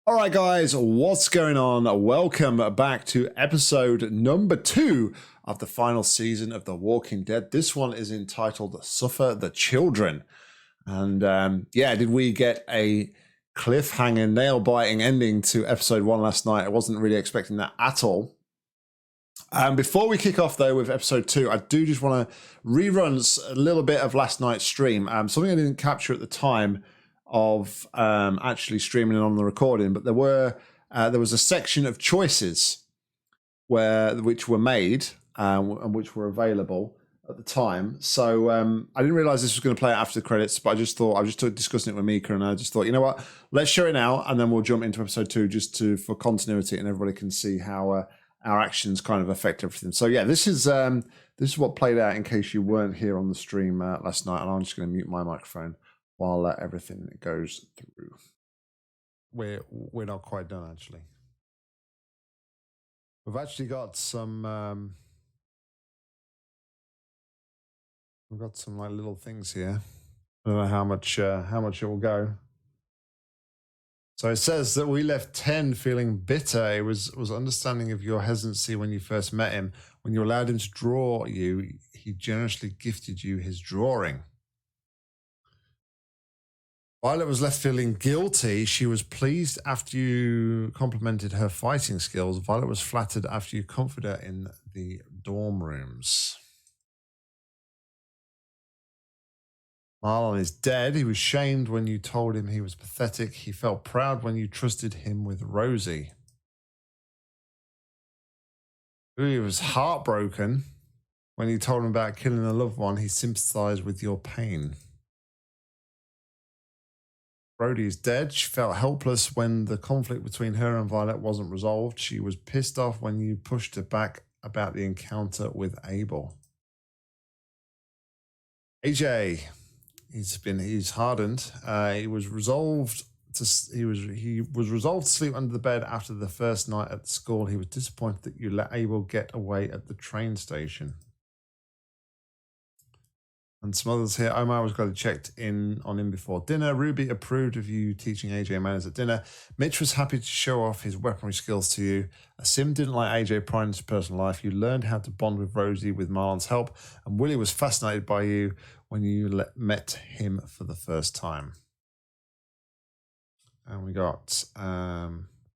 All right, guys, what's going on? Welcome back to episode number 2 of the final season of The Walking Dead. This one is entitled Suffer the Children. And did we get a cliffhanger, nail-biting ending to episode 1 last night? I wasn't really expecting that at all. Before we kick off, though, with episode 2, I do just want to rerun a little bit of last night's stream. Something I didn't capture at the time of actually streaming on the recording, but there was a section of choices which were made and which were available at the time. So I didn't realize this was going to play after the credits, but I just discussing it with Mika, and I just thought, you know what, let's show it now, and then we'll jump into episode 2 just for continuity, and everybody can see how our actions kind of affect everything. So yeah, this is what played out in case you weren't here on the stream last night, and I'm just going to mute my microphone while everything goes through. We're not quite done, actually. We've actually got some like little things here. I don't know how much it will go. So it says that we left 10 feeling bitter. It was understanding of your hesitancy when you first met him. When you allowed him to draw you, he generously gifted you his drawing. Violet was left feeling guilty. She was pleased after you complimented her fighting skills. Violet was flattered after you comforted her in the dorm rooms. Marlon is dead. He was shamed when you told him he was pathetic. He felt proud when you trusted him with Rosie. He was heartbroken when you told him about killing a loved one. He sympathized with your pain. Brody is dead. She felt helpless when the conflict between her and Violet wasn't resolved. She was pissed off when you pushed her back about the encounter with Abel. AJ, he's hardened. He was resolved to sleep under the bed after the first night at school. He was disappointed that you let Abel get away at the train station. And some others here. Omar was glad to checked in on him before dinner. Ruby approved of you teaching AJ manners at dinner. Mitch was happy to show off his weaponry skills to you. Sim didn't like AJ prying into his personal life. You learned how to bond with Rosie with Marlon's help. And Willie was fascinated by you when you met him for the first time. And we got a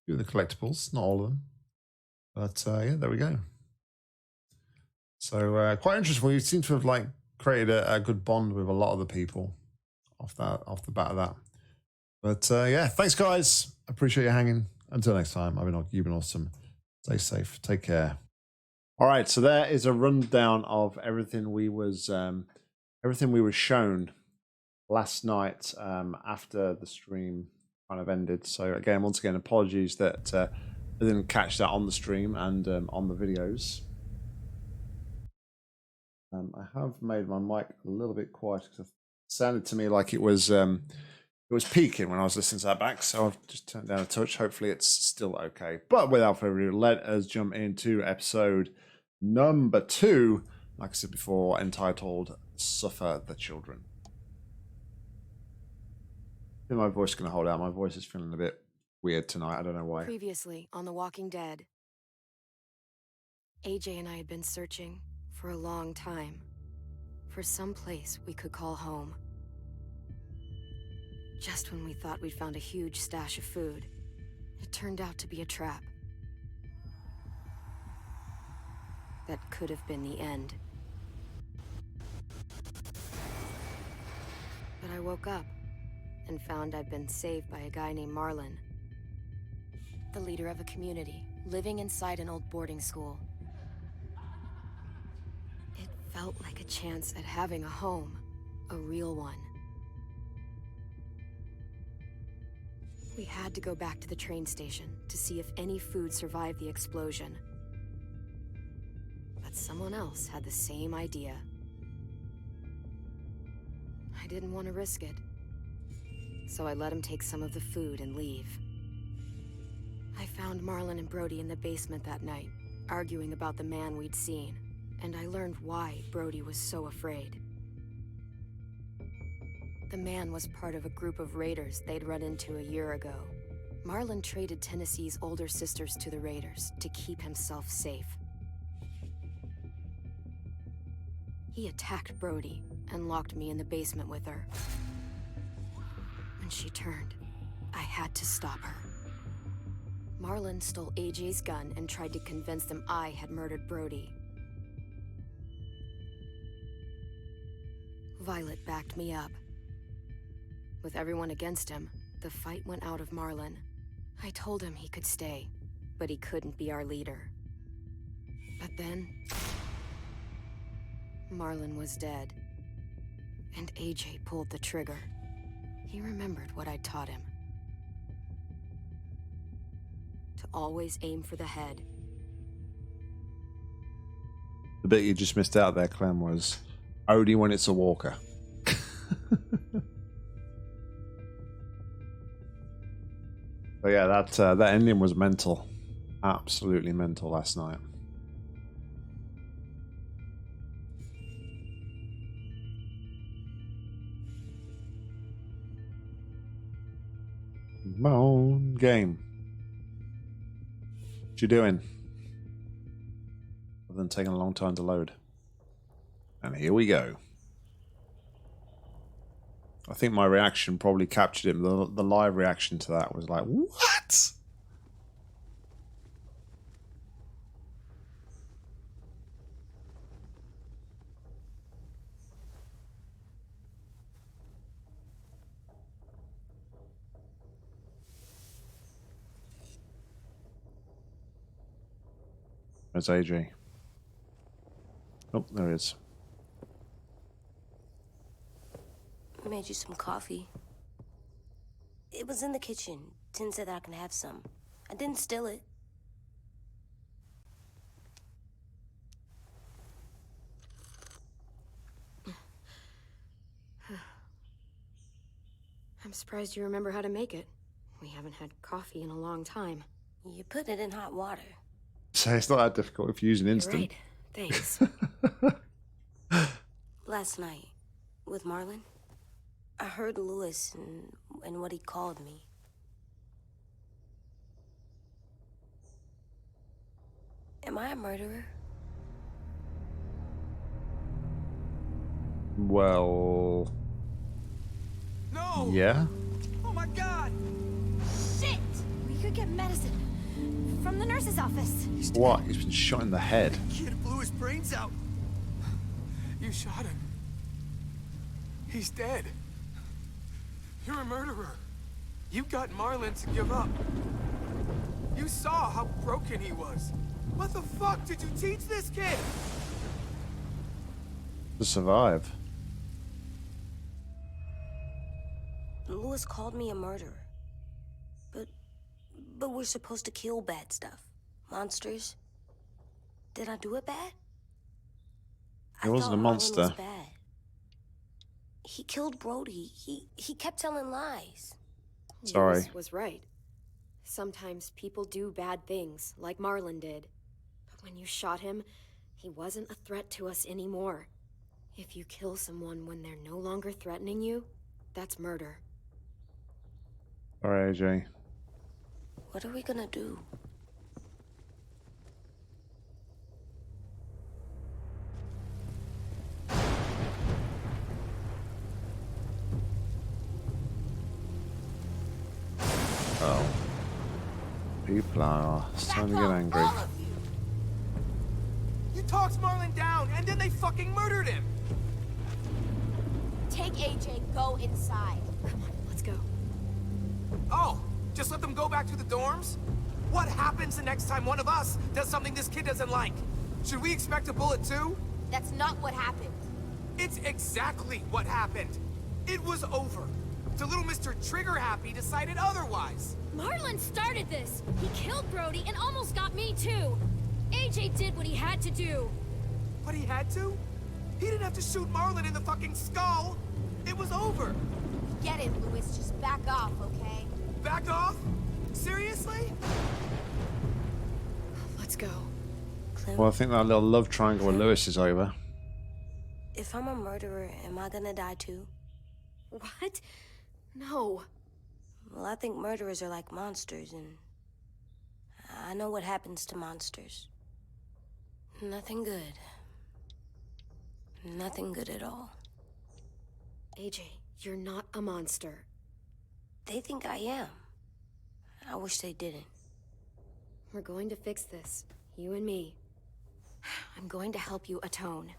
few of the collectibles, not all of them. But there we go. So quite interesting. We seem to have created a good bond with a lot of the people off the bat of that. But thanks guys. Appreciate you hanging. Until next time, you've been awesome. Stay safe. Take care. All right, so there is a rundown of everything we were shown last night after the stream kind of ended. So again, once again, apologies that I didn't catch that on the stream and on the videos. I have made my mic a little bit quiet because it sounded to me like it was peaking when I was listening to that back. So I've just turned down a touch. Hopefully it's still okay. But without further ado, let us jump into episode number 2, like I said before, entitled Suffer the Children. I think my voice is going to hold out. My voice is feeling a bit weird tonight. I don't know why. Previously on The Walking Dead, AJ and I had been searching for a long time for some place we could call home. Just when we thought we'd found a huge stash of food, it turned out to be a trap. That could have been the end. But I woke up and found I'd been saved by a guy named Marlon, the leader of a community living inside an old boarding school. It felt like a chance at having a home, a real one. We had to go back to the train station to see if any food survived the explosion. But someone else had the same idea. I didn't want to risk it, so I let him take some of the food and leave. I found Marlon and Brody in the basement that night, arguing about the man we'd seen, and I learned why Brody was so afraid. The man was part of a group of raiders they'd run into a year ago. Marlon traded Tennessee's older sisters to the Raiders to keep himself safe. He attacked Brody and locked me in the basement with her. When she turned, I had to stop her. Marlon stole AJ's gun and tried to convince them I had murdered Brody. Violet backed me up. With everyone against him, the fight went out of Marlon. I told him he could stay, but he couldn't be our leader. But then, Marlon was dead, and AJ pulled the trigger. He remembered what I taught him. To always aim for the head. The bit you just missed out there, Clem, was only when it's a walker. But yeah, that ending was mental. Absolutely mental last night. My own game. What you doing? Other than taking a long time to load. And here we go. I think my reaction probably captured him. The live reaction to that was like, what? Where's AJ? Oh, there he is. I made you some coffee. It was in the kitchen. Tin said that I can have some. I didn't steal it. I'm surprised you remember how to make it. We haven't had coffee in a long time. You put it in hot water. So it's not that difficult if you use an instant. You're right. Thanks. Last night, with Marlon, I heard Lewis and what he called me. Am I a murderer? Well... No! Yeah? Oh my god! Shit! We could get medicine from the nurse's office. What? He's been shot in the head. Kid blew his brains out. You shot him. He's dead. You're a murderer. You got Marlon to give up. You saw how broken he was. What the fuck did you teach this kid? To survive. Lewis called me a murderer. But we're supposed to kill bad stuff. Monsters. Did I do it bad? He wasn't a Marlon monster. was bad. He killed Brody. He kept telling lies. Sorry. Lewis was right. Sometimes people do bad things, like Marlon did. But when you shot him, he wasn't a threat to us anymore. If you kill someone when they're no longer threatening you, that's murder. Sorry, AJ. What are we gonna do? Oh. People are starting to get angry. All of you. You talked Marlon down, and then they fucking murdered him! Take AJ, go inside. Come on, let's go. Oh, just let them go back to the dorms? What happens the next time one of us does something this kid doesn't like? Should we expect a bullet too? That's not what happened. It's exactly what happened. It was over. The little Mr. Trigger Happy decided otherwise. Marlon started this. He killed Brody and almost got me too. AJ did what he had to do. But he had to? He didn't have to shoot Marlon in the fucking skull. It was over. Get it, Lewis. Just back off, okay? Back off? Seriously? Let's go. Clem, Well, I think that little love triangle with Lewis is over. if I'm a murderer, am I gonna die too? What? No. Well, I think murderers are like monsters, and I know what happens to monsters. Nothing good. Nothing good at all. AJ, you're not a monster. They think I am. I wish they didn't. We're going to fix this, you and me. I'm going to help you atone.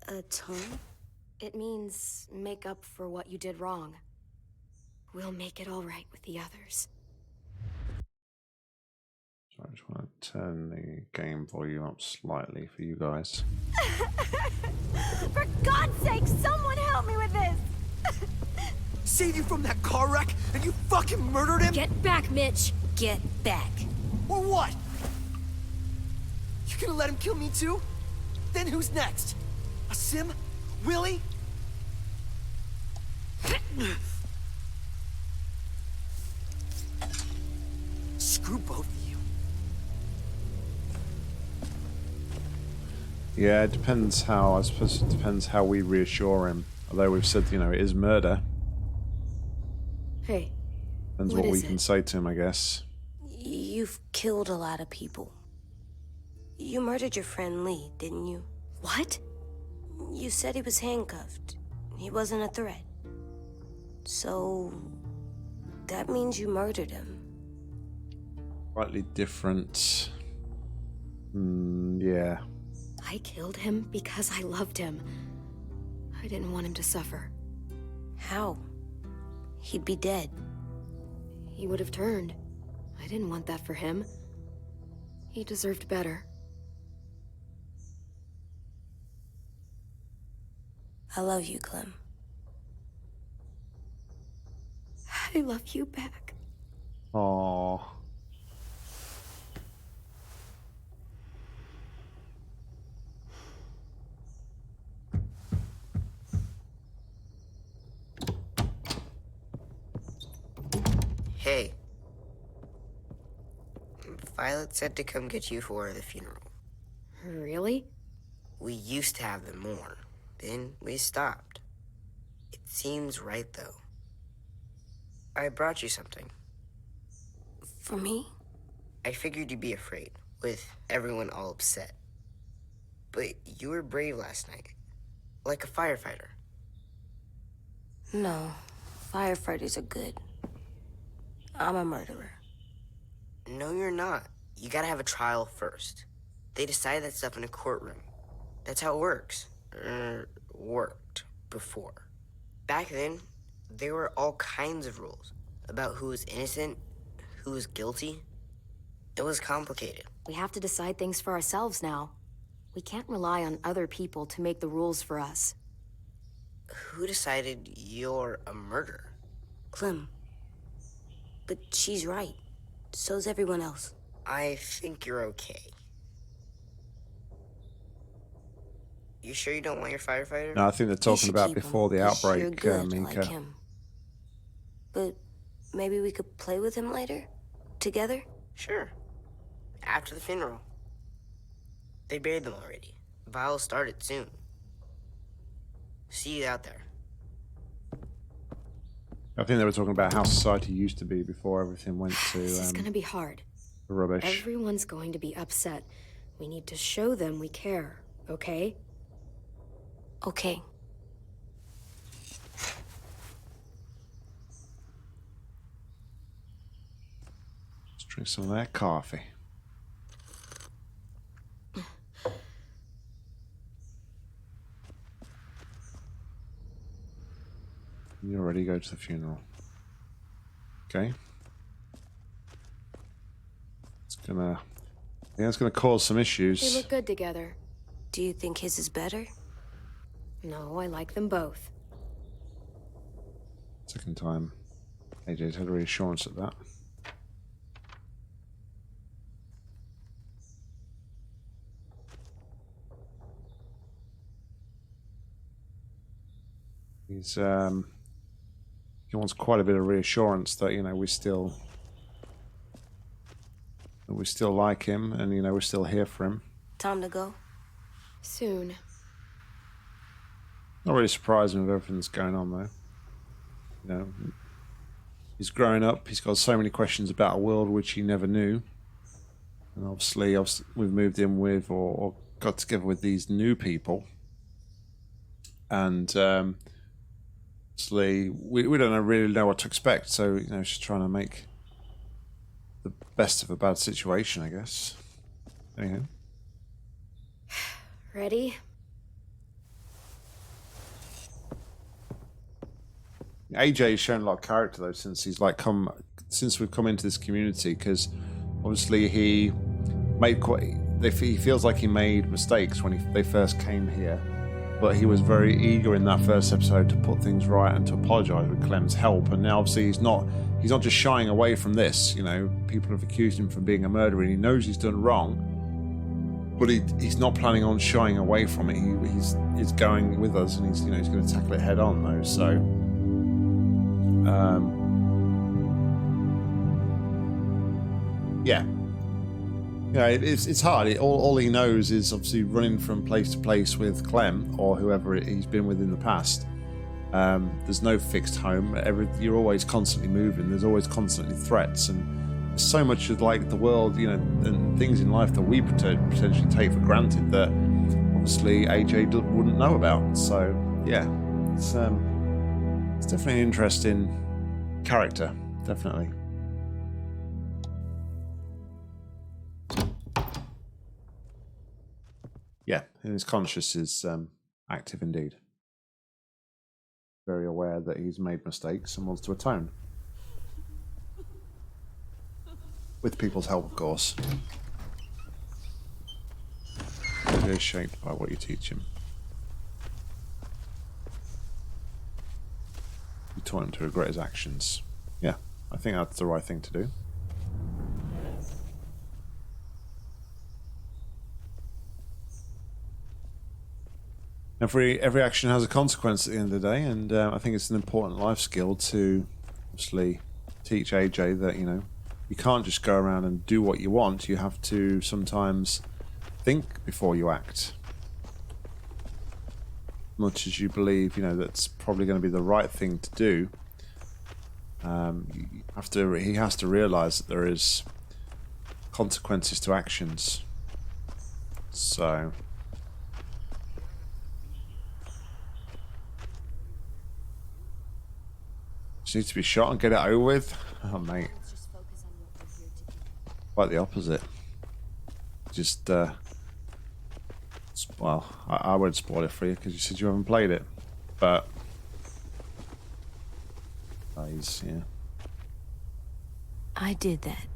Atone? It means make up for what you did wrong. We'll make it all right with the others. So I just want to turn the game volume up slightly for you guys. For God's sake, someone help me with this! Saved you from that car wreck, and you fucking murdered him? Get back, Mitch! Get back. Or what? You gonna let him kill me too? Then who's next? A Sim? Willie? Screw both of you. Yeah, it depends how, I suppose it depends how we reassure him. Although we've said, you know, it is murder. Hey, Depends What what we is can it? say to him, I guess. You've killed a lot of people. You murdered your friend Lee, didn't you? what? You said he was handcuffed. He wasn't a threat. So... that means you murdered him. Slightly different. Yeah. I killed him because I loved him. I didn't want him to suffer. How? He'd be dead. He would have turned. I didn't want that for him. He deserved better. I love you, Clem. I love you back. Aww. Hey. Violet said to come get you for the funeral. Really? We used to have them more. Then we stopped. It seems right, though. I brought you something. For me? I figured you'd be afraid, with everyone all upset. But you were brave last night. Like a firefighter. No. Firefighters are good. I'm a murderer. No, you're not. You gotta have a trial first. They decide that stuff in a courtroom. That's how it works. Worked before. Back then, there were all kinds of rules about who was innocent, who was guilty. It was complicated. We have to decide things for ourselves now. We can't rely on other people to make the rules for us. Who decided you're a murderer? Clem. But she's right. So's everyone else. I think you're okay. You sure you don't want your firefighter? No, I think they're You talking should about keep him, before the 'cause you're outbreak, good Minka. like him. But maybe we could play with him later? Together? Sure. After the funeral. They buried them already. Vile'll start it soon. See you out there. I think they were talking about how society used to be before everything went to This is gonna be hard. the rubbish. Everyone's going to be upset. We need to show them we care, okay? Okay. Let's drink some of that coffee. You already go to the funeral. Okay. It's gonna cause some They issues. look good together. Do you think his is better? No, I like them both. Second time. AJ's had a reassurance at that. He wants quite a bit of reassurance that, you know, we still like him, and, you know, we're still here for him. Time to go? Soon. Not really surprising with everything that's going on, though. You know, he's growing up. He's got so many questions about a world which he never knew. And obviously we've moved in with or got together with these new people. And obviously we don't really know what to expect. So, you know, just trying to make the best of a bad situation, I guess. Anyhow. Ready? AJ's shown a lot of character though since he's like since we've come into this community, because obviously he feels like he made mistakes when they first came here, but he was very eager in that first episode to put things right and to apologize with Clem's help. And now obviously he's not just shying away from this. You know, people have accused him from being a murderer and he knows he's done wrong, but he's not planning on shying away from it. He's going with us, and he's going to tackle it head on though. So it's hard. All he knows is obviously running from place to place with Clem or whoever he's been with in the past. There's no fixed home. You're always constantly moving. There's always constantly threats, and there's so much of like the world, you know, and things in life that we potentially take for granted that obviously AJ wouldn't know about. So yeah, it's definitely an interesting character, definitely. Yeah, and his conscience is active indeed. Very aware that he's made mistakes and wants to atone. With people's help, of course. He is shaped by what you teach him. You taught him to regret his actions. Yeah, I think that's the right thing to do. Every action has a consequence at the end of the day, and I think it's an important life skill to obviously teach AJ that, you know, you can't just go around and do what you want. You have to sometimes think before you act. Much as you believe, you know, that's probably going to be the right thing to do, he has to realize that there is consequences to actions. So just need to be shot and get it over with. Oh mate, quite the opposite. Just well, I won't spoil it for you because you said you haven't played it, but yeah. I did that.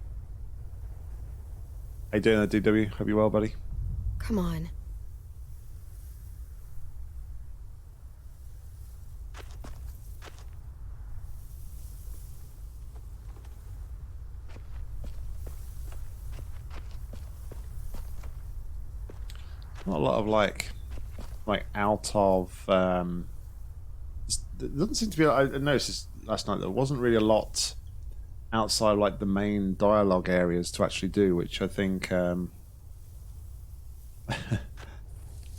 How you doing there, DW? Hope you're well, buddy. Come on. Not a lot of like out of there doesn't seem to be. I noticed this last night. There wasn't really a lot outside like the main dialogue areas to actually do, which I think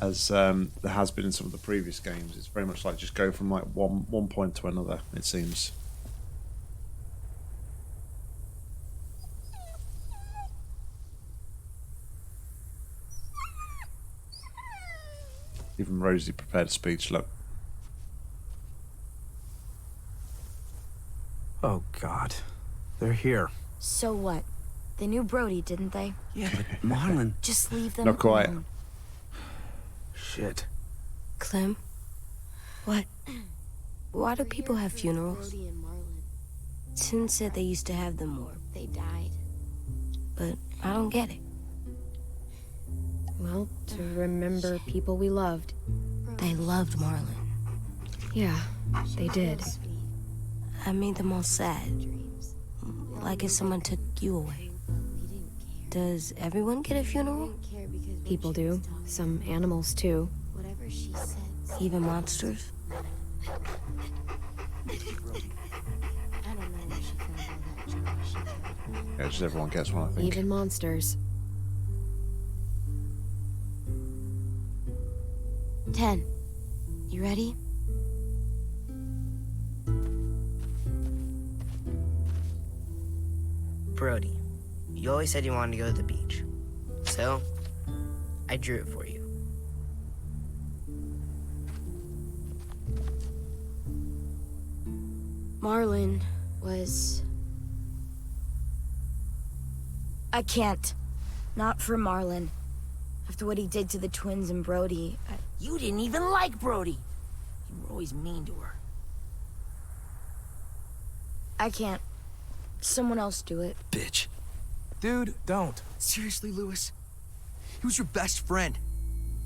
as there has been in some of the previous games. It's very much like just go from like one point to another, it seems. Even Rosie prepared a speech, look. Oh, God. They're here. So what? They knew Brody, didn't they? Yeah, but Marlon... Just leave them Not quite. alone. Shit. Clem? What? Why do people have funerals? Brody and Marlon. Tin said they used to have them more, They died. but I don't get it. Well, to remember people we loved. They loved Marlon. Yeah, they did. I made them all sad. Like if someone took you away. Does everyone get a funeral? People do. Some animals, too. Even monsters? Yeah, just everyone gets one, I think. Even monsters. 10. You ready? Brody. You always said you wanted to go to the beach. So, I drew it for you. Marlon was... I can't. Not for Marlon. After what he did to the twins and Brody, You didn't even like Brody. You were always mean to her. I can't. Someone else do it. Bitch. Dude, don't. Seriously, Lewis? He was your best friend.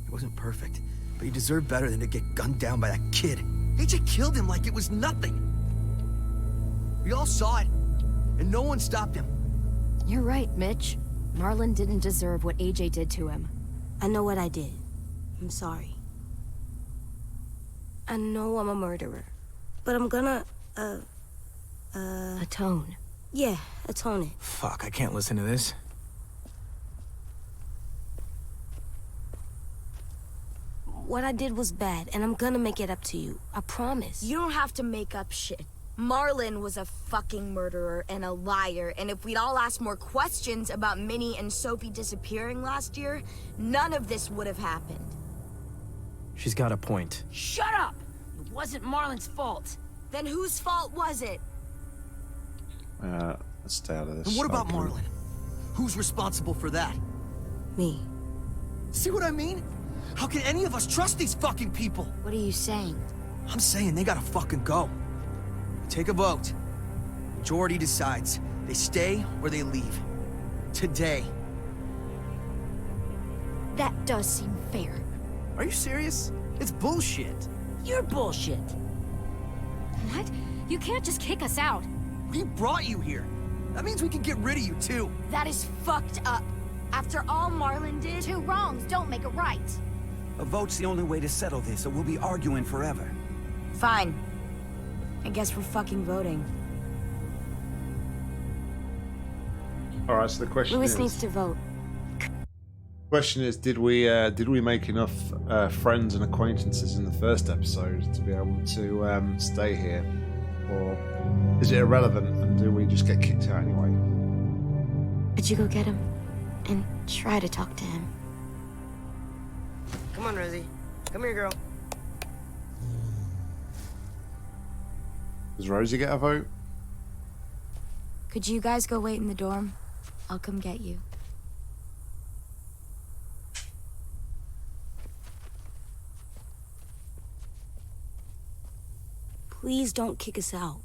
He wasn't perfect, but he deserved better than to get gunned down by that kid. AJ killed him like it was nothing. We all saw it, and no one stopped him. You're right, Mitch. Marlon didn't deserve what AJ did to him. I know what I did. I'm sorry. I know I'm a murderer. But I'm gonna, Atone. yeah, atone it. Fuck, I can't listen to this. What I did was bad, and I'm gonna make it up to you. I promise. You don't have to make up shit. Marlon was a fucking murderer and a liar, and if we'd all asked more questions about Minnie and Sophie disappearing last year, none of this would have happened. She's got a point. Shut up! It wasn't Marlon's fault. Then whose fault was it? Let's stay out of this. And what about Okay. Marlon? Who's responsible for that? Me. See what I mean? How can any of us trust these fucking people? What are you saying? I'm saying they gotta fucking go. Take a vote. Majority decides. They stay or they leave. Today. That does seem fair. Are you serious? It's bullshit. You're bullshit. What? You can't just kick us out. We brought you here. That means we can get rid of you too. That is fucked up. After all Marlon did... Two wrongs don't make a right. A vote's the only way to settle this, or we'll be arguing forever. Fine. I guess we're fucking voting. All right. So the question Lewis is, needs to vote. did we make enough friends and acquaintances in the first episode to be able to stay here, or is it irrelevant and do we just get kicked out anyway? Could you go get him? And try to talk to him. Come on, Rosie. Come here, girl. Does Rosie get a vote? Could you guys go wait in the dorm? I'll come get you. Please don't kick us out.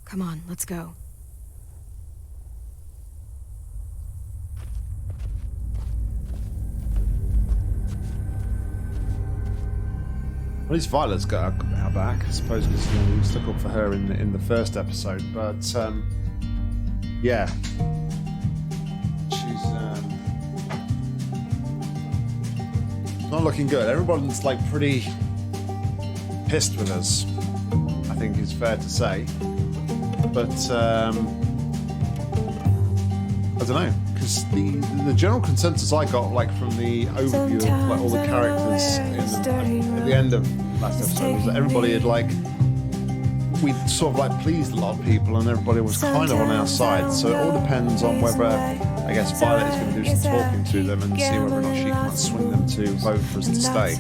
Come on, let's go. At least Violet's got our back, I suppose, because we stuck up for her in the first episode. But yeah, she's not looking good. Everyone's like pretty pissed with us, I think is fair to say. But I don't know, because the general consensus I got, like from the overview of like all the characters at the end of last episode, was that everybody had like, we sort of like pleased a lot of people, and everybody was kind of on our side. So it all depends on whether, I guess, Violet is going to do some talking to them and see whether or not she can swing them to vote for us to stay.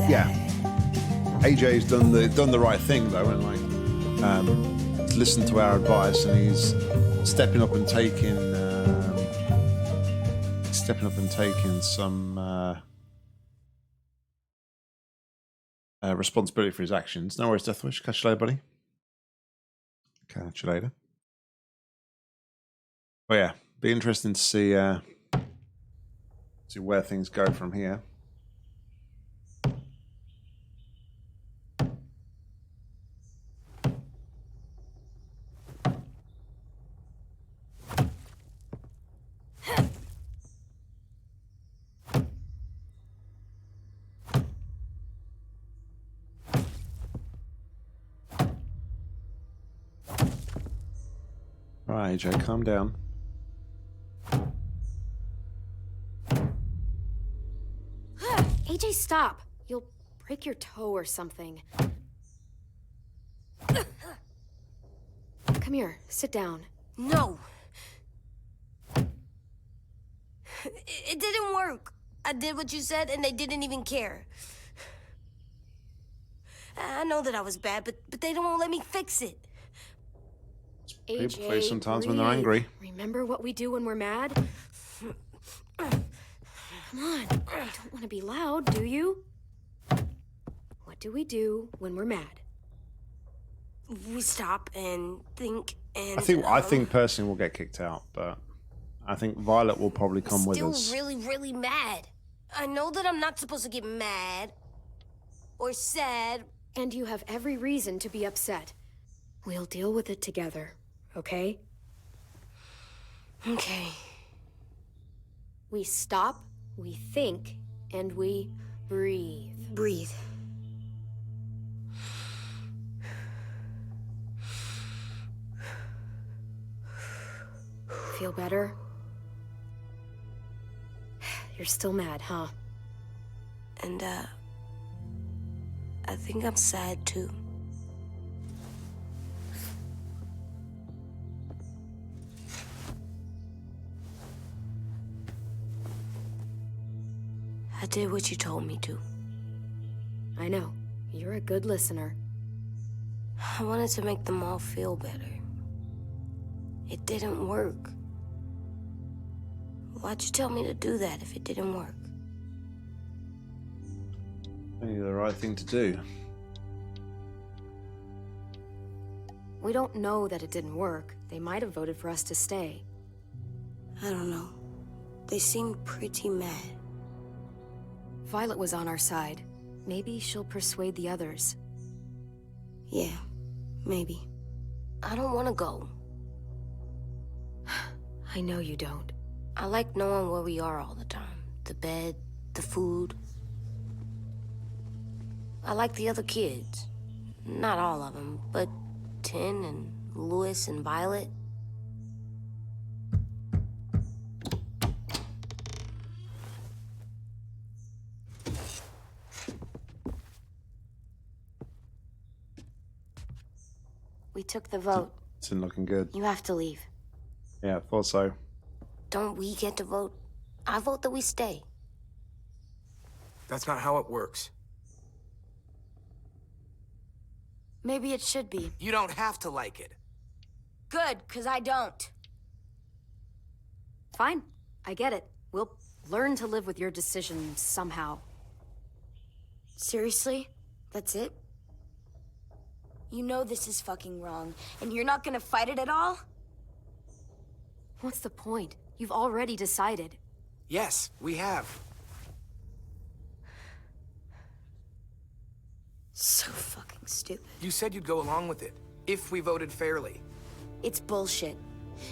Yeah. AJ's done the right thing though, and like he's listened to our advice, and he's stepping up and taking some responsibility for his actions. No worries, Deathwish. Catch you later, buddy. Catch you later. Oh yeah, be interesting to see where things go from here. All right, AJ, calm down. AJ, stop. You'll break your toe or something. Come here, sit down. No. It didn't work. I did what you said, and they didn't even care. I know that I was bad, but they don't let me fix it. People AJ, face sometimes when they're breathe. angry. Remember what we do when we're mad? Come on, you don't want to be loud, do you? What do we do when we're mad? We stop and think and... I think personally we'll get kicked out, but I think Violet will probably come with us. Still really, really mad. I know that I'm not supposed to get mad or sad. And you have every reason to be upset. We'll deal with it together, okay? Okay. We stop, we think, and we breathe. Breathe. Feel better? You're still mad, huh? And, I think I'm sad, too. I did what you told me to. I know. You're a good listener. I wanted to make them all feel better. It didn't work. Why'd you tell me to do that if it didn't work? Maybe the right thing to do. We don't know that it didn't work. They might have voted for us to stay. I don't know. They seemed pretty mad. Violet was on our side. Maybe she'll persuade the others. Yeah, maybe. I don't want to go. I know you don't. I like knowing where we are all the time. The bed, the food. I like the other kids. Not all of them, but Tin and Louis and Violet. We took the vote. It's not looking good. You have to leave. Yeah, I thought so. Don't we get to vote? I vote that we stay. That's not how it works. Maybe it should be. You don't have to like it. Good, because I don't. Fine. I get it. We'll learn to live with your decision somehow. Seriously? That's it? You know this is fucking wrong, and you're not gonna fight it at all? What's the point? You've already decided. Yes, we have. So fucking stupid. You said you'd go along with it, if we voted fairly. It's bullshit.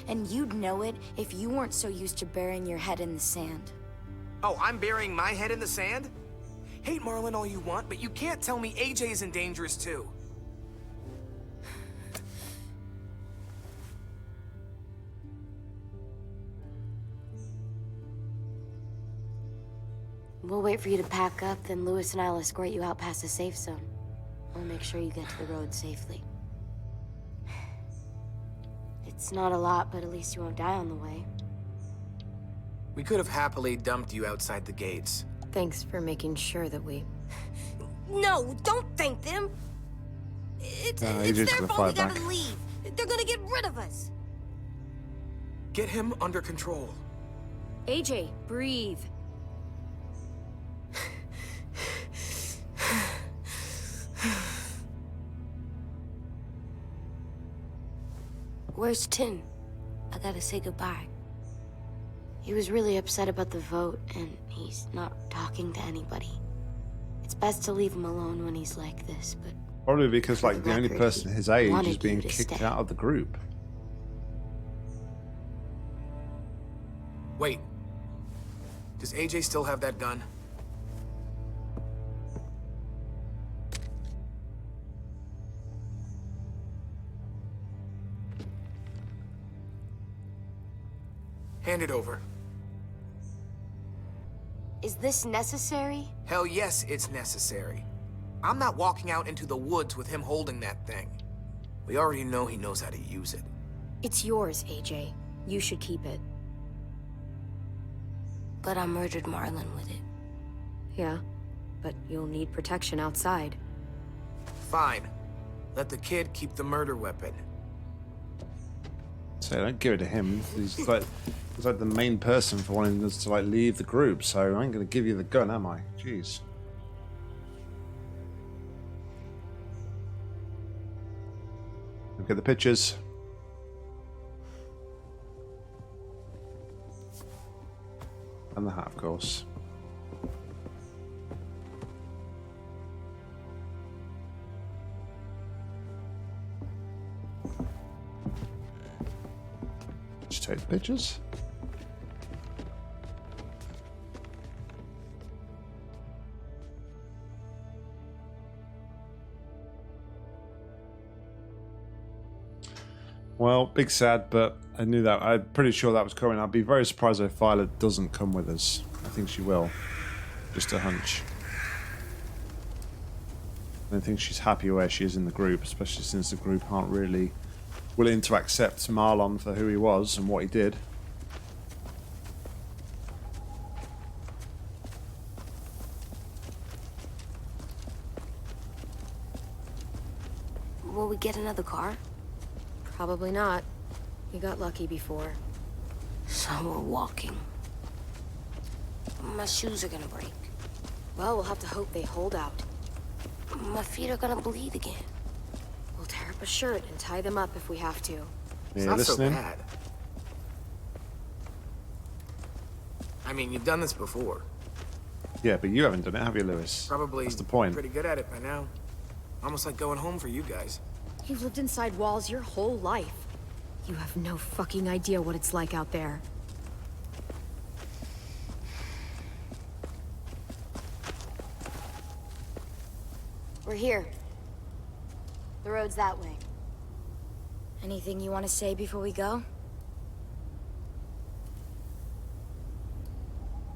And you'd know it if you weren't so used to burying your head in the sand. Oh, I'm burying my head in the sand? Hate Marlon all you want, but you can't tell me AJ isn't dangerous too. We'll wait for you to pack up, then Louis and I'll escort you out past the safe zone. We'll make sure you get to the road safely. It's not a lot, but at least you won't die on the way. We could have happily dumped you outside the gates. Thanks for making sure that we... No, don't thank them! It's their fault we gotta leave. They're gonna get rid of us. Get him under control. AJ, breathe. Where's Tin? I gotta say goodbye. He was really upset about the vote, and he's not talking to anybody. It's best to leave him alone when he's like this, but... Probably because, like, the only person his age is being to kicked stay. out of the group. Wait. Does AJ still have that gun? Hand it over. Is this necessary? Hell yes, it's necessary. I'm not walking out into the woods with him holding that thing. We already know he knows how to use it. It's yours, AJ. You should keep it. But I murdered Marlon with it. Yeah, but you'll need protection outside. Fine. Let the kid keep the murder weapon. So don't give it to him. He's like the main person for wanting us to like leave the group. So I ain't gonna give you the gun, am I? Jeez. Look at the pictures. And the hat, of course. Just take the pictures. Well, big sad, but I knew that. I'm pretty sure that was coming. I'd be very surprised if Violet doesn't come with us. I think she will. Just a hunch. I don't think she's happy where she is in the group, especially since the group aren't really willing to accept Marlon for who he was and what he did. Will we get another car? Probably not. You got lucky before. So we're walking. My shoes are gonna break. Well, we'll have to hope they hold out. My feet are gonna bleed again. We'll tear up a shirt and tie them up if we have to. It's Yeah, not so listening? bad. I mean, you've done this before. Yeah, but you haven't done it, have you, Lewis? Probably That's the point. pretty good at it by now. Almost like going home for you guys. You've lived inside walls your whole life. You have no fucking idea what it's like out there. We're here. The road's that way. Anything you want to say before we go?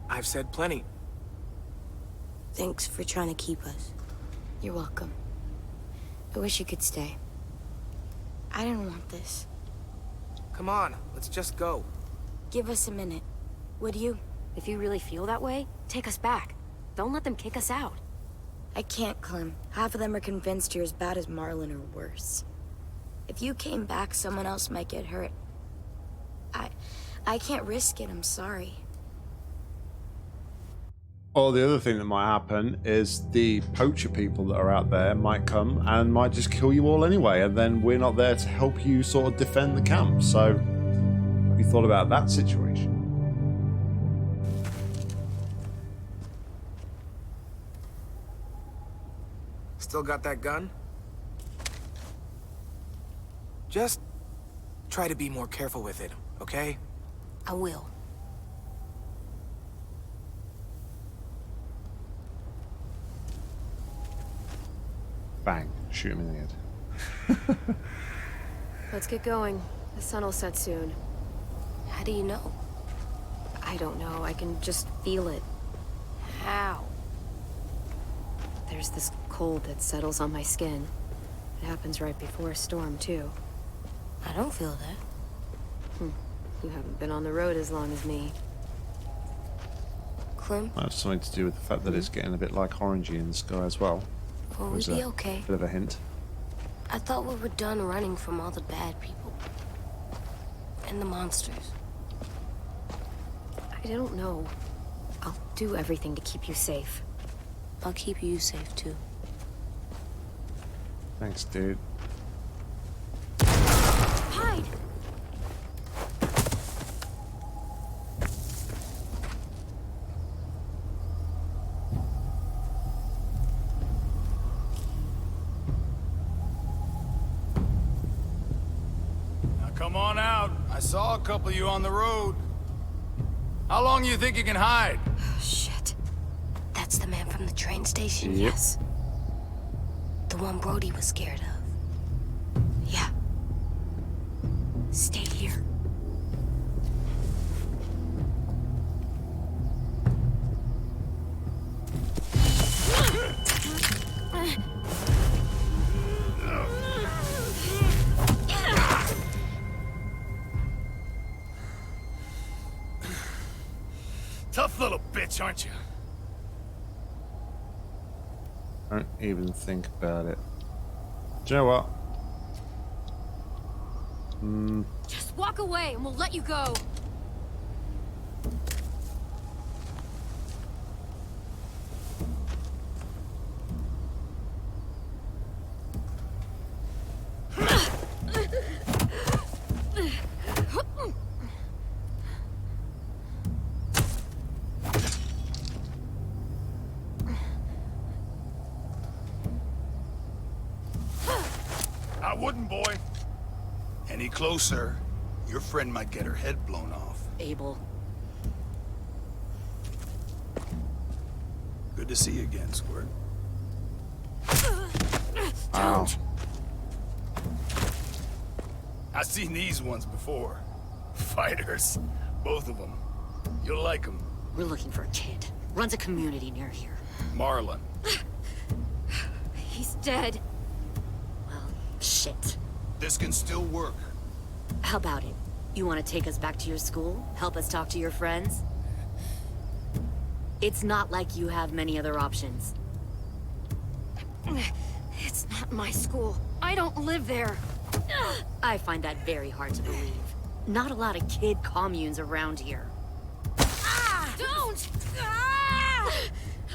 I've said plenty. Thanks for trying to keep us. You're welcome. I wish you could stay. I didn't want this. Come on, let's just go. Give us a minute. Would you? If you really feel that way, take us back. Don't let them kick us out. I can't, Clem. Half of them are convinced you're as bad as Marlon or worse. If you came back, someone else might get hurt. I can't risk it, I'm sorry. Or the other thing that might happen is the poacher people that are out there might come and might just kill you all anyway, and then we're not there to help you sort of defend the camp. So, have you thought about that situation? Still got that gun? Just try to be more careful with it, okay? I will. Bang. Shoot him in the head. Let's get going. The sun will set soon. How do you know? I don't know. I can just feel it. How? There's this cold that settles on my skin. It happens right before a storm, too. I don't feel that. You haven't been on the road as long as me. Clem, Might have something to do with the fact that it's getting a bit like orangey in the sky as well. will we Was be a okay? Bit of a hint. I thought we were done running from all the bad people. And the monsters. I don't know. I'll do everything to keep you safe. I'll keep you safe, too. Thanks, dude. Hide! Now come on out. I saw a couple of you on the road. How long do you think you can hide? Shit. That's the man from the train station? Yep. Yes. The one Brody was scared of. Yeah. Stay here. bitch, aren't you? Don't even think about it. Do you know what? Just walk away and we'll let you go. I wouldn't, boy. Any closer, your friend might get her head blown off. Abel. Good to see you again, Squirt. Wow. I've seen these ones before. Fighters. Both of them. You'll like them. We're looking for a kid. Runs a community near here. Marlon. He's dead. Well, shit. This can still work. How about it? You want to take us back to your school? Help us talk to your friends? It's not like you have many other options. It's not my school. I don't live there. I find that very hard to believe. Not a lot of kid communes around here. Don't! Ah!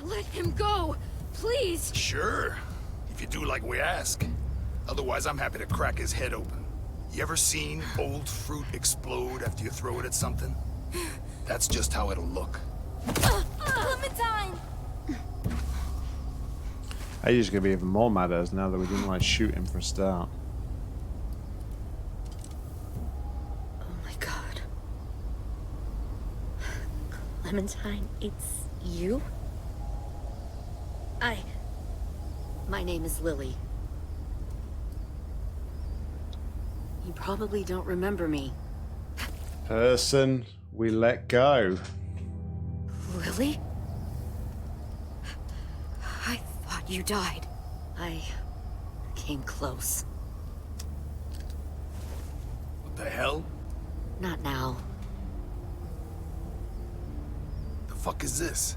Let him go, please. Sure. If you do like we ask. Otherwise, I'm happy to crack his head open. You ever seen old fruit explode after you throw it at something? That's just how it'll look. Clementine! I'm just gonna be even more mad at us now that we didn't like shoot him for a start. Oh my god. Clementine, it's you? My name is Lily. You probably don't remember me. Person we let go. Lily? I thought you died. I came close. What the hell? Not now. The fuck is this?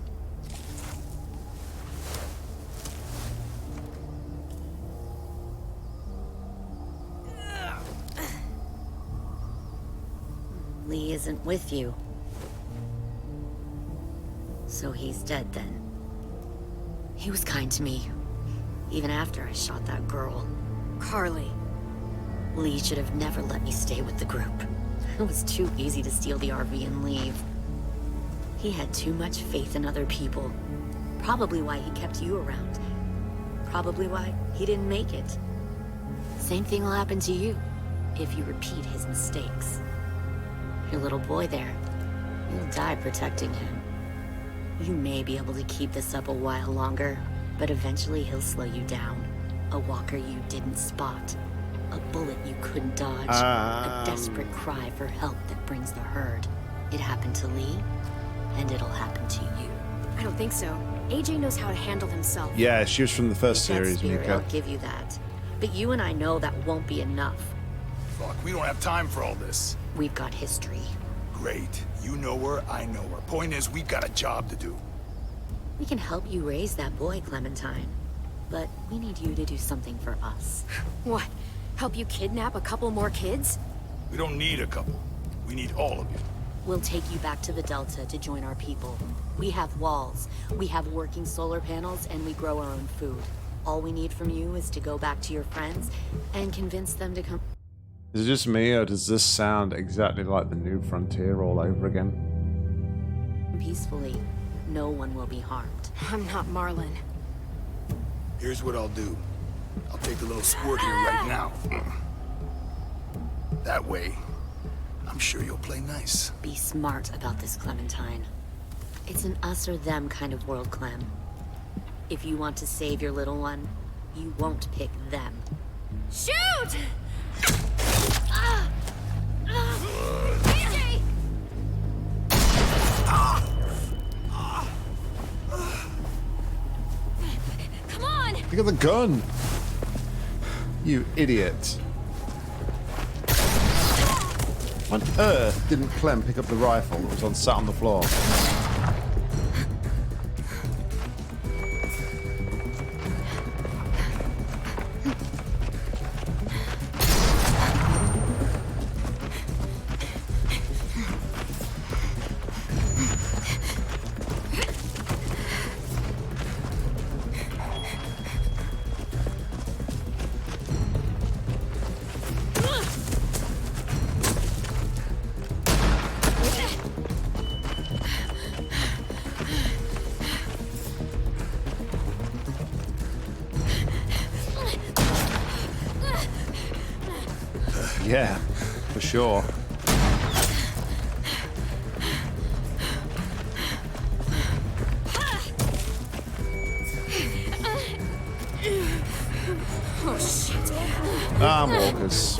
Lee isn't with you. So he's dead then. He was kind to me, even after I shot that girl. Carly. Lee should have never let me stay with the group. It was too easy to steal the RV and leave. He had too much faith in other people. Probably why he kept you around. Probably why he didn't make it. Same thing will happen to you, if you repeat his mistakes. Your little boy there, you'll die protecting him. You may be able to keep this up a while longer, but eventually he'll slow you down. A walker you didn't spot. A bullet you couldn't dodge. A desperate cry for help that brings the herd. It happened to Lee, and it'll happen to you. I don't think so. AJ knows how to handle himself. Yeah, she was from the first That series, spirit, Mika. I'll give you that. But you and I know that won't be enough. Fuck, we don't have time for all this. We've got history. Great. You know her, I know her. Point is, we've got a job to do. We can help you raise that boy, Clementine. But we need you to do something for us. What? Help you kidnap a couple more kids? We don't need a couple. We need all of you. We'll take you back to the Delta to join our people. We have walls, we have working solar panels, and we grow our own food. All we need from you is to go back to your friends and convince them to come. Is it just me, or does this sound exactly like the New Frontier all over again? Peacefully. No one will be harmed. I'm not Marlon. Here's what I'll do. I'll take the little squirt here right now. That way, I'm sure you'll play nice. Be smart about this, Clementine. It's an us or them kind of world, Clem. If you want to save your little one, you won't pick them. Shoot! AJ! Come on! Look at the gun! You idiot. On earth didn't Clem pick up the rifle that was sat on the floor? Yeah, for sure. Oh, shit. Arm walkers.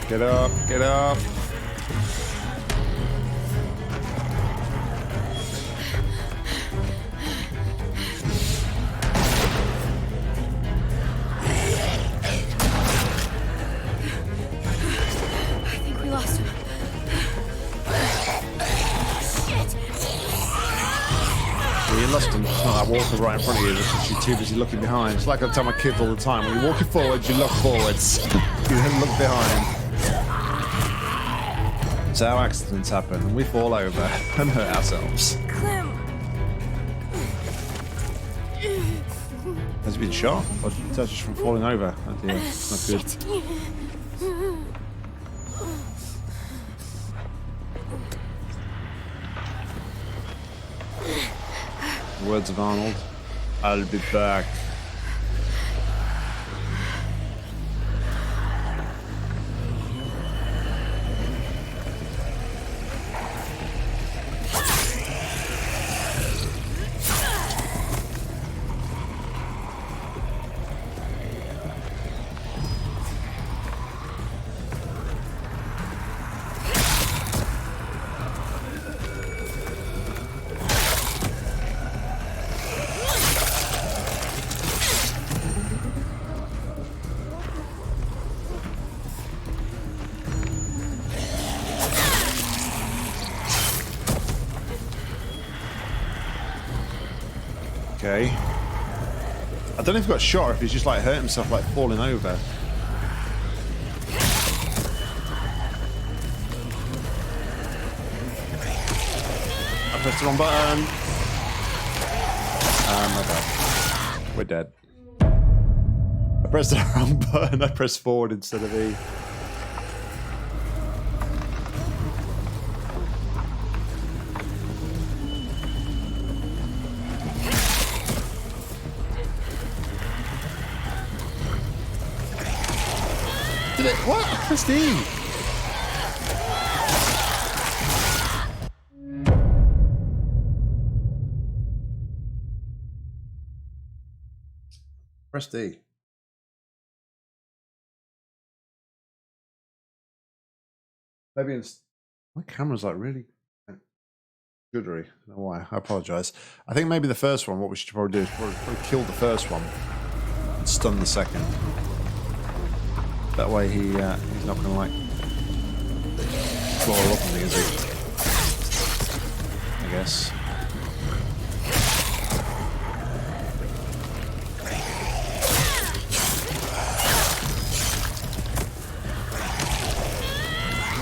Get up, get up. I think we lost him. Well, you lost him. It's not that walker right in front of you because you're too busy looking behind. It's like I tell my kids all the time. When you're walking forwards, you look forwards. You then look behind. It's how accidents happen, and we fall over and hurt ourselves. Clem! Has he been shot? Or is that just from falling over? Oh dear, that's not good. Words of Arnold. I'll be back. Okay. I don't know if he got shot or if he's just like hurt himself, like falling over. I pressed the wrong button. My bad. We're dead. I pressed the wrong button. I pressed forward instead of E. What? Press E. Press D. Maybe it's my camera's like really juddery. I don't know why. I apologize. I think maybe the first one. What we should probably do is probably kill the first one and stun the second. That way he's not going to like floor up on me, is he? I guess.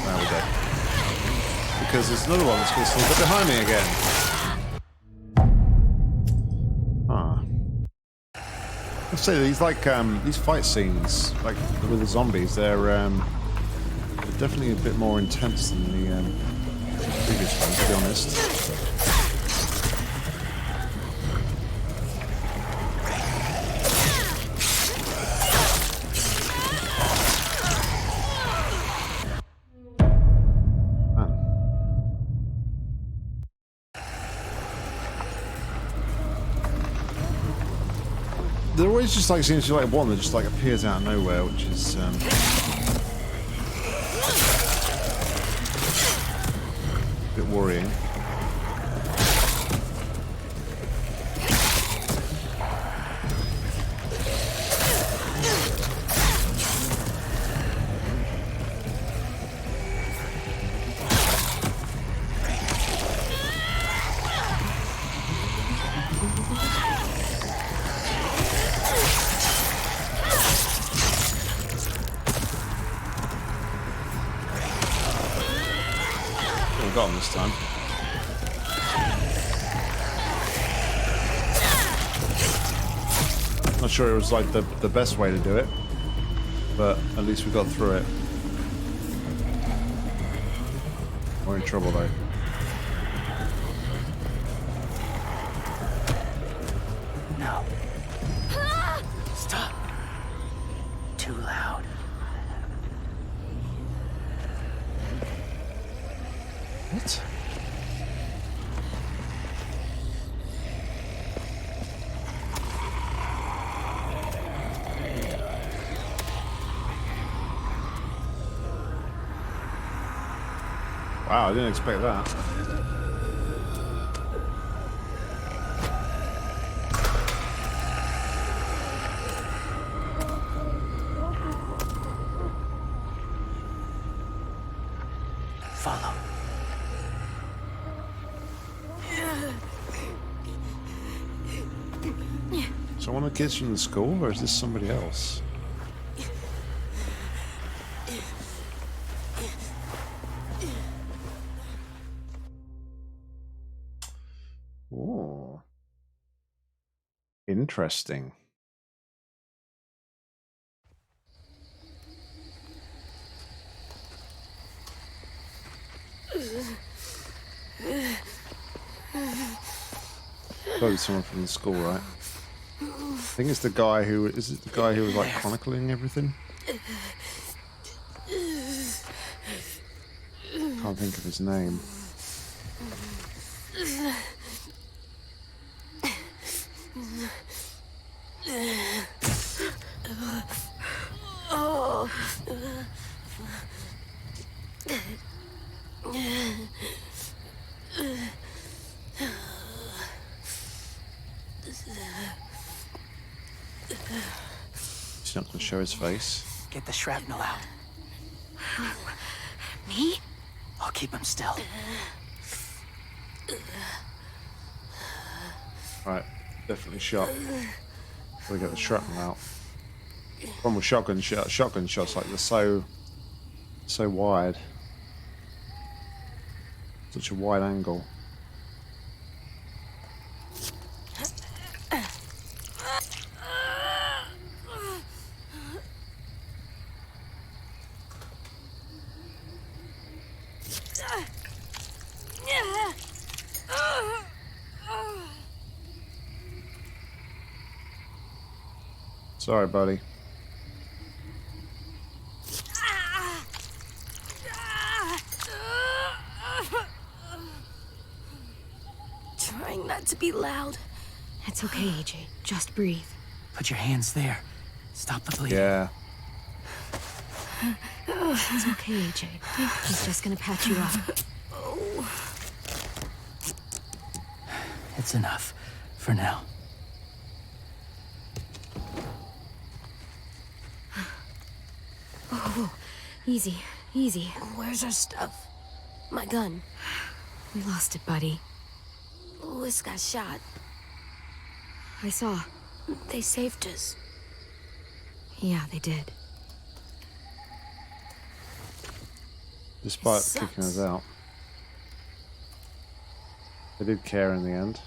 Now we're dead. Because there's another one that's going to sneak up behind me again. I'd say these these fight scenes, like with the zombies, they're definitely a bit more intense than the previous one, to be honest. There always just like seems to be like one that just like appears out of nowhere, which is a bit worrying. Got him this time. Not sure it was like the best way to do it, but at least we got through it. We're in trouble though. No. too loud. What? Wow, I didn't expect that. Follow. So one of the kids from the school, or is this somebody else? Oh, interesting. Probably someone from the school, right? I think it's the guy who is it the guy who was like chronicling everything? Can't think of his name. He's not going to show his face. Get the shrapnel out. Me? I'll keep him still. Right, definitely shot. We get the shrapnel out. One with shotgun shots, like they're so wide. Such a wide angle. Sorry, buddy. Trying not to be loud. It's okay, AJ. Just breathe. Put your hands there. Stop the bleeding. Yeah. It's okay, AJ. He's just gonna patch you up. It's enough. For now. Oh, easy, easy. Where's our stuff? My gun. We lost it, buddy. Louis got shot. I saw. They saved us. Yeah, they did. Despite kicking us out. They did care in the end.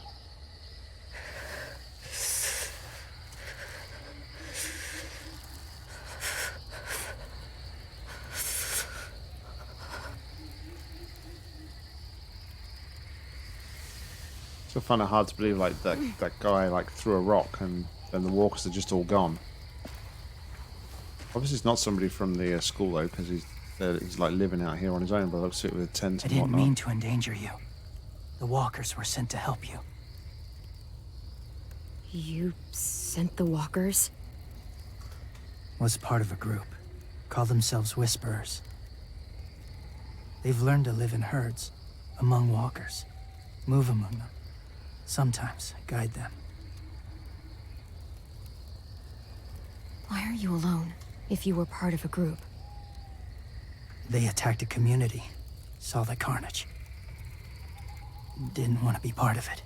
I find it hard to believe like that guy like threw a rock and then the walkers are just all gone. Obviously it's not somebody from the school though, because he's like living out here on his own, but looks at it with a tent I and didn't whatnot. mean to endanger you. The walkers were sent to help you. You sent the walkers? Was part of a group. Call themselves Whisperers. They've learned to live in herds, among walkers. Move among them. Sometimes guide them. Why are you alone, if you were part of a group? They attacked a community. Saw the carnage. Didn't want to be part of it.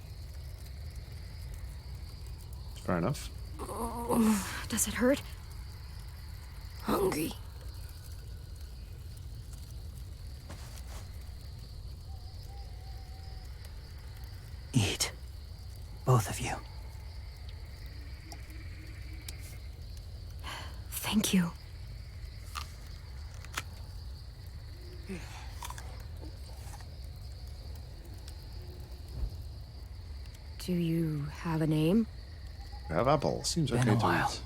Fair enough. Oh, does it hurt? Hungry. Eat. Both of you. Thank you. Do you have a name? We have Apple. Seems Been okay a to while. eat.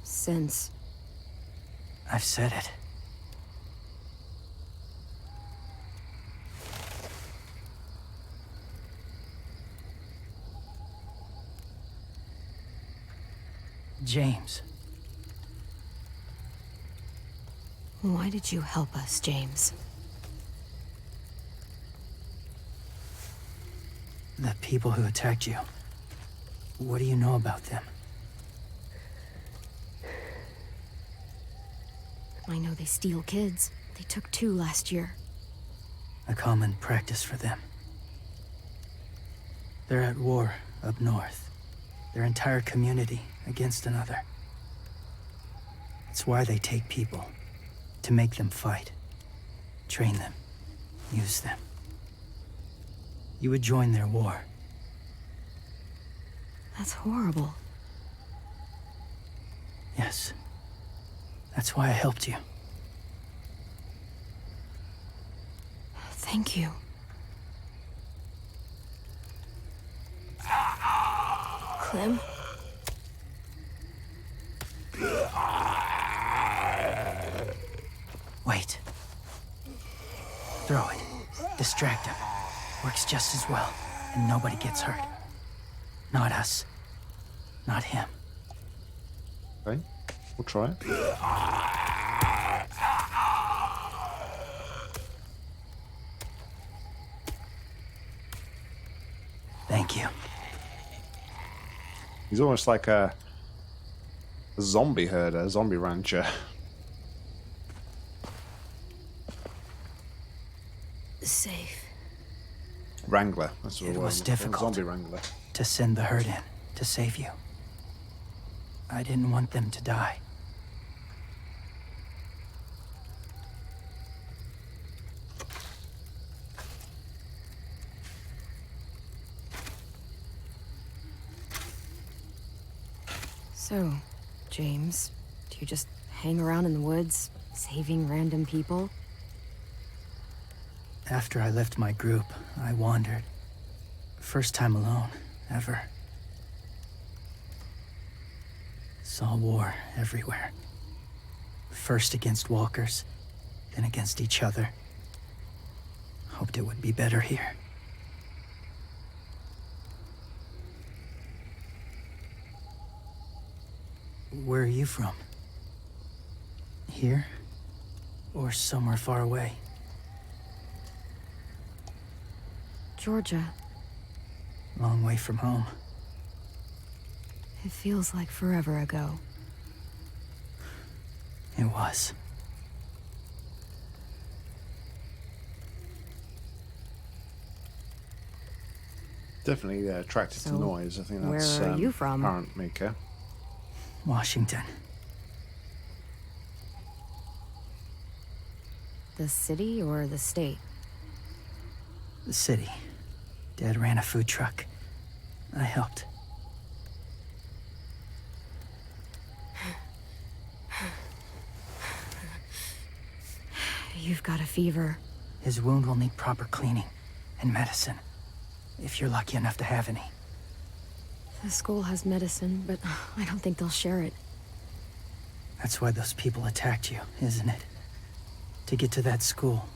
Since I've said it. James. Why did you help us, James? The people who attacked you. What do you know about them? I know they steal kids. They took 2 last year. A common practice for them. They're at war up north. Their entire community against another. It's why they take people. To make them fight. Train them. Use them. You would join their war. That's horrible. Yes. That's why I helped you. Thank you. Clem? Wait. Throw it. Distract him. Works just as well, and nobody gets hurt. Not us. Not him. Okay, we'll try it. Thank you. He's almost like a zombie herder, a zombie rancher. Safe. Wrangler. That's what It was word. difficult. Zombie wrangler. To send the herd in, to save you. I didn't want them to die. So, James, do you just hang around in the woods, saving random people? After I left my group, I wandered. First time alone, ever. Saw war everywhere. First against walkers, then against each other. Hoped it would be better here. Where are you from? Here? Or somewhere far away? Georgia. Long way from home. It feels like forever ago. It was. Definitely attracted to So, noise. I think where that's are you from? apparent, Mika. Washington. The city or the state? The city. Dad ran a food truck. I helped. You've got a fever. His wound will need proper cleaning and medicine. If you're lucky enough to have any. The school has medicine, but I don't think they'll share it. That's why those people attacked you, isn't it? To get to that school.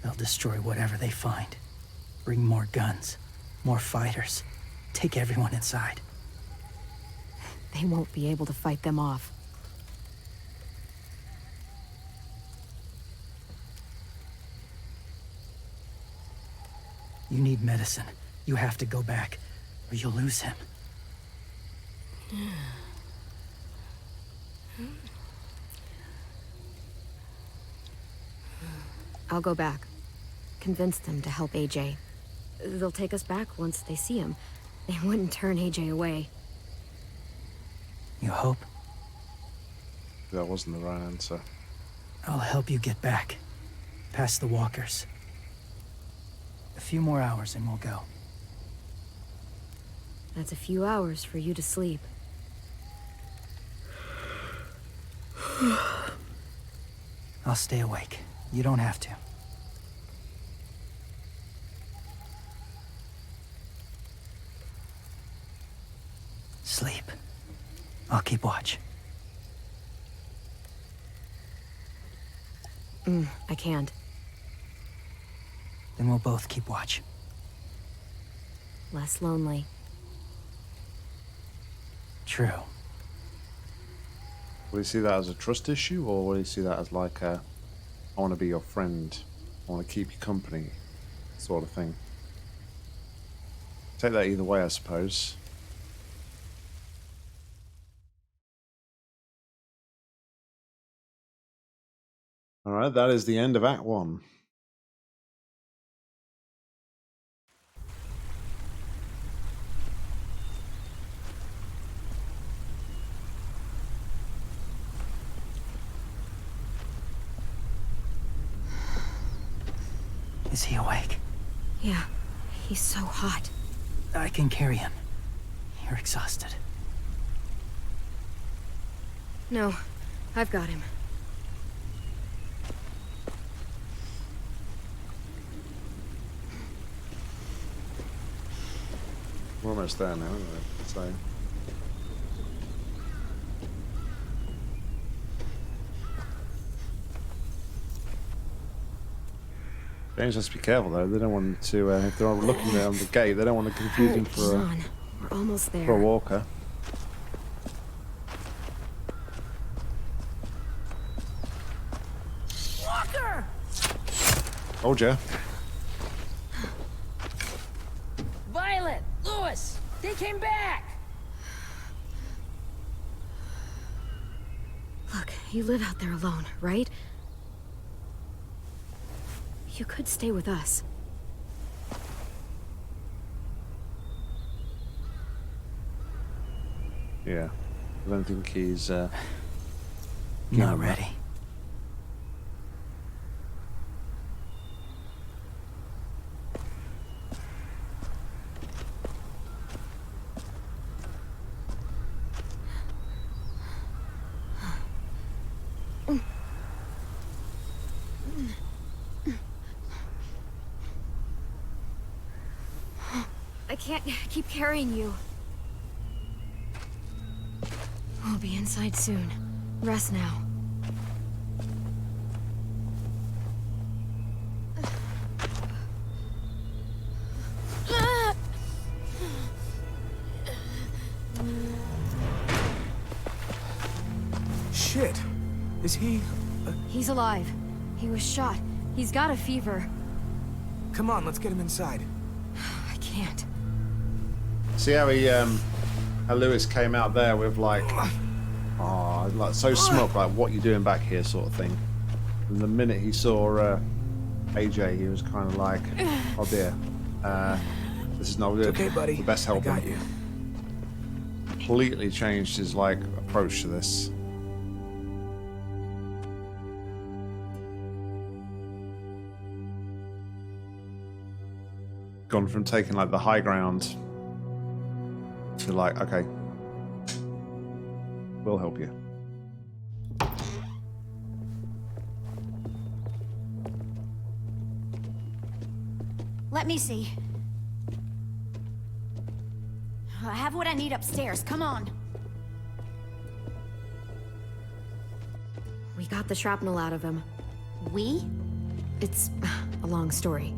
They'll destroy whatever they find. Bring more guns, more fighters. Take everyone inside. They won't be able to fight them off. You need medicine. You have to go back, or you'll lose him. I'll go back. Convince them to help AJ. They'll take us back once they see him. They wouldn't turn AJ away. You hope? That wasn't the right answer. I'll help you get back. Past the walkers. A few more hours and we'll go. That's a few hours for you to sleep. I'll stay awake. You don't have to. Sleep. I'll keep watch. I can't. Then we'll both keep watch. Less lonely. True. Will you see that as a trust issue, or will you see that as like a, I want to be your friend, I want to keep you company, sort of thing? Take that either way, I suppose. All right, that is the end of Act 1. Is he awake? Yeah, he's so hot. I can carry him. You're exhausted. No, I've got him. We're almost there now, aren't we? So. James has to be careful though. They don't want to, if they're looking there on the gate, they don't want to confuse him for Come on, we're almost there. for a walker. Walker! Told ya. Violet! Lewis! They came back! Look, you live out there alone, right? You could stay with us. Yeah. I don't think he's Not ready. I can't keep carrying you. We'll be inside soon. Rest now. Shit. Is he... He's alive. He was shot. He's got a fever. Come on, let's get him inside. I can't. see how he how Lewis came out there with like, oh, like so smug, like what you doing back here sort of thing. And the minute he saw AJ, he was kind of like, oh dear, this is not good. It's okay, buddy. The best help. I got you. Completely changed his like approach to this. Gone from taking like the high ground to like, okay, we'll help you. Let me see. I have what I need upstairs. Come on. We got the shrapnel out of him. We? It's a long story.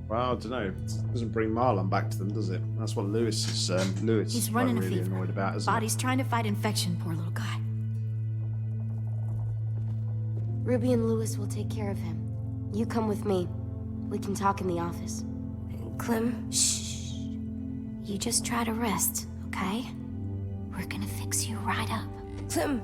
Well, I don't know. It doesn't bring Marlon back to them, does it? That's what Lewis is. Lewis He's is running really a fever. annoyed about, isn't Body's trying to fight infection, poor little guy. Ruby and Lewis will take care of him. You come with me. We can talk in the office. Clem, shh. You just try to rest, okay? We're gonna fix you right up. Clem!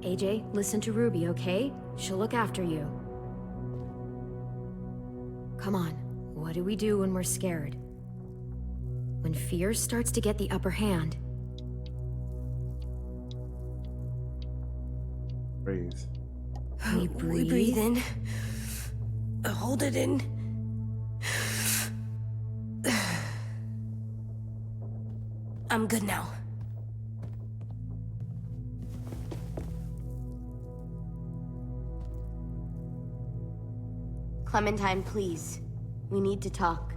AJ, listen to Ruby, okay? She'll look after you. Come on, what do we do when we're scared? When fear starts to get the upper hand. Breathe. We breathe. We breathe in. Hold it in. I'm good now. Clementine, please. We need to talk.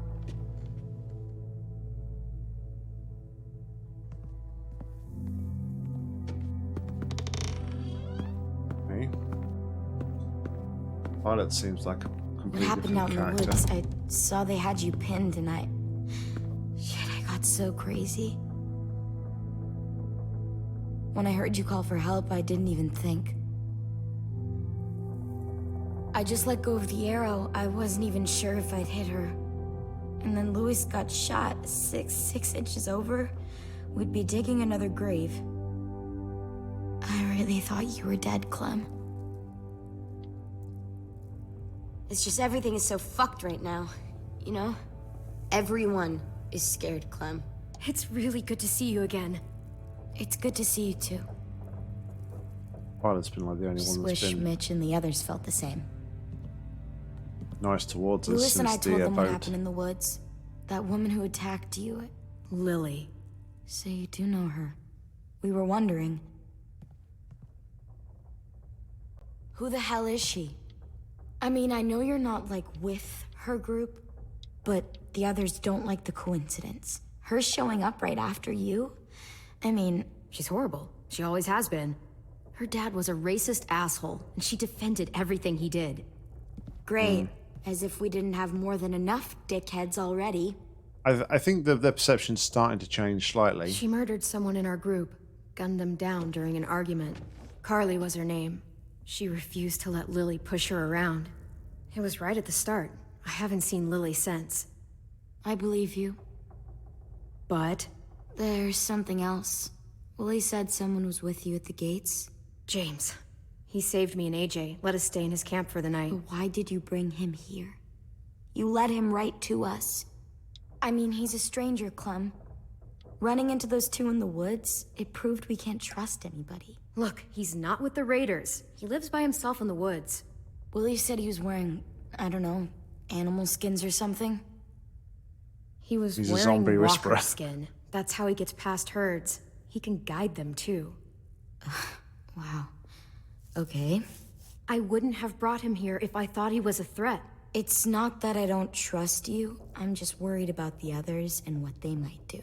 Okay. Violet seems like a What completely happened out different in the character. woods? I saw they had you pinned and I got so crazy. When I heard you call for help, I didn't even think. I just let go of the arrow. I wasn't even sure if I'd hit her. And then Louis got shot 6 inches over. We'd be digging another grave. I really thought you were dead, Clem. It's just everything is so fucked right now, you know? Everyone is scared, Clem. It's really good to see you again. It's good to see you too. Violet's been like the only Just one that's wish been Mitch and the others felt the same. nice towards us Louis and I since told the them what boat. happened in the woods. That woman who attacked you. Lily. So you do know her. We were wondering. Who the hell is she? I mean, I know you're not, like, with her group, but the others don't like the coincidence. Her showing up right after you? I mean... She's horrible. She always has been. Her dad was a racist asshole, and she defended everything he did. Great. As if we didn't have more than enough dickheads already. I think the perception's starting to change slightly. She murdered someone in our group, gunned them down during an argument. Carly was her name. She refused to let Lily push her around. It was right at the start. I haven't seen Lily since. I believe you. But... There's something else. Willie said someone was with you at the gates. James. He saved me and AJ, let us stay in his camp for the night. But why did you bring him here? You led him right to us. I mean, he's a stranger, Clem. Running into those two in the woods, it proved we can't trust anybody. Look, he's not with the Raiders. He lives by himself in the woods. Willie said he was wearing, I don't know, animal skins or something. He's a wearing zombie walker whisperer. skin. That's how he gets past herds. He can guide them, too. Wow. Okay. I wouldn't have brought him here if I thought he was a threat. It's not that I don't trust you. I'm just worried about the others and what they might do.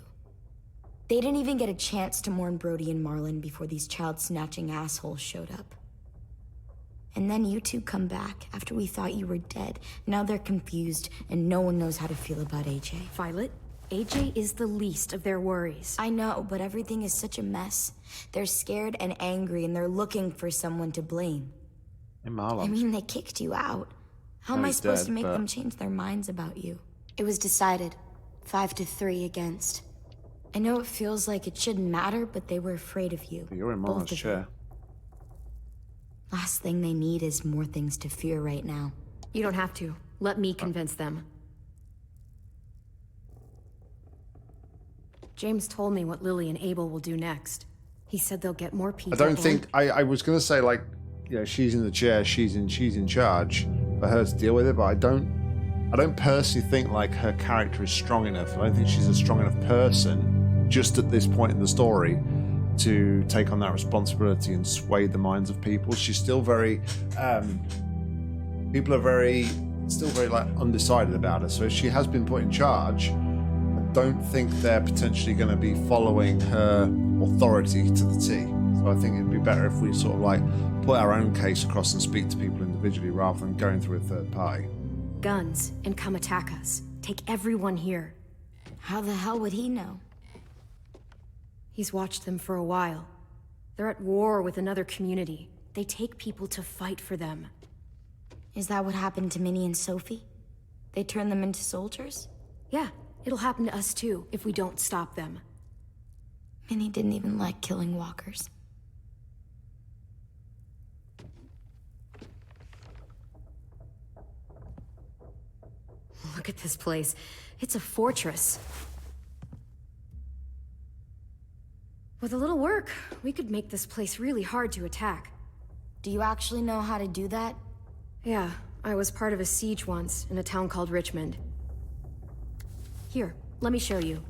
They didn't even get a chance to mourn Brody and Marlon before these child-snatching assholes showed up. And then you two come back after we thought you were dead. Now they're confused, and no one knows how to feel about AJ. Violet, AJ is the least of their worries. I know, but everything is such a mess. They're scared and angry, and they're looking for someone to blame. Hey, Marlon. I mean, they kicked you out. How am I he's supposed dead, to make but- them change their minds about you? It was decided. 5-3 against. I know it feels like it shouldn't matter, but they were afraid of you. You're in both Marlon's of chair. you. Last thing they need is more things to fear right now. You don't have to. Let me convince them. James told me what Lily and Abel will do next. He said they'll get more people. I don't and- think I was gonna say, like, you know, she's in the chair, she's in charge for her to deal with it, but I don't personally think like her character is strong enough. I don't think she's a strong enough person just at this point in the story to take on that responsibility and sway the minds of people. She's still very people are still very like undecided about her. So if she has been put in charge, I don't think they're potentially going to be following her authority to the T. So I think it'd be better if we sort of like put our own case across and speak to people individually rather than going through a third party. Guns and come attack us. Take everyone here. How the hell would he know? He's watched them for a while. They're at war with another community. They take people to fight for them. Is that what happened to Minnie and Sophie? They turned them into soldiers? Yeah, it'll happen to us too if we don't stop them. Minnie didn't even like killing walkers. Look at this place. It's a fortress. With a little work, we could make this place really hard to attack. Do you actually know how to do that? Yeah, I was part of a siege once in a town called Richmond. Here, let me show you.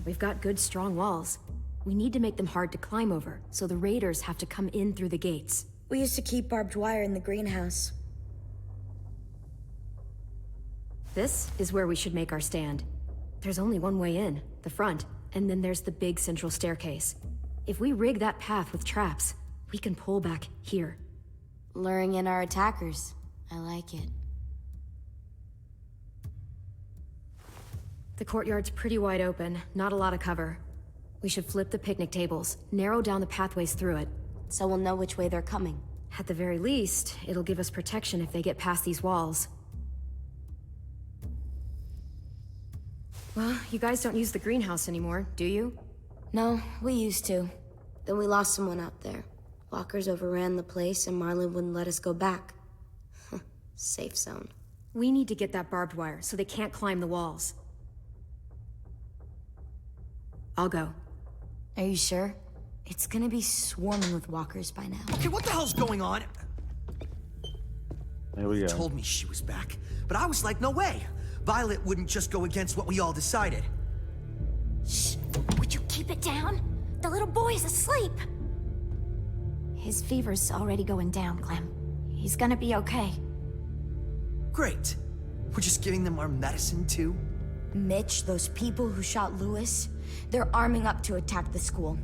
We've got good, strong walls. We need to make them hard to climb over, so the raiders have to come in through the gates. We used to keep barbed wire in the greenhouse. This is where we should make our stand. There's only one way in, the front, and then there's the big central staircase. If we rig that path with traps, we can pull back here. Luring in our attackers. I like it. The courtyard's pretty wide open, not a lot of cover. We should flip the picnic tables, narrow down the pathways through it. So we'll know which way they're coming. At the very least, it'll give us protection if they get past these walls. Well, you guys don't use the greenhouse anymore, do you? No, we used to. Then we lost someone out there. Walkers overran the place and Marlon wouldn't let us go back. Safe zone. We need to get that barbed wire so they can't climb the walls. I'll go. Are you sure? It's gonna be swarming with walkers by now. Okay, what the hell's going on? There we go. Told me she was back, but I was like, no way. Violet wouldn't just go against what we all decided. Shh! Would you keep it down? The little boy's asleep. His fever's already going down, Clem. He's gonna be okay. Great. We're just giving them our medicine, too? Mitch, those people who shot Lewis, they're arming up to attack the school.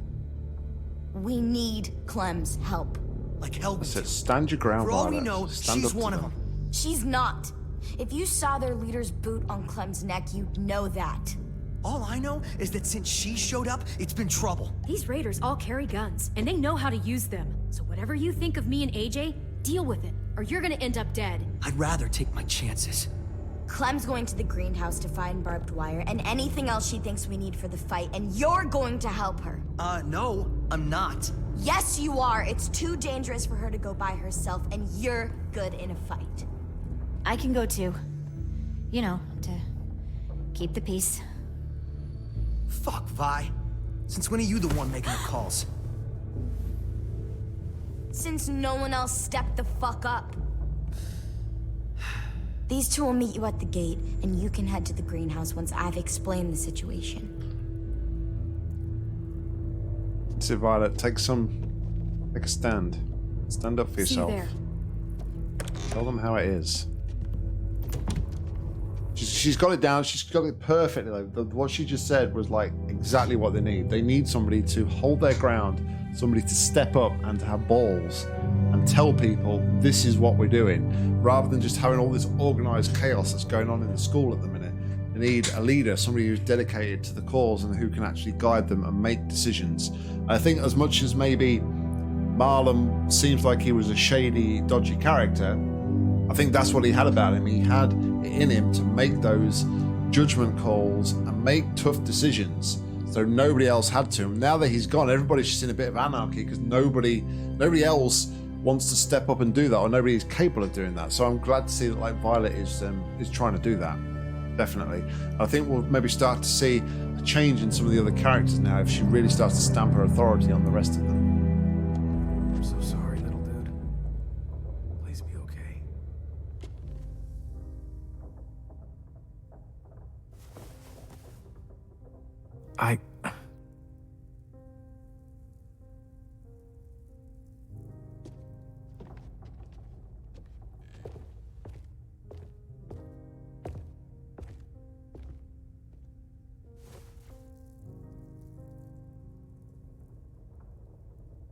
We need Clem's help. Like hell we do. Stand your ground, For all we Violet. know, Stand she's up to one of them. them. She's not. If you saw their leader's boot on Clem's neck, you'd know that. All I know is that since she showed up, it's been trouble. These raiders all carry guns, and they know how to use them. So whatever you think of me and AJ, deal with it, or you're gonna end up dead. I'd rather take my chances. Clem's going to the greenhouse to find barbed wire and anything else she thinks we need for the fight, and you're going to help her. No, I'm not. Yes, you are. It's too dangerous for her to go by herself, and you're good in a fight. I can go too. You know, to keep the peace. Fuck, Vi. Since when are you the one making the calls? Since no one else stepped the fuck up. These two will meet you at the gate, and you can head to the greenhouse once I've explained the situation. So Violet, take a stand. Stand up for See you yourself. there. Tell them how it is. She's got it down. She's got it perfectly. Like, what she just said was like exactly what they need. They need somebody to hold their ground, somebody to step up and to have balls and tell people this is what we're doing, rather than just having all this organized chaos that's going on in the school at the minute. They need a leader, somebody who's dedicated to the cause and who can actually guide them and make decisions. I think as much as maybe Marlon seems like he was a shady, dodgy character, I think that's what he had about him. He had it in him to make those judgment calls and make tough decisions, so nobody else had to. And now that he's gone, everybody's just in a bit of anarchy because nobody else wants to step up and do that, or nobody is capable of doing that. So I'm glad to see that like Violet is trying to do that. Definitely. I think we'll maybe start to see a change in some of the other characters now if she really starts to stamp her authority on the rest of them. I'm so sorry, little dude. Please be okay.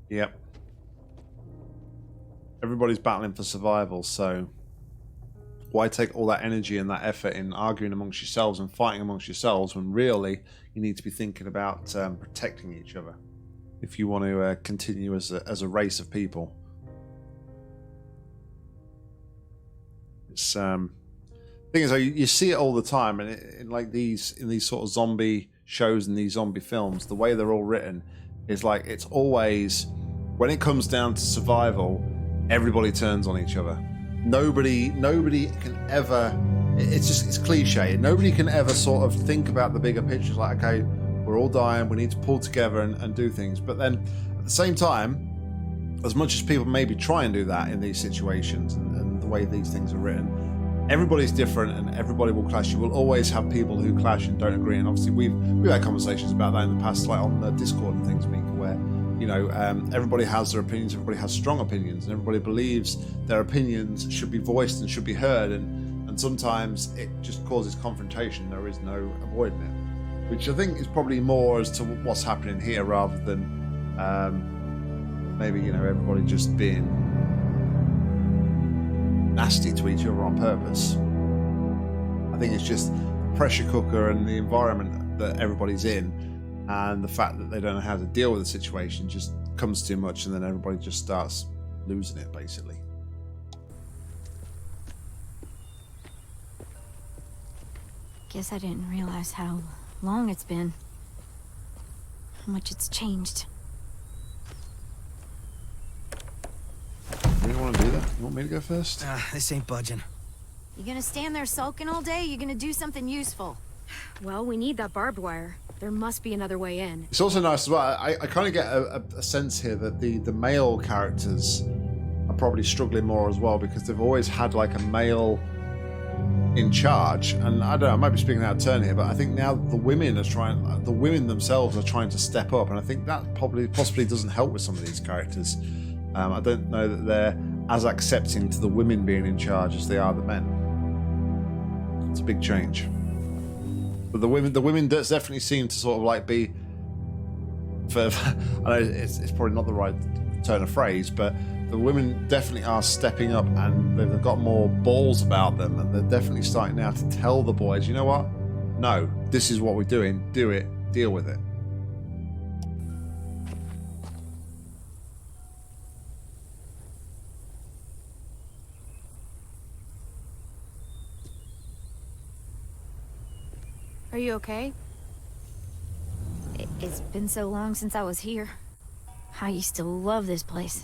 Yep. Everybody's battling for survival, so why take all that energy and that effort in arguing amongst yourselves and fighting amongst yourselves when really you need to be thinking about protecting each other if you want to continue as a race of people. It's thing is, you see it all the time, and in these sort of zombie shows and these zombie films, the way they're all written is like it's always, when it comes down to survival, everybody turns on each other. Nobody can ever, it's cliche, nobody can ever sort of think about the bigger picture, like, okay, we're all dying, we need to pull together and do things. But then at the same time, as much as people maybe try and do that in these situations and the way these things are written, everybody's different and everybody will clash. You will always have people who clash and don't agree. And obviously we've had conversations about that in the past, like on the Discord and things, Mika, where, you know, everybody has their opinions, everybody has strong opinions, and everybody believes their opinions should be voiced and should be heard. And sometimes it just causes confrontation. There is no avoiding it, which I think is probably more as to what's happening here rather than maybe, you know, everybody just being nasty to each other on purpose. I think it's just the pressure cooker and the environment that everybody's in, and the fact that they don't know how to deal with the situation just comes too much, and then everybody just starts losing it, basically. Guess I didn't realize how long it's been. How much it's changed. You don't want to do that? You want me to go first? This ain't budging. You gonna stand there sulking all day? You gonna do something useful? Well, we need that barbed wire. There must be another way in. It's also nice as well. I kind of get a sense here that the male characters are probably struggling more as well, because they've always had like a male in charge, and I don't know, I might be speaking out of turn here, but I think now the women themselves are trying to step up, and I think that possibly doesn't help with some of these characters. I don't know that they're as accepting to the women being in charge as they are the men. It's a big change. But the women definitely seem to sort of like be, I know it's probably not the right turn of phrase, but the women definitely are stepping up, and they've got more balls about them, and they're definitely starting now to tell the boys, you know what? No, this is what we're doing. Do it. Deal with it. Are you okay? It's been so long since I was here. I used to love this place,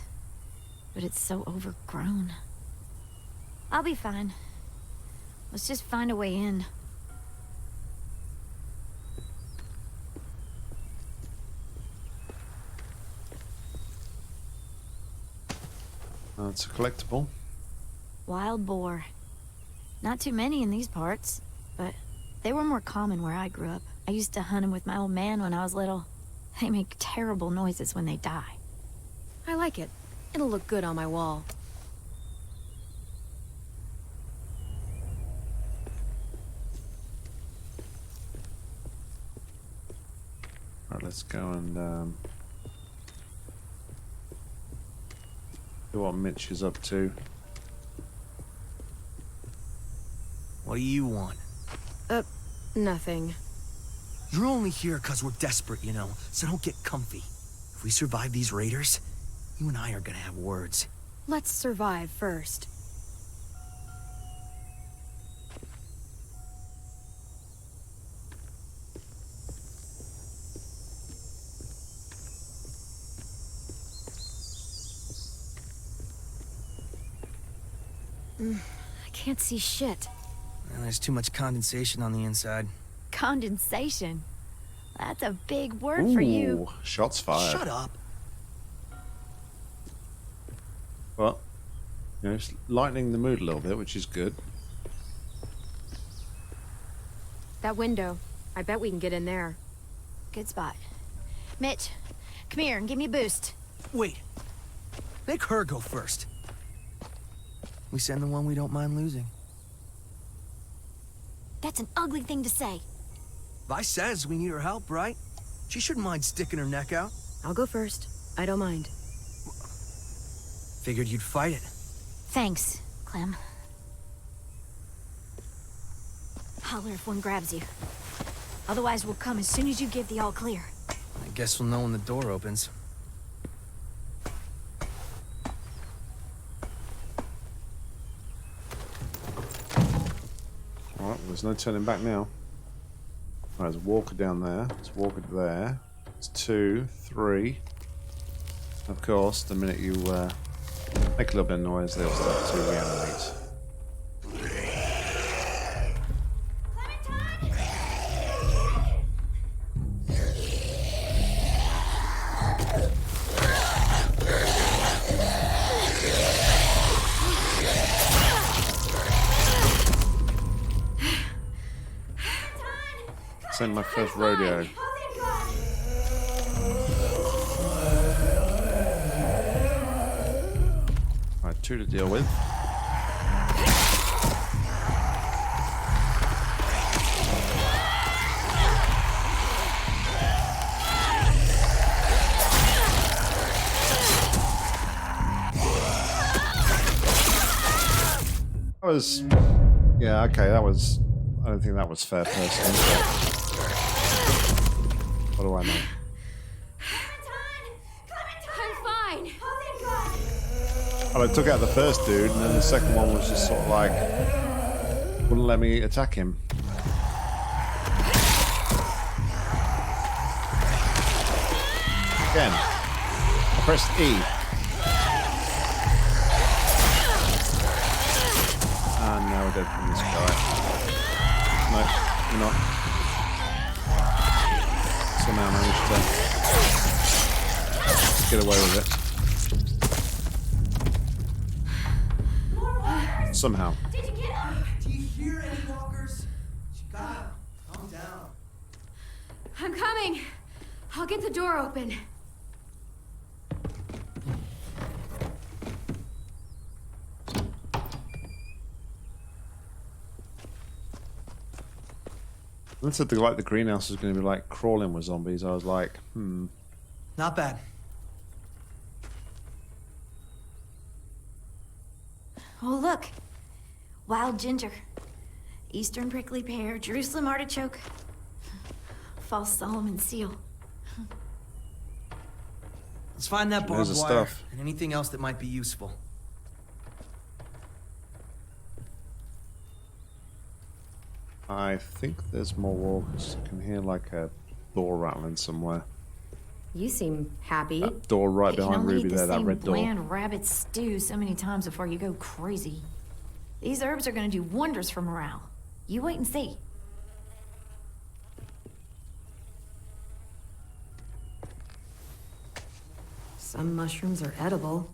but it's so overgrown. I'll be fine. Let's just find a way in. It's a collectible. Wild boar. Not too many in these parts, but they were more common where I grew up. I used to hunt them with my old man when I was little. They make terrible noises when they die. I like it. It'll look good on my wall. Alright, let's go and see what Mitch is up to. What do you want? Nothing. You're only here because we're desperate, you know, so don't get comfy. If we survive these raiders, you and I are gonna have words. Let's survive first. I can't see shit. And there's too much condensation on the inside. Condensation? That's a big word for you. Shots fired. Shut up. Well, you know, it's lightening the mood a little bit, which is good. That window. I bet we can get in there. Good spot. Mitch, come here and give me a boost. Wait. Make her go first. We send the one we don't mind losing. That's an ugly thing to say. Vi says we need her help, right? She shouldn't mind sticking her neck out. I'll go first. I don't mind. Figured you'd fight it. Thanks, Clem. Holler if one grabs you. Otherwise, we'll come as soon as you give the all clear. I guess we'll know when the door opens. Alright, there's no turning back now. Alright, there's a walker down there. There's a walker there. There's 2, 3. Of course, the minute you make a little bit of noise, they'll start to reanimate. This ain't my first rodeo. Alright, 2 to deal with. That was... Yeah, okay, that was... I don't think that was fair personally, but... What do I know? I'm fine. Well, I took out the first dude, and then the second one was just sort of like... wouldn't let me attack him. Again. I pressed E. And now we're dead from this guy. No, we're not. Somehow managed to get away with it. Somehow. Do you hear any walkers? God, calm down. I'm coming. I'll get the door open. When I said the greenhouse was going to be like crawling with zombies, I was like, Not bad. Oh, look. Wild ginger. Eastern prickly pear, Jerusalem artichoke. False Solomon seal. Let's find that There's barbed the wire stuff. and anything else that might be useful. I think there's more walkers. I can hear like a door rattling somewhere. You seem happy. That door right You can behind only Ruby eat the there, that same red door. bland rabbit stew so many times before you go crazy. These herbs are gonna do wonders for morale. You wait and see. Some mushrooms are edible.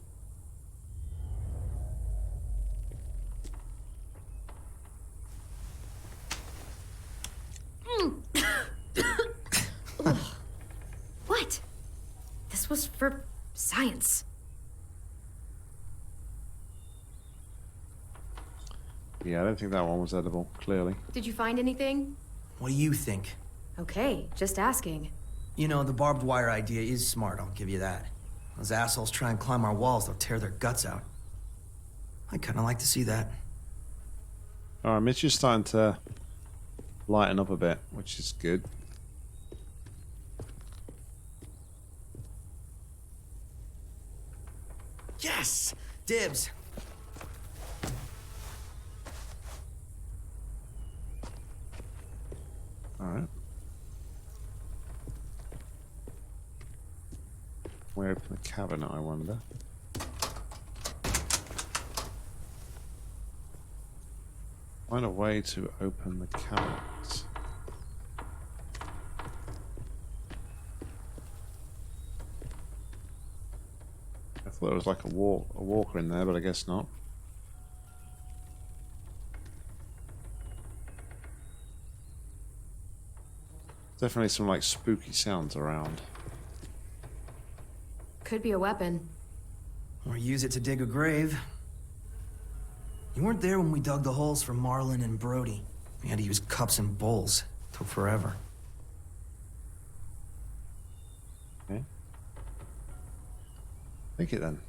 Ugh. What? This was for science. Yeah, I don't think that one was edible, clearly. Did you find anything? What do you think? Okay, just asking. You know, the barbed wire idea is smart, I'll give you that. Those assholes try and climb our walls, they'll tear their guts out. I kinda like to see that. Alright, Mitch is starting to lighten up a bit, which is good. Yes! Dibs! Alright. We open the cabinet, I wonder. Find a way to open the cabinet. I thought there was like a walker in there, but I guess not. Definitely some like spooky sounds around. Could be a weapon. Or use it to dig a grave. You weren't there when we dug the holes for Marlon and Brody. We had to use cups and bowls. Took forever. Okay. Take it then.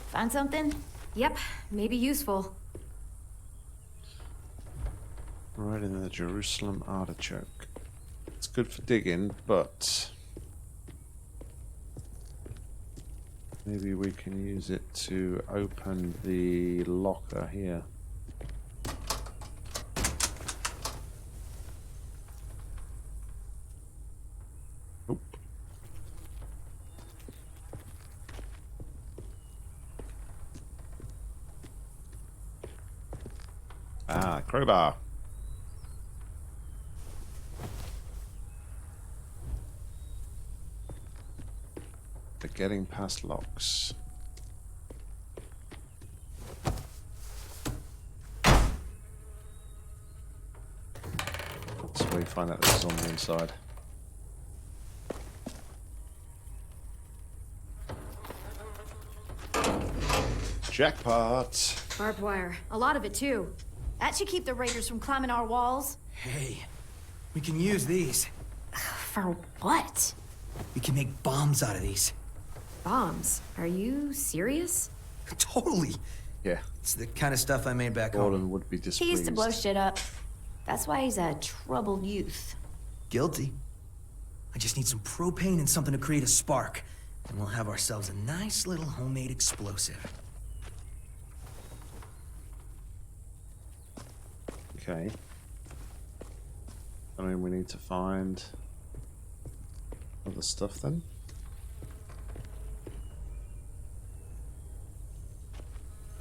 Find something? Yep, maybe useful. Right in the Jerusalem artichoke. It's good for digging, but maybe we can use it to open the locker here. Oop. Ah, crowbar. The getting past locks. That's where you find out there's a zombie inside. Jackpot! Barbed wire. A lot of it, too. That should keep the raiders from climbing our walls. Hey, we can use these. For what? We can make bombs out of these. Bombs? Are you serious? Totally. Yeah. It's the kind of stuff I made back Gordon home. would be displeased. He used to blow shit up. That's why he's a troubled youth. Guilty. I just need some propane and something to create a spark. And we'll have ourselves a nice little homemade explosive. Okay. I mean, we need to find other stuff then.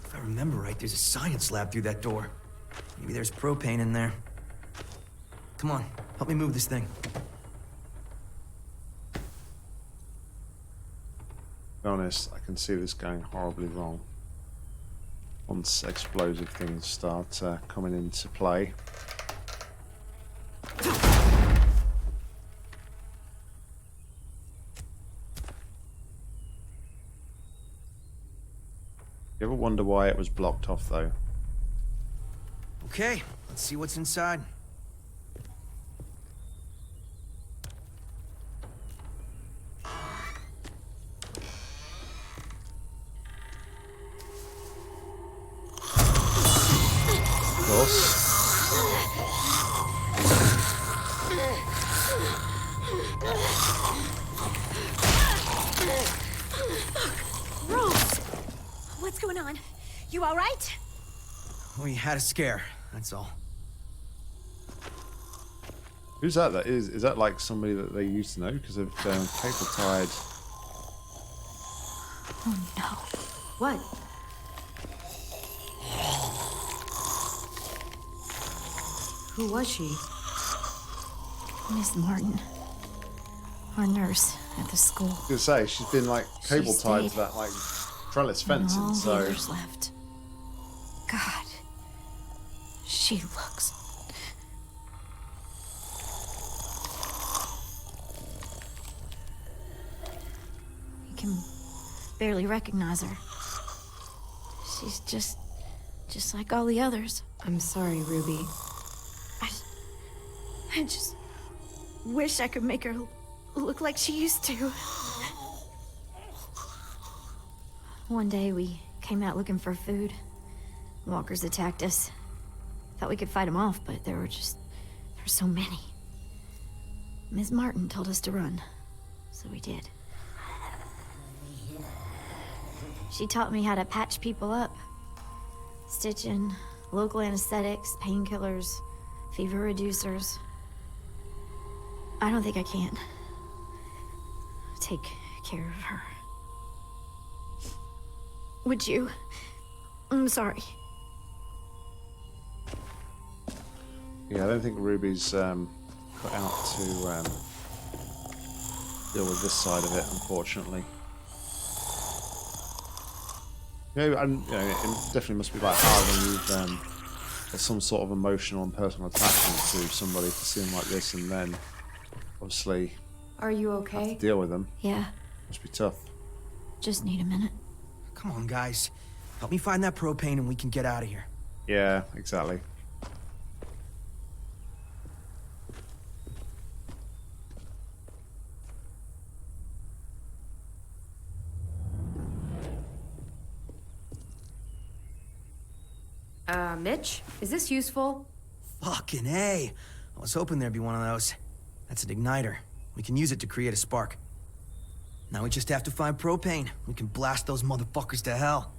If I remember right, there's a science lab through that door. Maybe there's propane in there. Come on, help me move this thing. To be honest, I can see this going horribly wrong. Once explosive things start coming into play. You ever wonder why it was blocked off though? Okay, let's see what's inside. Of course. What's going on? You all right? We had a scare, that's all. Who's that? Is that like somebody that they used to know? Because they've paper tied. Oh no. What? Who was she? Miss Martin. Our nurse at the school. I was gonna say she's been like cable She tied to stayed. that like trellis fencing. No So leaders left. God. She looks. You can barely recognize her. She's just like all the others. I'm sorry, Ruby. I just wish I could make her look like she used to. One day we came out looking for food. Walkers attacked us. Thought we could fight them off, but there were so many. Miss Martin told us to run, so we did. She taught me how to patch people up. Stitching, local anesthetics, painkillers, fever reducers. I don't think I can take care of her. Would you? I'm sorry. yeah, I don't think Ruby's cut out to deal with this side of it, unfortunately. Yeah, and you know, it definitely must be like hard when you've got some sort of emotional and personal attachment to somebody to see them like this, and then obviously Are you have okay? to deal with them. Yeah, Must be tough. just need a minute. Come on, guys. Help me find that propane and we can get out of here. Yeah, exactly. Mitch? Is this useful? Fucking A. I was hoping there'd be one of those. That's an igniter. We can use it to create a spark. Now we just have to find propane. We can blast those motherfuckers to hell.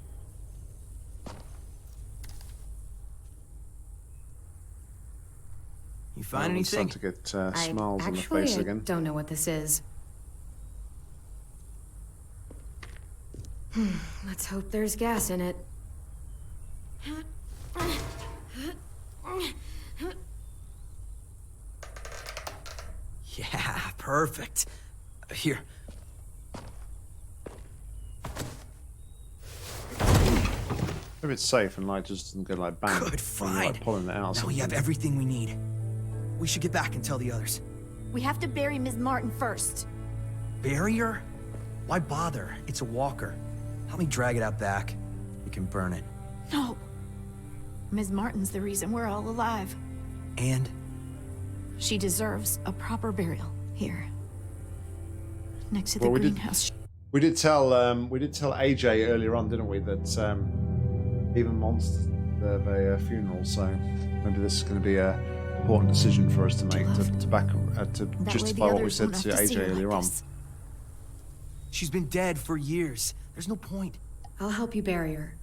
You find It's anything? starting to get smiles on the Actually, face I again. don't know what this is. Let's hope there's gas in it. Yeah, perfect. Here. If it's safe and like just doesn't get like bang Good, when you're like fine. pulling it out. Now we have everything we need. We should get back and tell the others. We have to bury Ms. Martin first. Bury her? Why bother? It's a walker. Help me drag it out back. We can burn it. No. Ms. Martin's the reason we're all alive. And? She deserves a proper burial here. Next to the Well, greenhouse. We did tell AJ earlier on, didn't we, that even monsters deserve a funeral. So maybe this is going to be a important decision for us to make to justify what we said to AJ earlier on. She's been dead for years. There's no point. I'll help you bury her.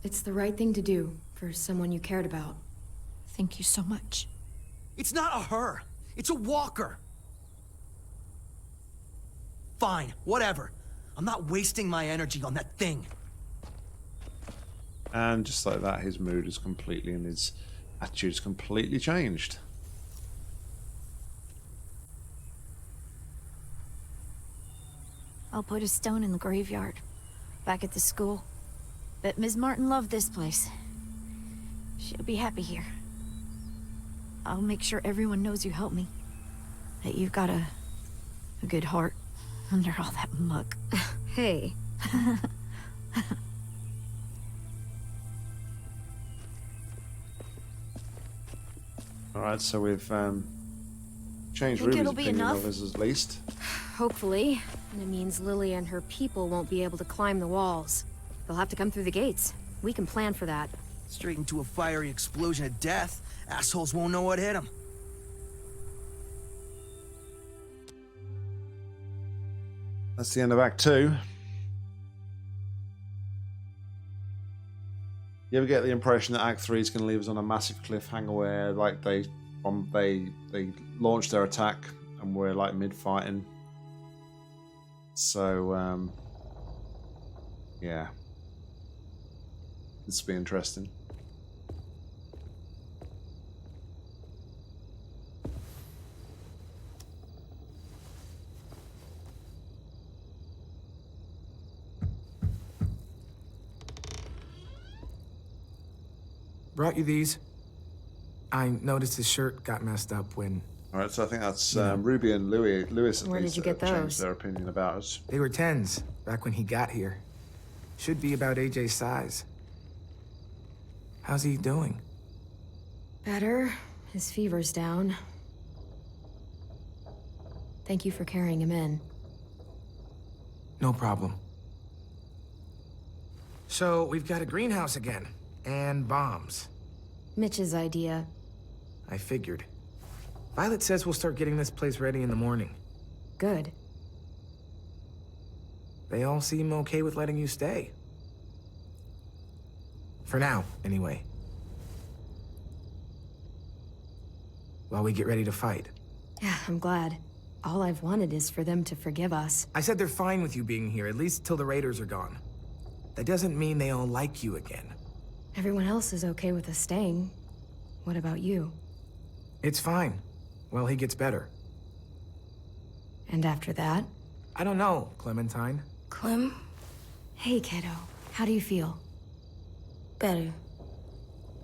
It's the right thing to do for someone you cared about. Thank you so much. It's not a her. It's a walker. Fine, whatever. I'm not wasting my energy on that thing. And just like that, his mood is completely and his attitude's completely changed. I'll put a stone in the graveyard, back at the school. Bet Ms. Martin loved this place. She'll be happy here. I'll make sure everyone knows you helped me. That you've got a good heart under all that muck. Hey. Alright, so we've changed Think Ruby's it'll be opinion enough? of us at least. Hopefully. And it means Lily and her people won't be able to climb the walls. They'll have to come through the gates. We can plan for that. Straight into a fiery explosion of death. Assholes won't know what hit them. That's the end of Act 2. You ever get the impression that Act 3 is going to leave us on a massive cliffhanger where, like, they launched their attack and we're like mid-fighting? So, yeah, this will be interesting. Brought you these. I noticed his shirt got messed up when... All right, so I think that's Ruby and Lewis at Where least did you get changed those? their opinion about us. They were 10s, back when he got here. Should be about AJ's size. How's he doing? Better. His fever's down. Thank you for carrying him in. No problem. So, we've got a greenhouse again. And bombs. Mitch's idea. I figured. Violet says we'll start getting this place ready in the morning. Good. They all seem okay with letting you stay. For now, anyway. While we get ready to fight. Yeah, I'm glad. All I've wanted is for them to forgive us. I said they're fine with you being here, at least till the raiders are gone. That doesn't mean they all like you again. Everyone else is okay with us staying. What about you? It's fine. Well, he gets better. And after that? I don't know, Clementine. Clem? Hey, kiddo. How do you feel? Better.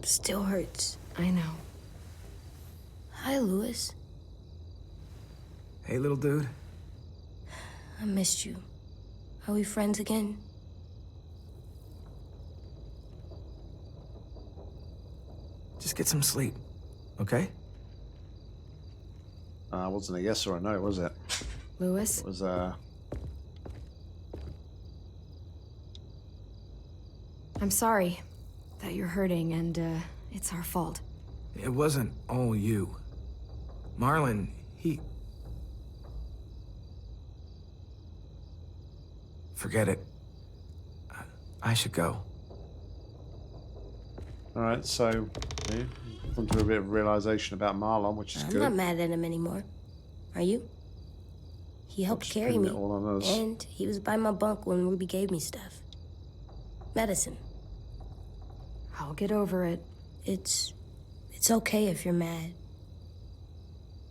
Still hurts. I know. Hi, Lewis. Hey, little dude. I missed you. Are we friends again? Just get some sleep, okay? Wasn't a yes or a no, was it? Lewis? It was I'm sorry that you're hurting, and it's our fault. It wasn't all you. Marlon, he... Forget it. I should go. all right. So, yeah, come to a bit of realization about Marlon, which is I'm good. not mad at him anymore. Are you? He helped Just carry pinning me. it all on us. And he was by my bunk when Ruby gave me stuff. Medicine. I'll get over it. It's okay if you're mad.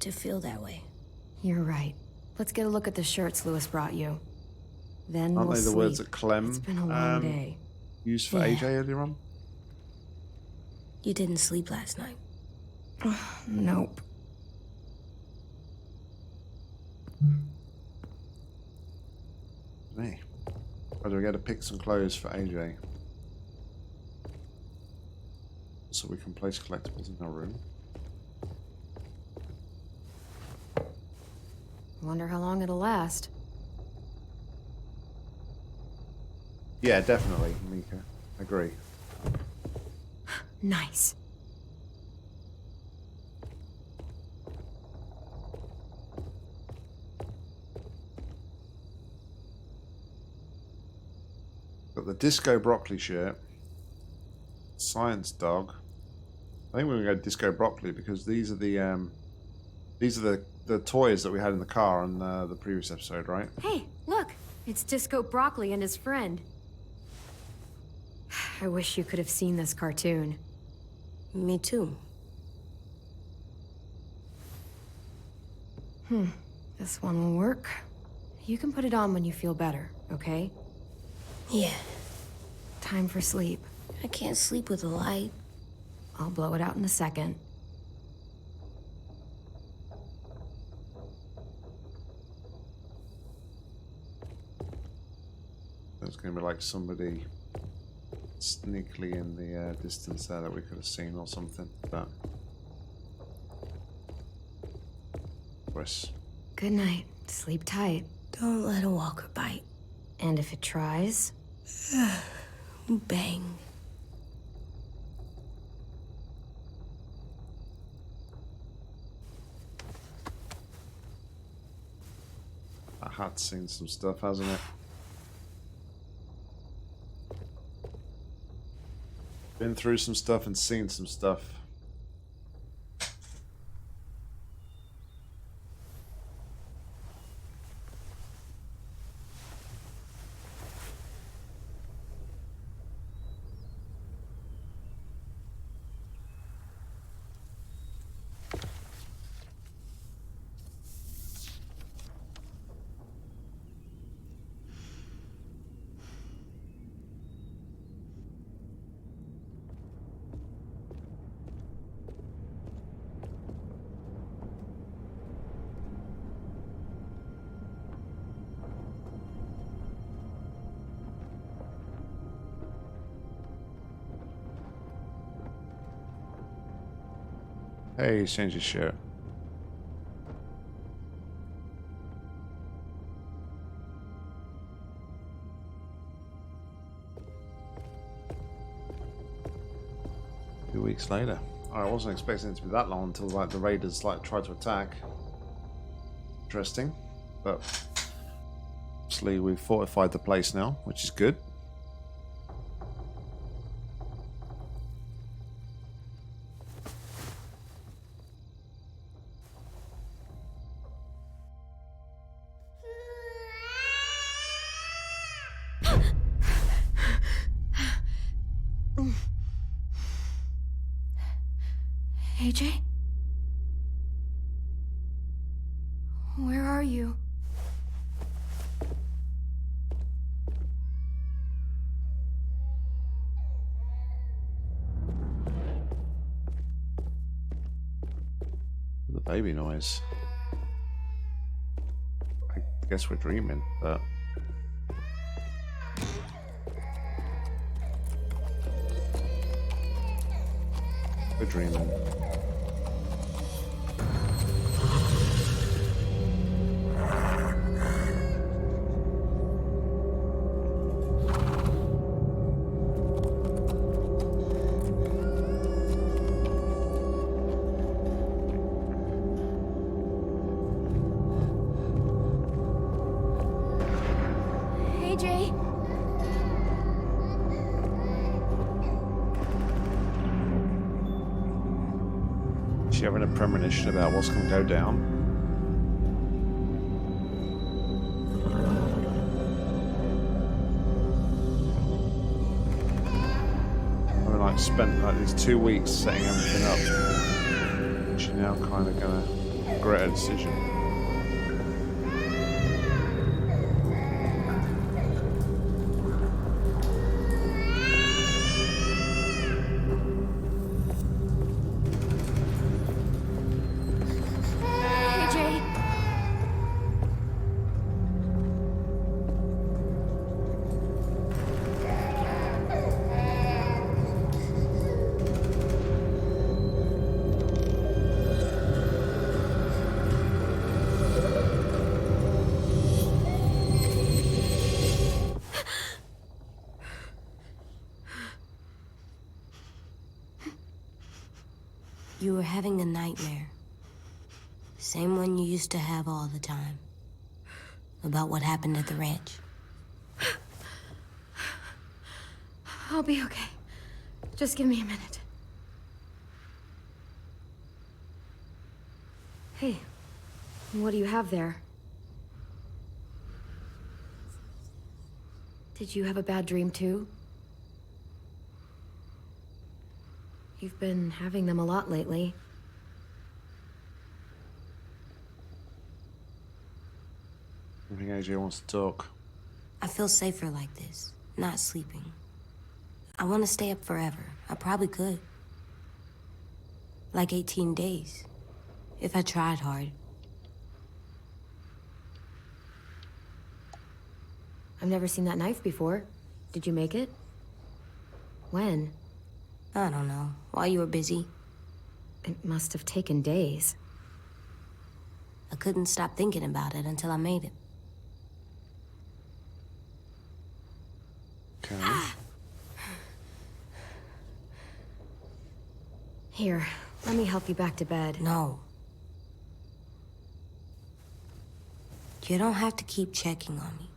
To feel that way. You're right. Let's get a look at the shirts Lewis brought you. Then Aren't we'll they the sleep. words that Clem It's been a long day. used for Yeah. AJ earlier on? You didn't sleep last night. Nope. Me. Where do we get to pick some clothes for AJ? So we can place collectibles in our room. Wonder how long it'll last. Yeah, definitely, Mika. Agree. Nice. Got the disco broccoli shirt. Science dog. I think we're gonna go disco broccoli because these are the toys that we had in the car on the previous episode, right? Hey, look! It's Disco Broccoli and his friend. I wish you could have seen this cartoon. Me too. This one will work. You can put it on when you feel better, okay? Yeah. Time for sleep. I can't sleep with a light. I'll blow it out in a second. There's going to be like somebody sneakily in the distance there that we could have seen or something. But Chris. Good night. Sleep tight. Don't let a walker bite. And if it tries... Bang. That hat's seen some stuff, hasn't it? Been through some stuff and seen some stuff. Hey, he's changed his shirt. Two weeks later. I wasn't expecting it to be that long until like the raiders tried to attack. Interesting, but obviously we've fortified the place now, which is good. AJ? Where are you? The baby noise. I guess we're dreaming, but... We're dreaming. AJ? Is she having a premonition about what's going to go down? I spent like these 2 weeks setting everything up. She's now kind of going to regret her decision. You were having a nightmare. Same one you used to have all the time. About what happened at the ranch. I'll be okay. Just give me a minute. Hey, what do you have there? Did you have a bad dream too? You've been having them a lot lately. I think AJ wants to talk. I feel safer like this, not sleeping. I want to stay up forever. I probably could. Like 18 days. If I tried hard. I've never seen that knife before. Did you make it? When? I don't know. While you were busy. It must have taken days. I couldn't stop thinking about it until I made it. Okay. Here, let me help you back to bed. No. You don't have to keep checking on me.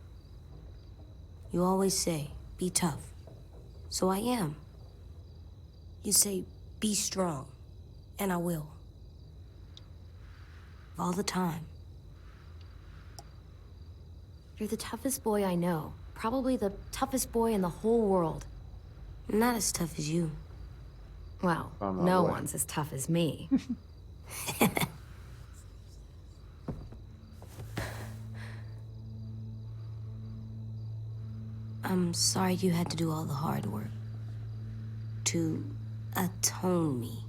You always say, be tough. So I am. You say, be strong. And I will. All the time. You're the toughest boy I know. Probably the toughest boy in the whole world. Not as tough as you. Well, no one's as tough as me. I'm sorry you had to do all the hard work. To atone me.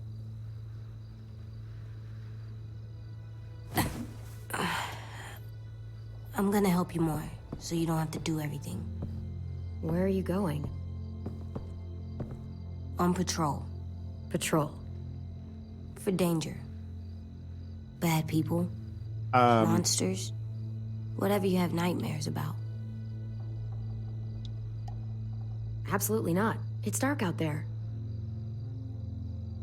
I'm gonna help you more, so you don't have to do everything. Where are you going? On patrol. Patrol? For danger. Bad people. Monsters. Whatever you have nightmares about. Absolutely not. It's dark out there.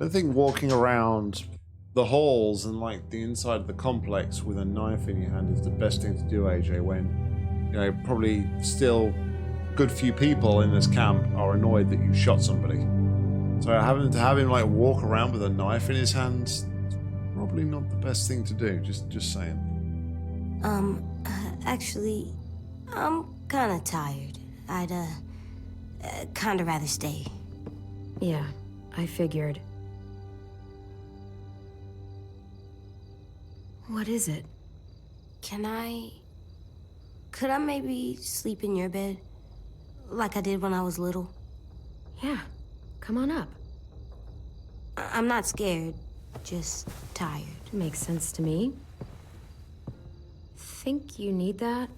I think walking around the halls and like the inside of the complex with a knife in your hand is the best thing to do, AJ, when, you know, probably still a good few people in this camp are annoyed that you shot somebody. So having to have him like walk around with a knife in his hands, probably not the best thing to do, just saying. Actually, I'm kinda tired. I'd, kinda rather stay. Yeah, I figured. What is it? Could I maybe sleep in your bed? Like I did when I was little? Yeah, come on up. I'm not scared, just tired. Makes sense to me. Think you need that?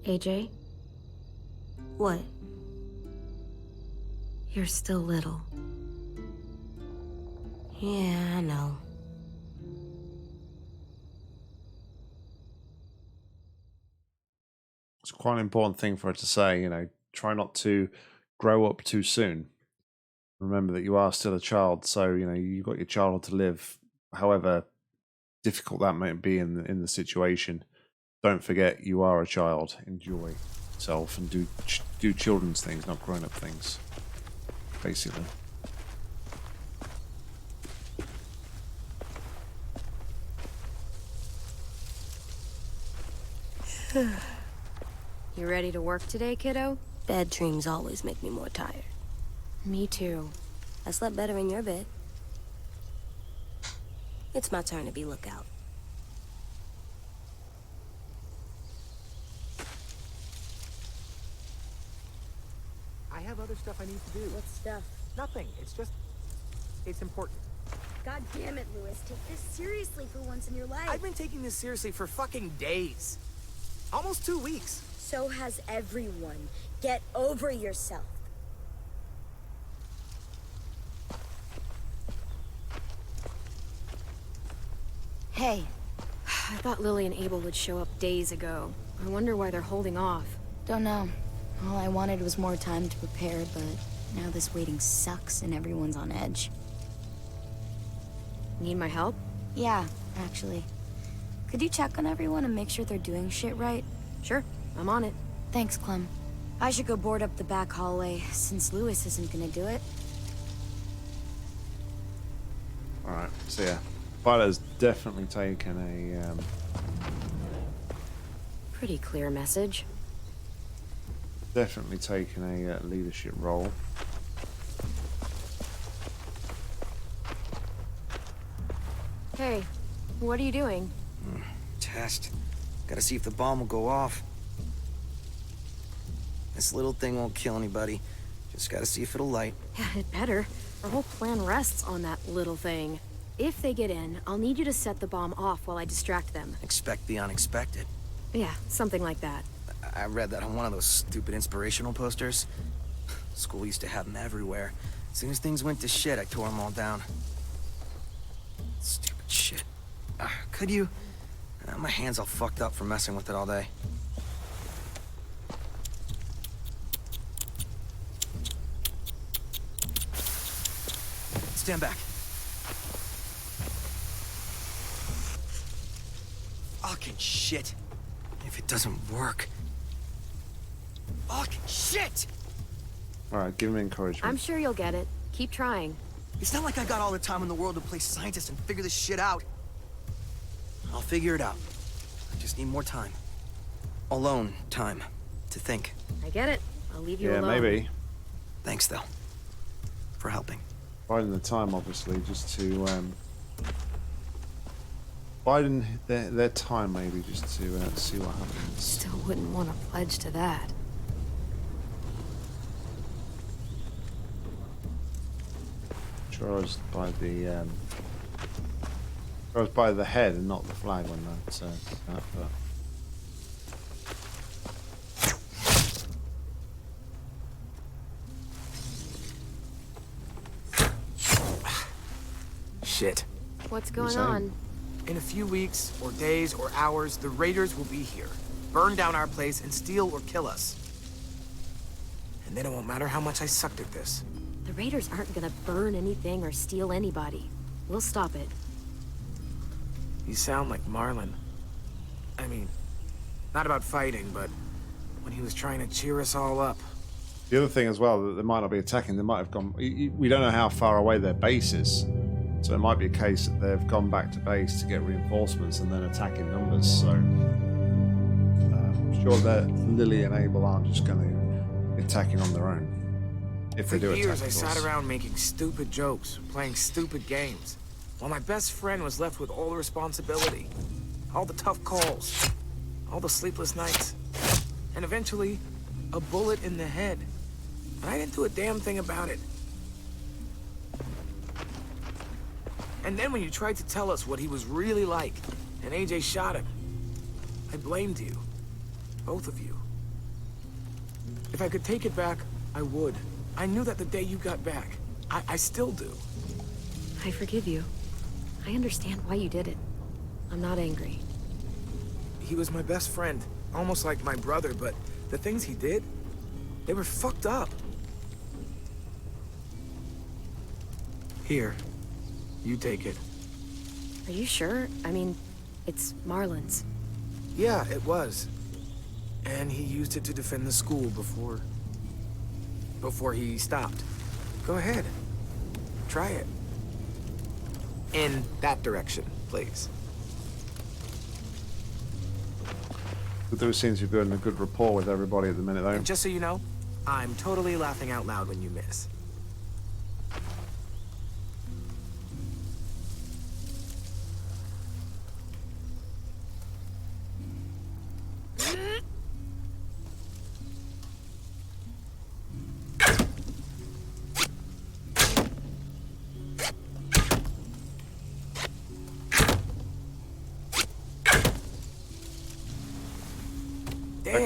AJ? What? You're still little. Yeah, I know. It's quite an important thing for her to say, you know, try not to grow up too soon. Remember that you are still a child, so, you know, you've got your childhood to live, however difficult that might be in the situation. Don't forget you are a child. Enjoy yourself and do children's things, not grown-up things, basically. You ready to work today, kiddo? Bad dreams always make me more tired. Me too. I slept better in your bed. It's my turn to be lookout. I have other stuff I need to do. What stuff? Nothing. It's important. God damn it, Louis. Take this seriously for once in your life. I've been taking this seriously for fucking days. Almost 2 weeks. So has everyone. Get over yourself. Hey. I thought Lily and Abel would show up days ago. I wonder why they're holding off. Don't know. All I wanted was more time to prepare, but now this waiting sucks and everyone's on edge. Need my help? Yeah, actually. Could you check on everyone and make sure they're doing shit right? Sure, I'm on it. Thanks, Clem. I should go board up the back hallway, since Lewis isn't gonna do it. Alright, so yeah. Violet's definitely taken a Pretty clear message. definitely taken a leadership role. Hey, what are you doing? Test. Gotta see if the bomb will go off. This little thing won't kill anybody. Just gotta see if it'll light. Yeah, it better. Our whole plan rests on that little thing. If they get in, I'll need you to set the bomb off while I distract them. Expect the unexpected. Yeah, something like that. I read that on one of those stupid inspirational posters. School used to have them everywhere. As soon as things went to shit, I tore them all down. Stupid shit. Could you? My hand's all fucked up from messing with it all day. Stand back. Fucking shit. If it doesn't work. Fucking shit! Alright, give me encouragement. I'm sure you'll get it. Keep trying. It's not like I got all the time in the world to play scientist and figure this shit out. I'll figure it out. I just need more time. Alone time. To think. I get it. I'll leave you yeah, alone. maybe. Thanks, though. For helping. Biding the time, obviously, just to biding their time, maybe, just to see what happens. Still wouldn't want to pledge to that. Sure, I was by the head and not the flag when that. But Shit. What's going on? In a few weeks, or days, or hours, the raiders will be here. Burn down our place and steal or kill us. And then it won't matter how much I sucked at this. The raiders aren't gonna burn anything or steal anybody. We'll stop it. You sound like Marlon. I mean, not about fighting, but when he was trying to cheer us all up. the other thing as well, that they might not be attacking. They might have gone. We don't know how far away their base is, so it might be a case that they've gone back to base to get reinforcements and then attack in numbers. So I'm sure that Lily and Abel aren't just going to be attacking on their own. If they do attack, For years, I sat around making stupid jokes, playing stupid games, while my best friend was left with all the responsibility, all the tough calls, all the sleepless nights, and eventually, a bullet in the head. And I didn't do a damn thing about it. And then when you tried to tell us what he was really like, and AJ shot him, I blamed you. Both of you. If I could take it back, I would. I knew that the day you got back. I still do. I forgive you. I understand why you did it. I'm not angry. He was my best friend, almost like my brother, but the things he did, they were fucked up. Here, you take it. Are you sure? I mean, it's Marlon's. Yeah, it was. And he used it to defend the school before he stopped. Go ahead. Try it. In that direction, please. But there seems to be building a good rapport with everybody at the minute, though. And just so you know, I'm totally laughing out loud when you miss.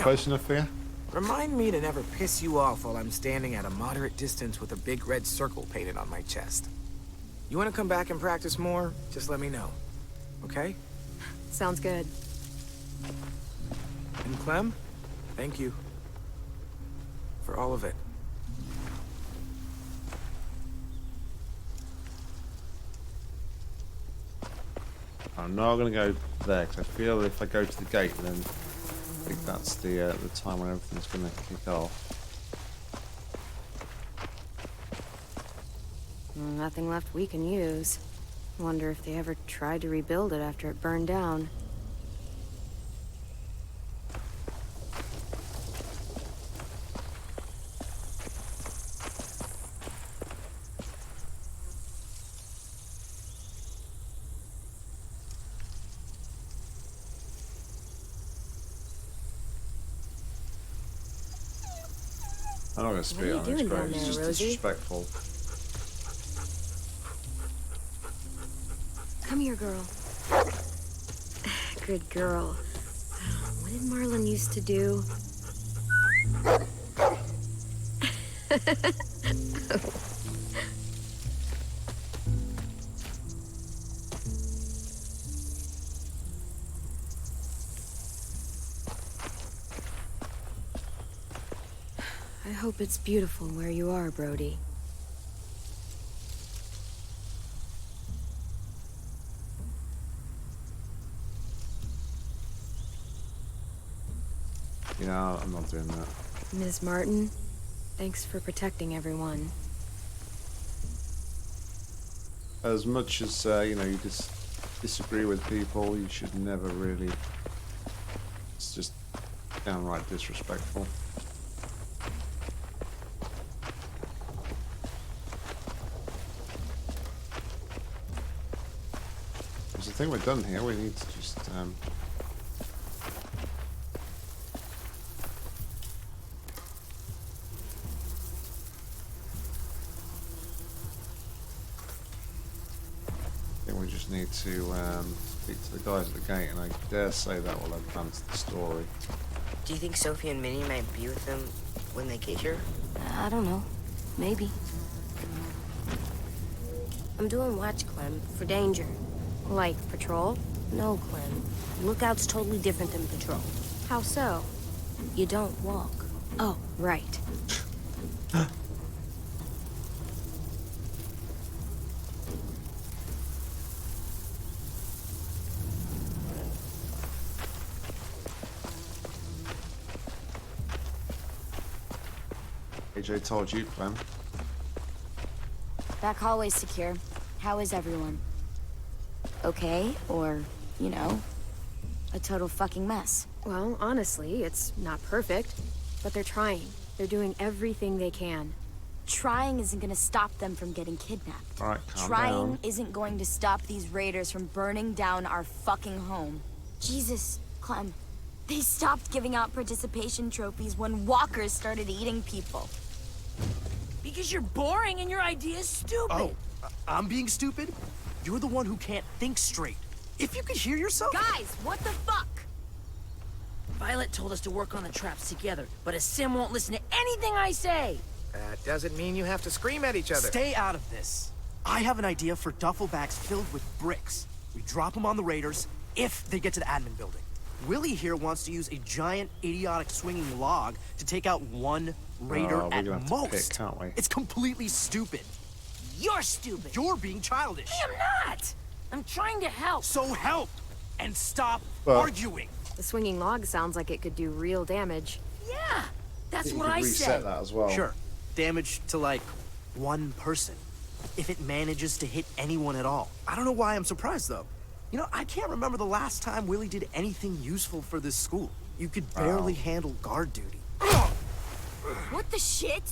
Close enough for you? Remind me to never piss you off while I'm standing at a moderate distance with a big red circle painted on my chest. You want to come back and practice more? Just let me know. Okay? Sounds good. And Clem, thank you. For all of it. I'm not going to go there because I feel that if I go to the gate, then I think that's the time when everything's going to kick off. Nothing left we can use. Wonder if they ever tried to rebuild it after it burned down. I'm not going to spit on his grave, it's just disrespectful. Come here, girl. Good girl. What did Marlon used to do? I hope it's beautiful where you are, Brody. Yeah, I'm not doing that. Ms. Martin, thanks for protecting everyone. As much as, you know, you disagree with people, you should never really... It's just downright disrespectful. Because I think we're done here, we need to just... we just need to speak to the guys at the gate, and I dare say that will advance the story. Do you think Sophie and Minnie might be with them when they get here? I don't know. Maybe. I'm doing watch, Clem, for danger. Like patrol? No, Clem. Lookout's totally different than patrol. How so? You don't walk. Oh, right. AJ told you, Clem. Back hallway's secure. How is everyone? Okay, or, you know, a total fucking mess? Well, honestly, it's not perfect, but they're trying. They're doing everything they can. Trying isn't gonna stop them from getting kidnapped. All right, calm Trying down. isn't going to stop these raiders from burning down our fucking home. Jesus, Clem. They stopped giving out participation trophies when walkers started eating people. Because you're boring and your idea's stupid. Oh, I'm being stupid? You're the one who can't think straight. If you could hear yourself... Guys, what the fuck? Violet told us to work on the traps together, but Sim won't listen to anything I say. That doesn't mean you have to scream at each other. Stay out of this. I have an idea for duffel bags filled with bricks. We drop them on the raiders if they get to the admin building. Willie here wants to use a giant, idiotic swinging log to take out one raider at most. Pick, can't we? It's completely stupid. You're stupid. You're being childish. I am not. I'm trying to help. So help and stop arguing. The swinging log sounds like it could do real damage. Yeah, that's You what could I reset said. that as well. Sure, damage to like one person, if it manages to hit anyone at all. I don't know why I'm surprised though. You know, I can't remember the last time Willie did anything useful for this school. You could barely handle guard duty. What the shit?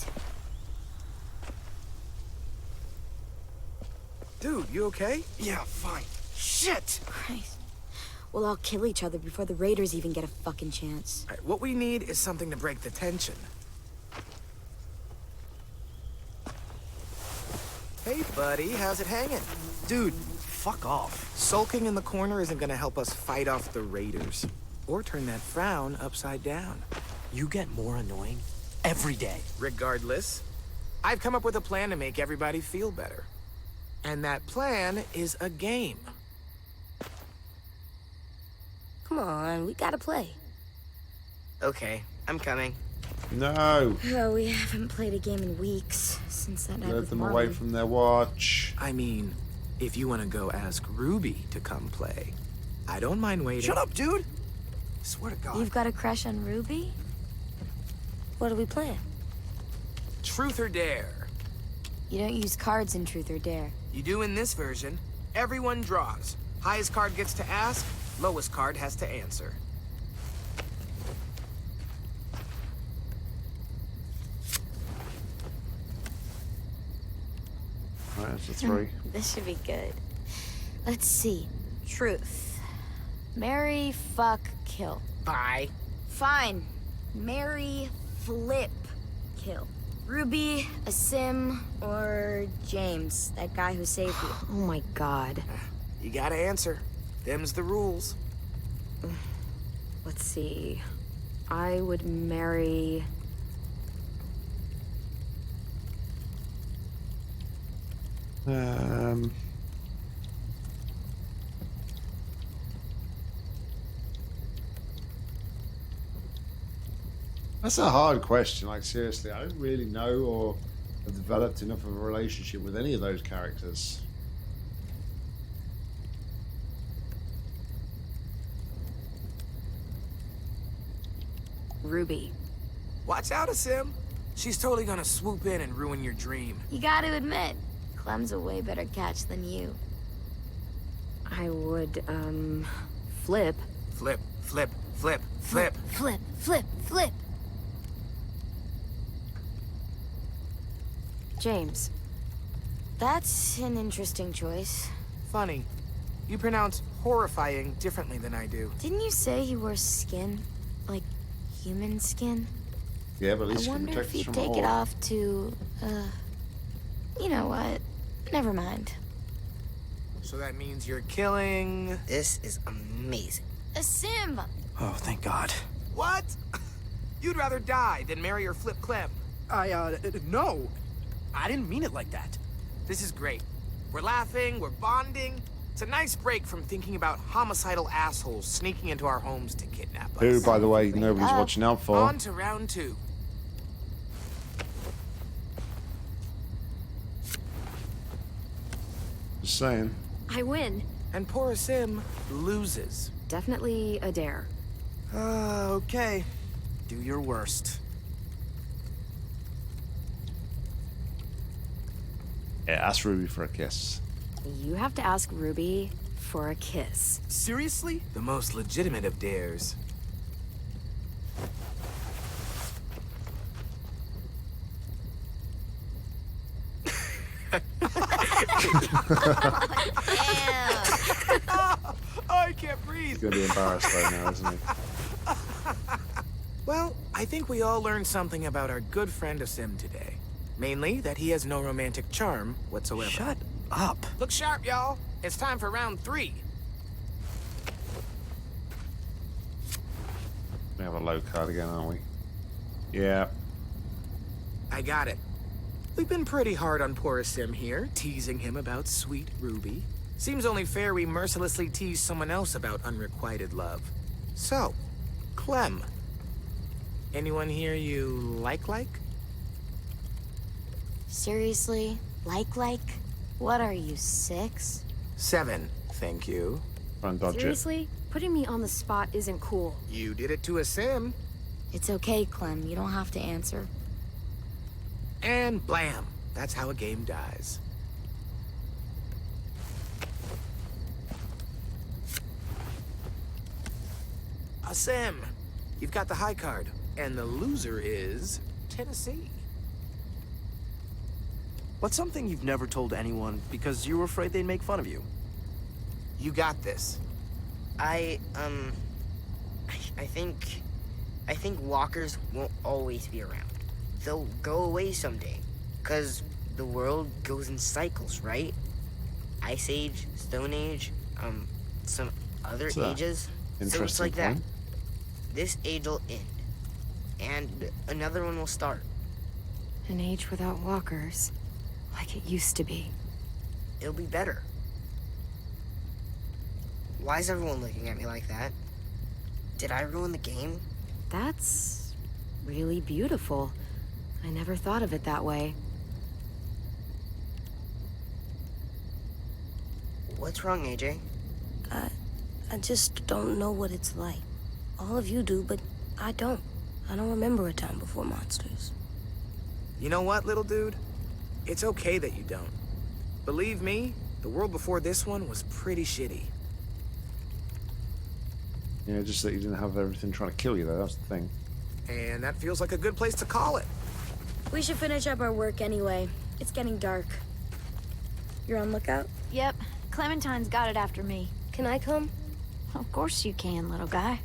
Dude, you okay? Yeah, fine. Shit! Christ. We'll all kill each other before the raiders even get a fucking chance. All right, what we need is something to break the tension. Hey, buddy, how's it hanging? Dude, fuck off. Sulking in the corner isn't gonna help us fight off the raiders. Or turn that frown upside down. You get more annoying every day. Regardless, I've come up with a plan to make everybody feel better. And that plan is a game. Come on, we gotta play. Okay, I'm coming. No. Oh, we haven't played a game in weeks since that night Led with them Marlon. away from their watch. I mean, if you want to go ask Ruby to come play, I don't mind waiting. Shut up, dude! I swear to God. You've got a crush on Ruby? What are we playing? Truth or dare? You don't use cards in Truth or Dare. You do in this version. Everyone draws. Highest card gets to ask, lowest card has to answer. Right, that's a 3. This should be good. Let's see. Truth. Marry, fuck, kill. Bye. Fine. Marry, flip, kill. Ruby, Asim, or James, that guy who saved you. Oh my god. You gotta answer. Them's the rules. Let's see. I would marry... That's a hard question. Like, seriously, I don't really know or have developed enough of a relationship with any of those characters. Ruby. Watch out, Asim. She's totally gonna swoop in and ruin your dream. You gotta admit, Clem's a way better catch than you. I would, flip. Flip, flip, flip, flip. Flip, flip, flip. James. That's an interesting choice. Funny. You pronounce horrifying differently than I do. Didn't you say he wore skin? Like, human skin? Yeah, but at least I you can wonder protect if us he'd from take all. it off to, you know what? Never mind. So that means you're killing... This is amazing. Asim! Oh, thank God. What? You'd rather die than marry or flip Clem. No. I didn't mean it like that. This is great. We're laughing, we're bonding. It's a nice break from thinking about homicidal assholes sneaking into our homes to kidnap us. Who, by the way, nobody's watching out for. On to round 2. Just saying. I win. And poor Sim loses. Definitely a dare. Okay. Do your worst. Yeah, ask Ruby for a kiss. You have to ask Ruby for a kiss. Seriously? The most legitimate of dares. I can't breathe. He's gonna be embarrassed right now, isn't he? Well, I think we all learned something about our good friend Asim today. Mainly that he has no romantic charm whatsoever. Shut up. Look sharp, y'all. It's time for round 3. We have a low card again, aren't we? Yeah. I got it. We've been pretty hard on poor Asim here, teasing him about sweet Ruby. Seems only fair we mercilessly tease someone else about unrequited love. So, Clem. Anyone here you like? Seriously? Like? What are you, 6? 7, thank you. Try and dodge it. Seriously? Putting me on the spot isn't cool. You did it to Asim. It's okay, Clem. You don't have to answer. And blam. That's how a game dies. Asim, you've got the high card. And the loser is Tennessee. What's something you've never told anyone because you were afraid they'd make fun of you? You got this. I think walkers won't always be around. They'll go away someday. 'Cause the world goes in cycles, right? Ice Age, Stone Age, some other It's a ages. So it's interesting like that. point. This age will end. And another one will start. An age without walkers. Like it used to be. It'll be better. Why is everyone looking at me like that? Did I ruin the game? That's really beautiful. I never thought of it that way. What's wrong, AJ? I just don't know what it's like. All of you do, but I don't. I don't remember a time before monsters. You know what, little dude? It's okay that you don't. Believe me, the world before this one was pretty shitty. Yeah, just that you didn't have everything trying to kill you, though. That's the thing. And that feels like a good place to call it. We should finish up our work anyway. It's getting dark. You're on lookout? Yep. Clementine's got it after me. Can I come? Of course you can, little guy.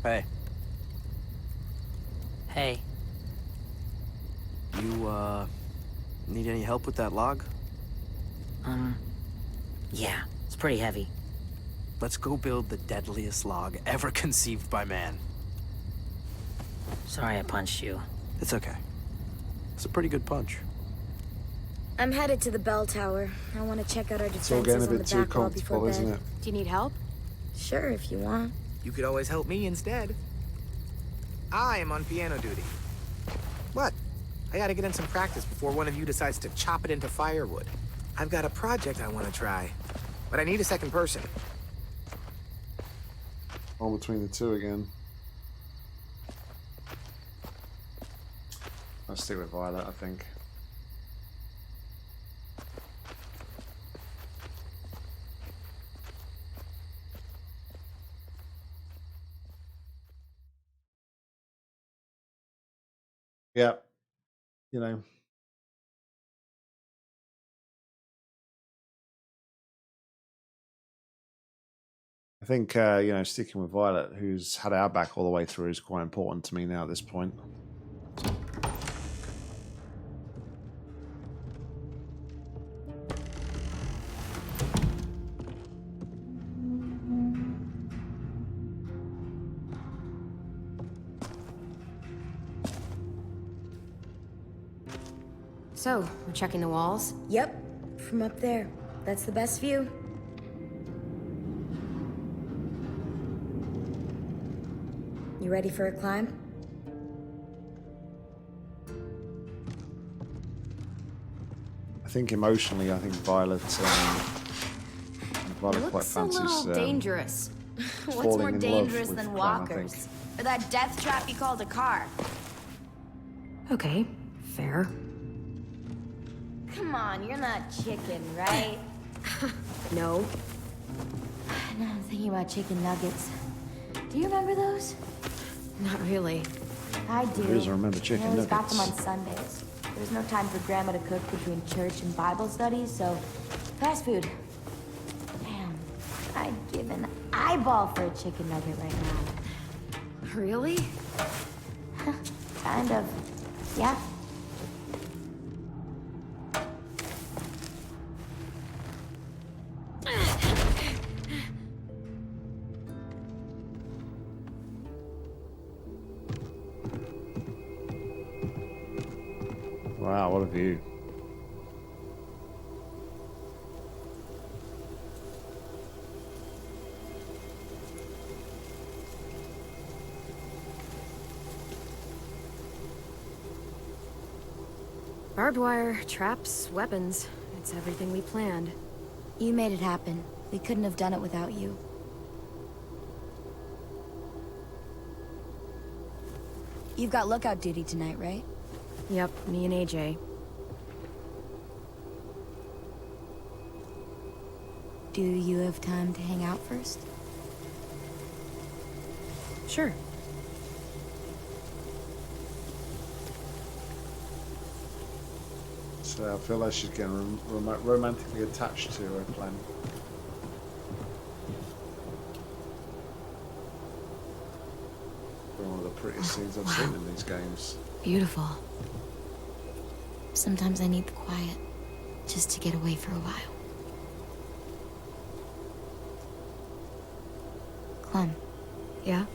Hey. Hey. You, need any help with that log? Yeah, it's pretty heavy. Let's go build the deadliest log ever conceived by man. Sorry I punched you. It's okay. It's a pretty good punch. I'm headed to the bell tower. I want to check out our It's all defenses getting a on the bit too back wall before comfortable, isn't bed. it? Do you need help? Sure, if you want. You could always help me instead. I am on piano duty. What? I gotta get in some practice before one of you decides to chop it into firewood. I've got a project I want to try, but I need a second person. All between the two again. I'll stick with Violet, I think. Yeah. You know. I think, sticking with Violet, who's had our back all the way through, is quite important to me now at this point. So, we're checking the walls? Yep, from up there. That's the best view. You ready for a climb? I think emotionally, I think Violet quite Looks a fancies little dangerous. What's falling more in love dangerous with than Clem, I think. walkers? Or that death trap you called a car? Okay, fair. Come on, you're not chicken, right? No. Now I'm thinking about chicken nuggets. Do you remember those? Not really. I do. Who doesn't remember chicken I always got them on nuggets? Sundays. There was no time for Grandma to cook between church and Bible studies, so fast food. Damn, I'd give an eyeball for a chicken nugget right now. Really? Kind of. Yeah. Wow, what a view. Barbed wire, traps, weapons. It's everything we planned. You made it happen. We couldn't have done it without you. You've got lookout duty tonight, right? Yep, me and AJ. Do you have time to hang out first? Sure. So I feel like she's getting romantically attached to her Clem. One of the prettiest scenes I've seen in these games. Beautiful. Sometimes I need the quiet, just to get away for a while. Clem. Yeah?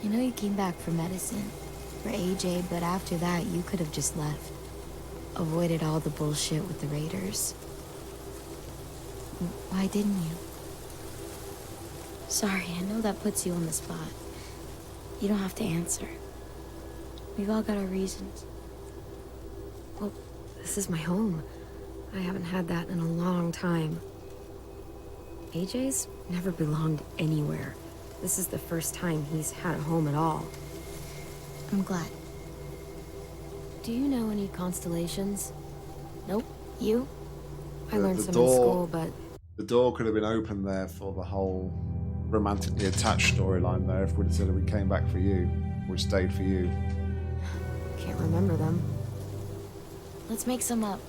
I know you came back for medicine, for AJ, but after that, you could have just left. Avoided all the bullshit with the Raiders. Why didn't you? Sorry, I know that puts you on the spot. You don't have to answer. We've all got our reasons. Well, this is my home. I haven't had that in a long time. AJ's never belonged anywhere. This is the first time he's had a home at all. I'm glad. Do you know any constellations? Nope. You? I learned The some in door- school, but The door could have been open there for the whole romantically attached storyline there if we'd have said that we came back for you. We stayed for you. can't remember them. Let's make some up.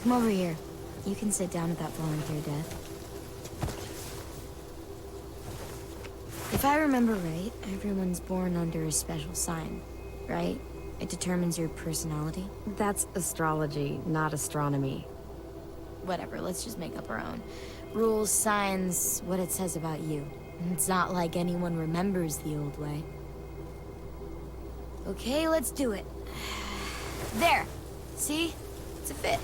Come over here. You can sit down at that volunteer desk. If I remember right, everyone's born under a special sign, right? It determines your personality. That's astrology, not astronomy. Whatever, let's just make up our own. Rules, signs, what it says about you. It's not like anyone remembers the old way. Okay, let's do it. There! See? It's a fish.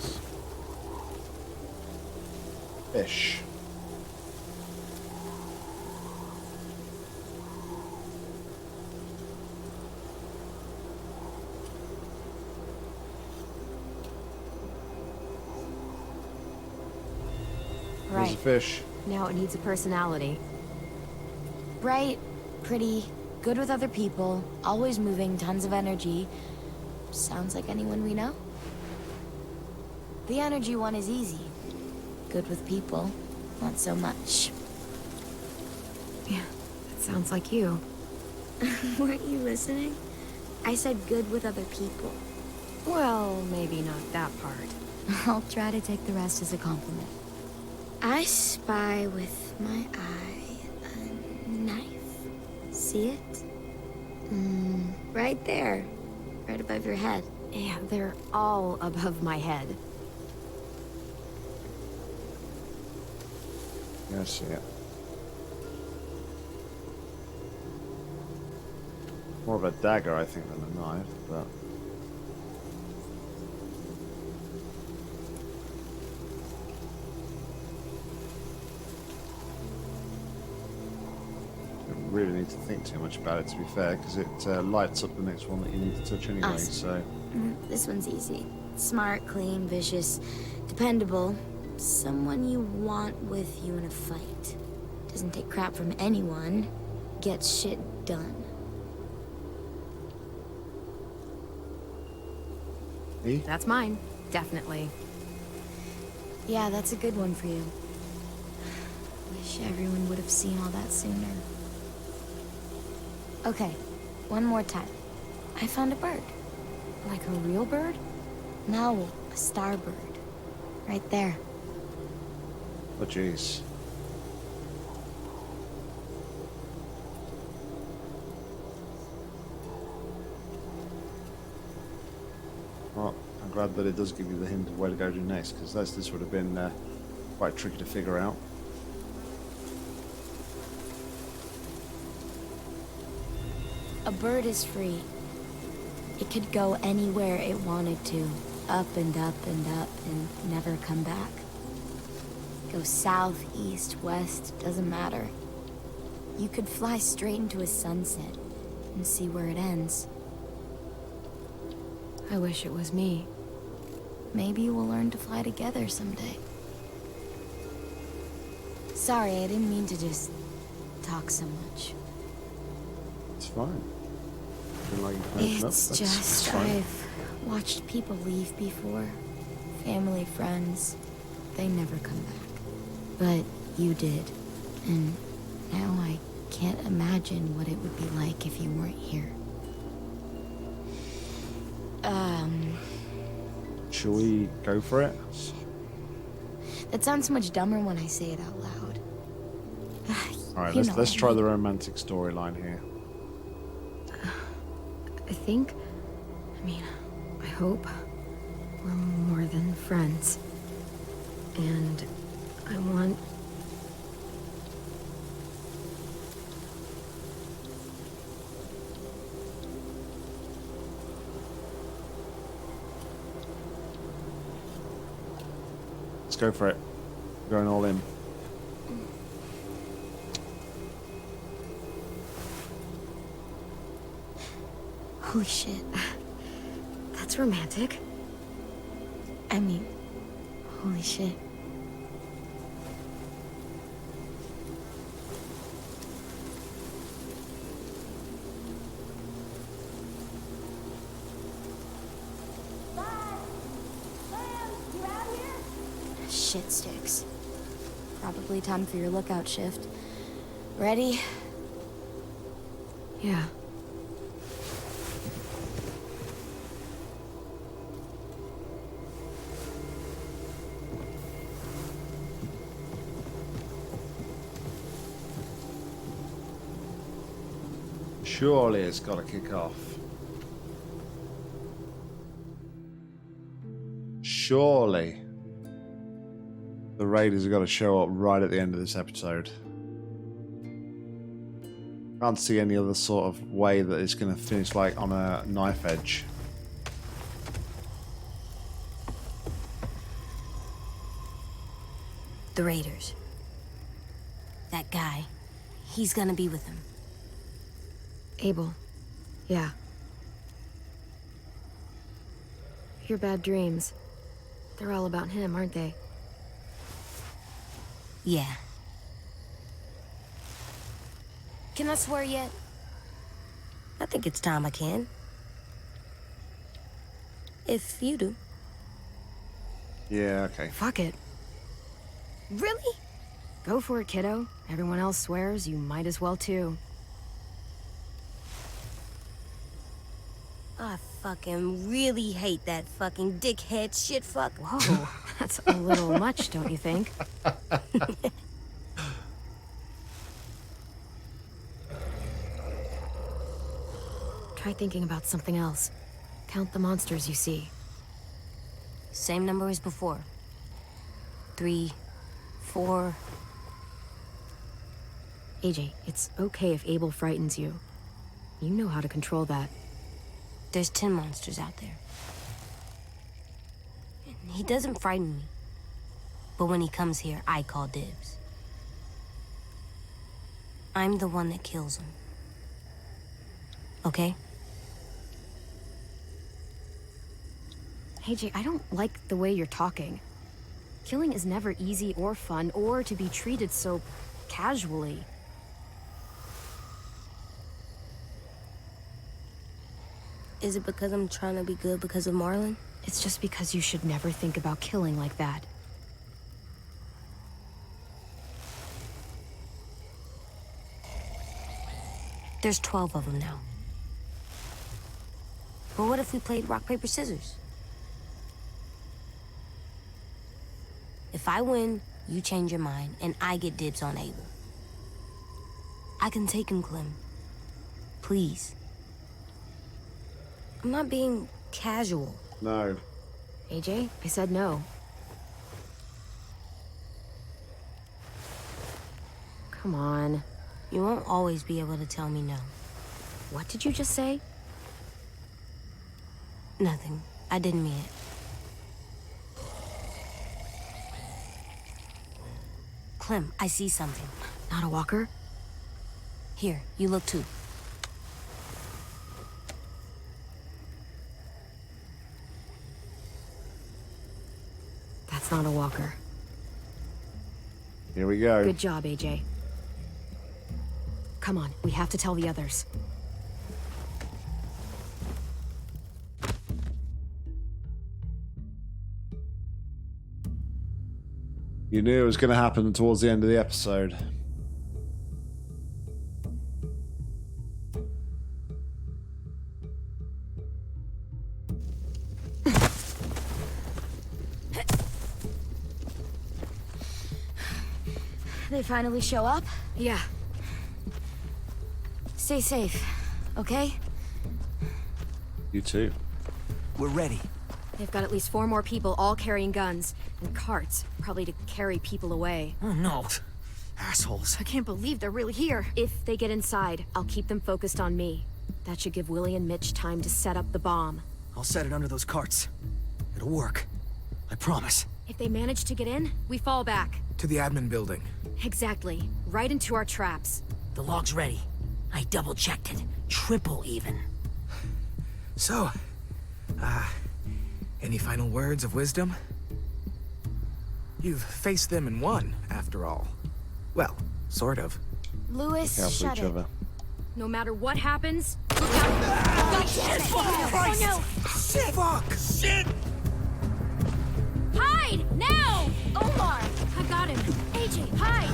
Fish. There's a Right. fish. Now it needs a personality. Bright, pretty, good with other people, always moving, tons of energy. Sounds like anyone we know. The energy one is easy. Good with people, not so much. Yeah, that sounds like you. Weren't you listening? I said good with other people. Well, maybe not that part. I'll try to take the rest as a compliment. I spy with my eye a knife. See it? Right there. Right above your head. Yeah, they're all above my head. Yeah, I see it. More of a dagger, I think, than a knife, but... You really need to think too much about it, to be fair, because it lights up the next one that you need to touch anyway, Awesome. so... This one's easy. Smart, clean, vicious, dependable. Someone you want with you in a fight. Doesn't take crap from anyone. Gets shit done. Me? That's mine, definitely. Yeah, that's a good one for you. Wish everyone would have seen all that sooner. Okay, one more time. I found a bird. Like a real bird? No, a starbird. Right there. Oh, jeez. Well, I'm glad that it does give you the hint of where to go to next, because this would have been quite tricky to figure out. A bird is free. It could go anywhere it wanted to. Up and up and up and never come back. Go south, east, west, doesn't matter. You could fly straight into a sunset and see where it ends. I wish it was me. Maybe we'll learn to fly together someday. Sorry, I didn't mean to just talk so much. It's fine. Feel like you can open up, It's that's just, fine. I've watched people leave before. Family, friends. They never come back. But you did. And now I can't imagine what it would be like if you weren't here. Shall we go for it? That sounds so much dumber when I say it out loud. Alright, You know let's what I try mean. the romantic storyline here. I think... I hope we're more than friends. And I want... Let's go for it. Going all in. Holy shit. That's romantic. I mean, holy shit. Shit sticks. Probably time for your lookout shift. Ready? Yeah. Surely it's got to kick off. Surely the raiders have got to show up right at the end of this episode. Can't see any other sort of way that it's going to finish like on a knife edge. The Raiders. That guy. He's gonna be with them. Abel. Yeah. Your bad dreams. They're all about him, aren't they? Yeah. Can I swear yet? I think it's time I can. If you do. Yeah, okay. Fuck it. Really? Go for it, kiddo. Everyone else swears, you might as well too. I fucking really hate that fucking dickhead shit fuck. Whoa, that's a little much, don't you think? Try thinking about something else. Count the monsters you see. Same number as before. 3, 4. AJ, it's okay if Abel frightens you. You know how to control that. There's 10 monsters out there. He doesn't frighten me. But when he comes here, I call dibs. I'm the one that kills him. Okay? AJ, I don't like the way you're talking. Killing is never easy or fun or to be treated so casually. Is it because I'm trying to be good because of Marlon? It's just because you should never think about killing like that. There's 12 of them now. But what if we played rock, paper, scissors? If I win, you change your mind, and I get dibs on Abel. I can take him, Clem. Please. I'm not being casual. No. AJ, I said no. Come on. You won't always be able to tell me no. What did you just say? Nothing. I didn't mean it. Clem, I see something. Not a walker? Here, you look too. That's not a walker. Here we go. Good job, AJ. Come on, we have to tell the others. You knew it was going to happen towards the end of the episode. They finally show up? Yeah. Stay safe, okay? You too. We're ready. They've got at least 4 more people, all carrying guns. And carts, probably to carry people away. Oh no. Assholes. I can't believe they're really here. If they get inside, I'll keep them focused on me. That should give Willie and Mitch time to set up the bomb. I'll set it under those carts. It'll work. I promise. If they manage to get in, we fall back. To the admin building. Exactly. Right into our traps. The log's ready. I double-checked it. Triple even. So, any final words of wisdom? You've faced them and won, after all. Well, sort of. Lewis, Look out for shut each it. other. No matter what happens, look out. Oh no! Shit! Fuck! Shit! Hide! Now! Omar! I got him. AJ, hide!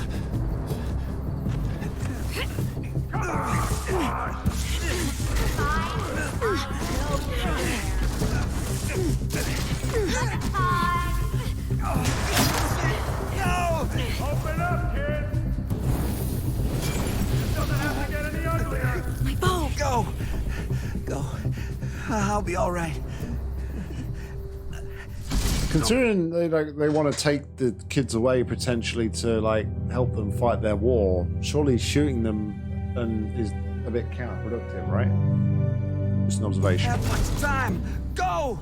Open up, kid! This doesn't have to get any uglier! My bow! Go! Go. I'll be all right. Considering they want to take the kids away potentially to like help them fight their war, surely shooting them is a bit counterproductive, right? Just an observation. Have much time. Go!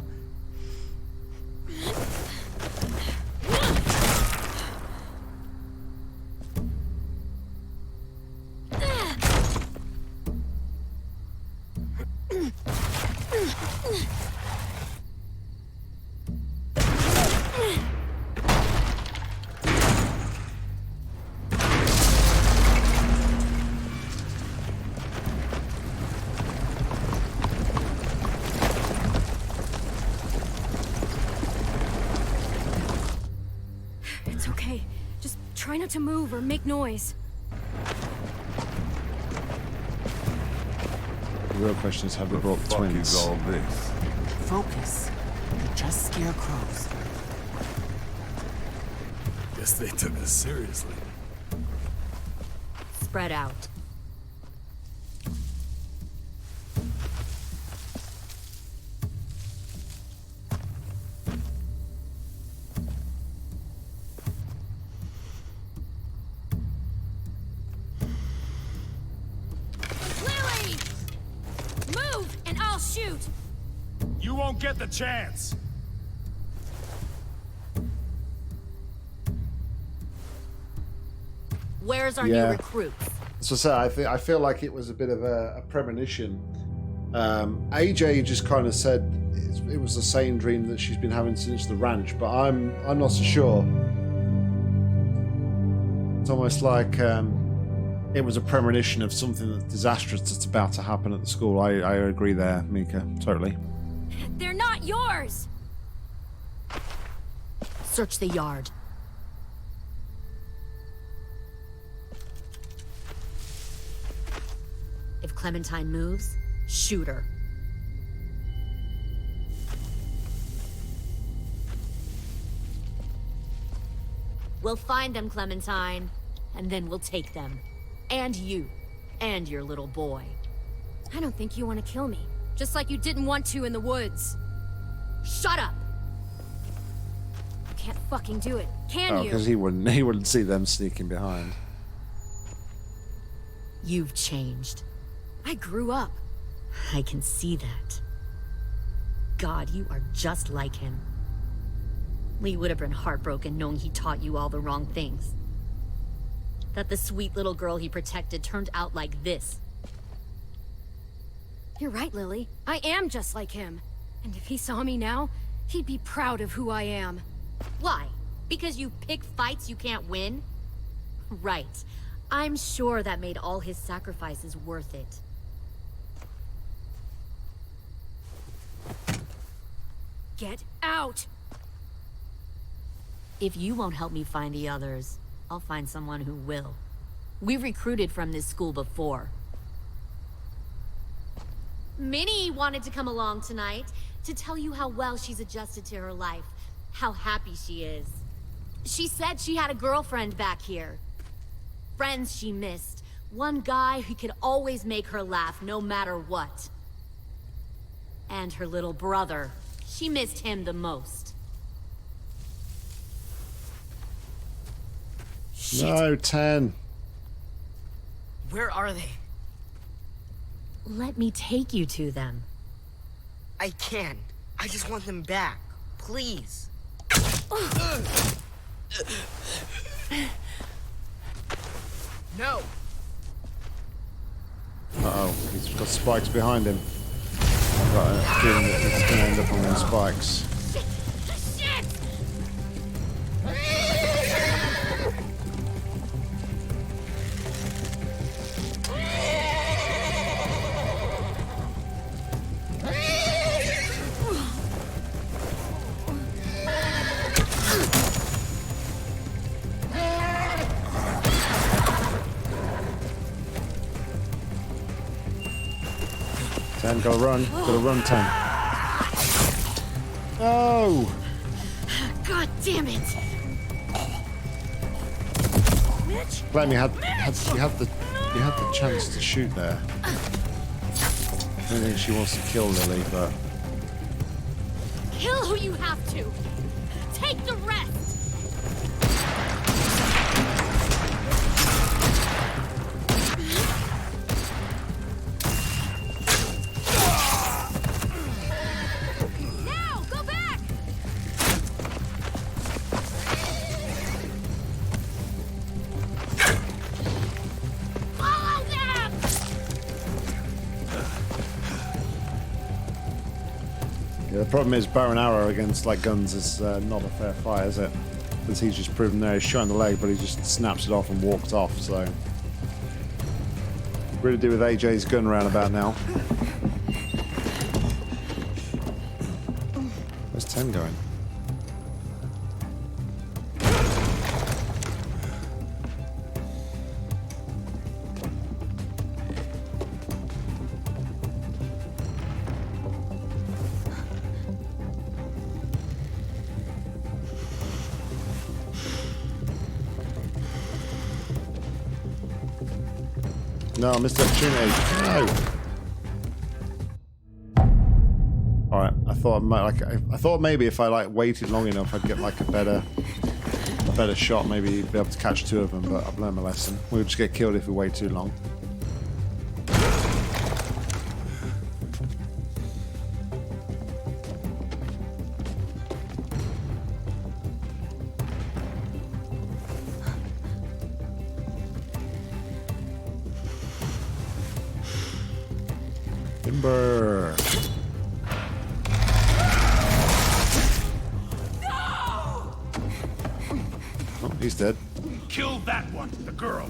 It's okay. Just try not to move or make noise. The real question is, have they brought the twins? all this? Focus. They're just scarecrows. Guess they took us seriously. Spread out. Lily! Move, and I'll shoot! You won't get the chance! Where's our Yeah. new recruit? So I feel like it was a bit of a premonition. AJ just kind of said it was the same dream that she's been having since the ranch, but I'm not so sure. It's almost like it was a premonition of something that's disastrous that's about to happen at the school. I agree there, Mika, totally. They're not yours! Search the yard. If Clementine moves, shoot her. We'll find them, Clementine, and then we'll take them. And you. And your little boy. I don't think you want to kill me. Just like you didn't want to in the woods. Shut up! You can't fucking do it, can Oh, you? because he wouldn't see them sneaking behind. You've changed. I grew up. I can see that. God, you are just like him. Lee would have been heartbroken knowing he taught you all the wrong things. That the sweet little girl he protected turned out like this. You're right, Lily. I am just like him. And if he saw me now, he'd be proud of who I am. Why? Because you pick fights you can't win? Right. I'm sure that made all his sacrifices worth it. Get out! If you won't help me find the others, I'll find someone who will. We recruited from this school before. Minnie wanted to come along tonight to tell you how well she's adjusted to her life, how happy she is. She said she had a girlfriend back here. Friends she missed. One guy who could always make her laugh no matter what. And her little brother. She missed him the most. No, 10. Where are they? Let me take you to them. I can't. I just want them back. Please. No. Uh-oh, he's got spikes behind him. I've got a feeling that he's going to end up on those spikes. Ten, gotta run, 10. No! God damn it! Clem, you had the chance to shoot there. I don't think she wants to kill Lily, but Kill who you have to. Take the rest. Now, go back. Follow them. yeah, the problem is bow and arrow against like guns is not a fair fight, is it? Because he's just proven there, he's shot in the leg, but he just snaps it off and walked off. So really do with AJ's gun roundabout now. Where's 10 going? No, I missed the opportunity. No. All right, I thought maybe if I like waited long enough, I'd get like a better shot. Maybe be able to catch two of them. But I've learned my lesson. We'll just get killed if we wait too long. Timber. Oh, he's dead. Kill that one, the girl.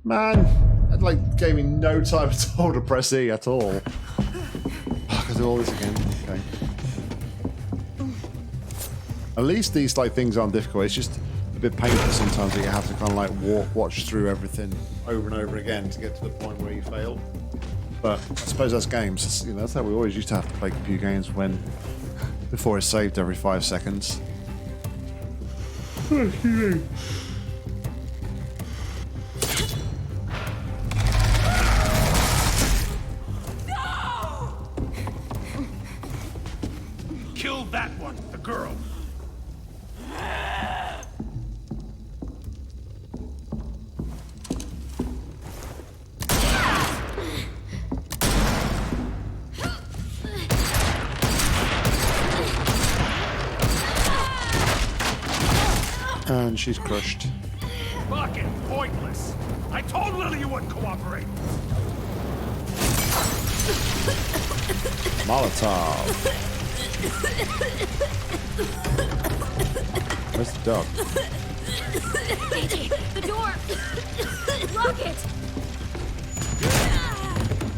Man, it like gave me no time at all to press E at all. I can do all this again. Okay. At least these like things aren't difficult. It's just a bit painful sometimes that you have to kind of like watch through everything over and over again to get to the point where you fail. But I suppose that's games. You know, that's how we always used to have to play computer games before it's saved every 5 seconds. Kill that one, the girl. And she's crushed. Fucking pointless. I told Lily you wouldn't cooperate. Molotov. Where's the dog? AJ, the door. Lock it.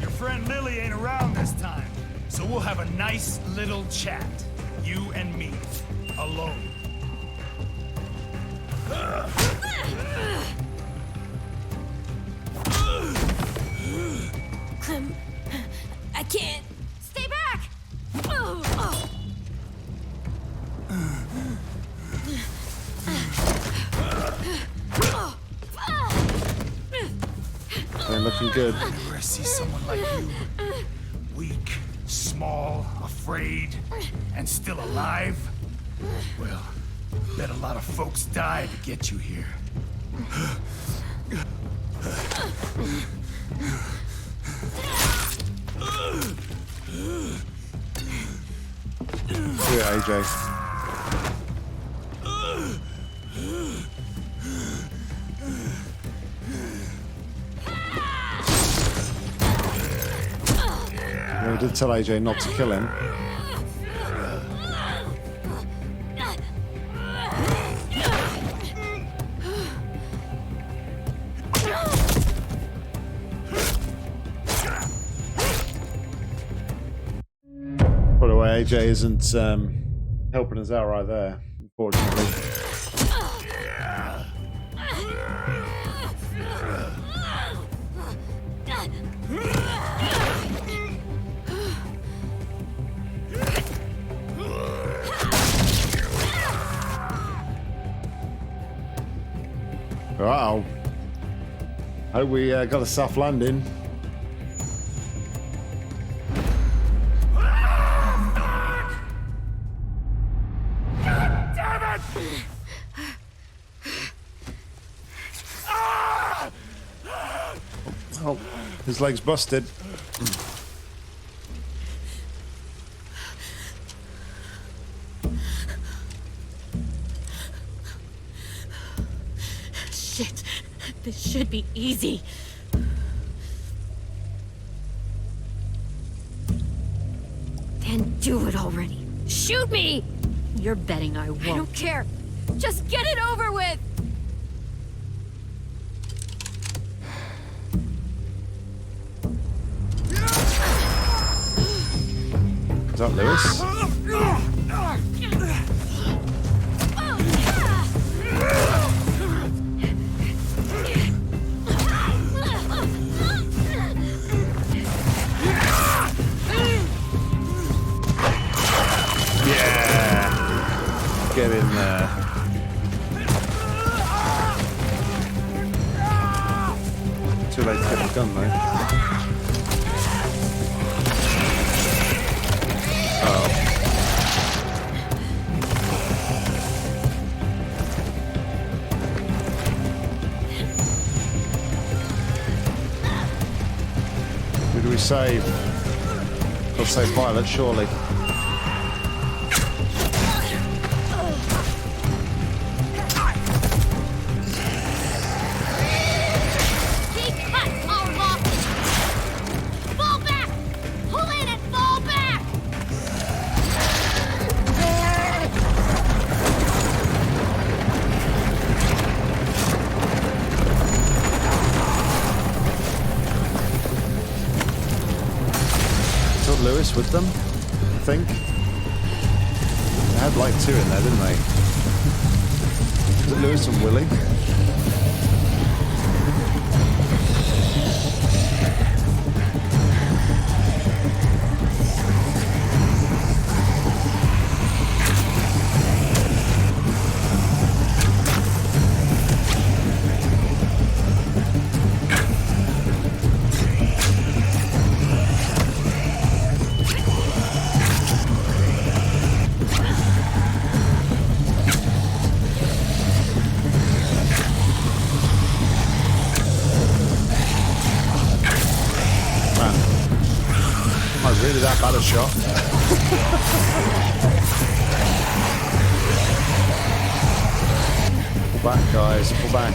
Your friend Lily ain't around this time, so we'll have a nice little chat. You and me. Alone. Clem, I can't. Stay back. They're looking good. Where I see someone like you, weak, small, a unafraid and still alive? Well, bet a lot of folks died to get you here. Yeah, AJ. Yeah, we did tell AJ not to kill him. By the way, AJ isn't helping us out right there, unfortunately. Uh-oh. Hope we got a soft landing. Oh, his leg's busted. Shit. This should be easy. Then do it already. Shoot me! You're betting I won't. I don't care. Just get it over with! Is that Lewis? Yeah! Get in there. Too late to get the gun though. Who do we save? We'll save Violet, surely. Keep cut, Marlon! Fall back! Pull in and fall back! Took Lewis with them, I think. They had like two in there, didn't they? Was it Lewis and Willie? Really that bad a shot? Pull back, guys. Pull back.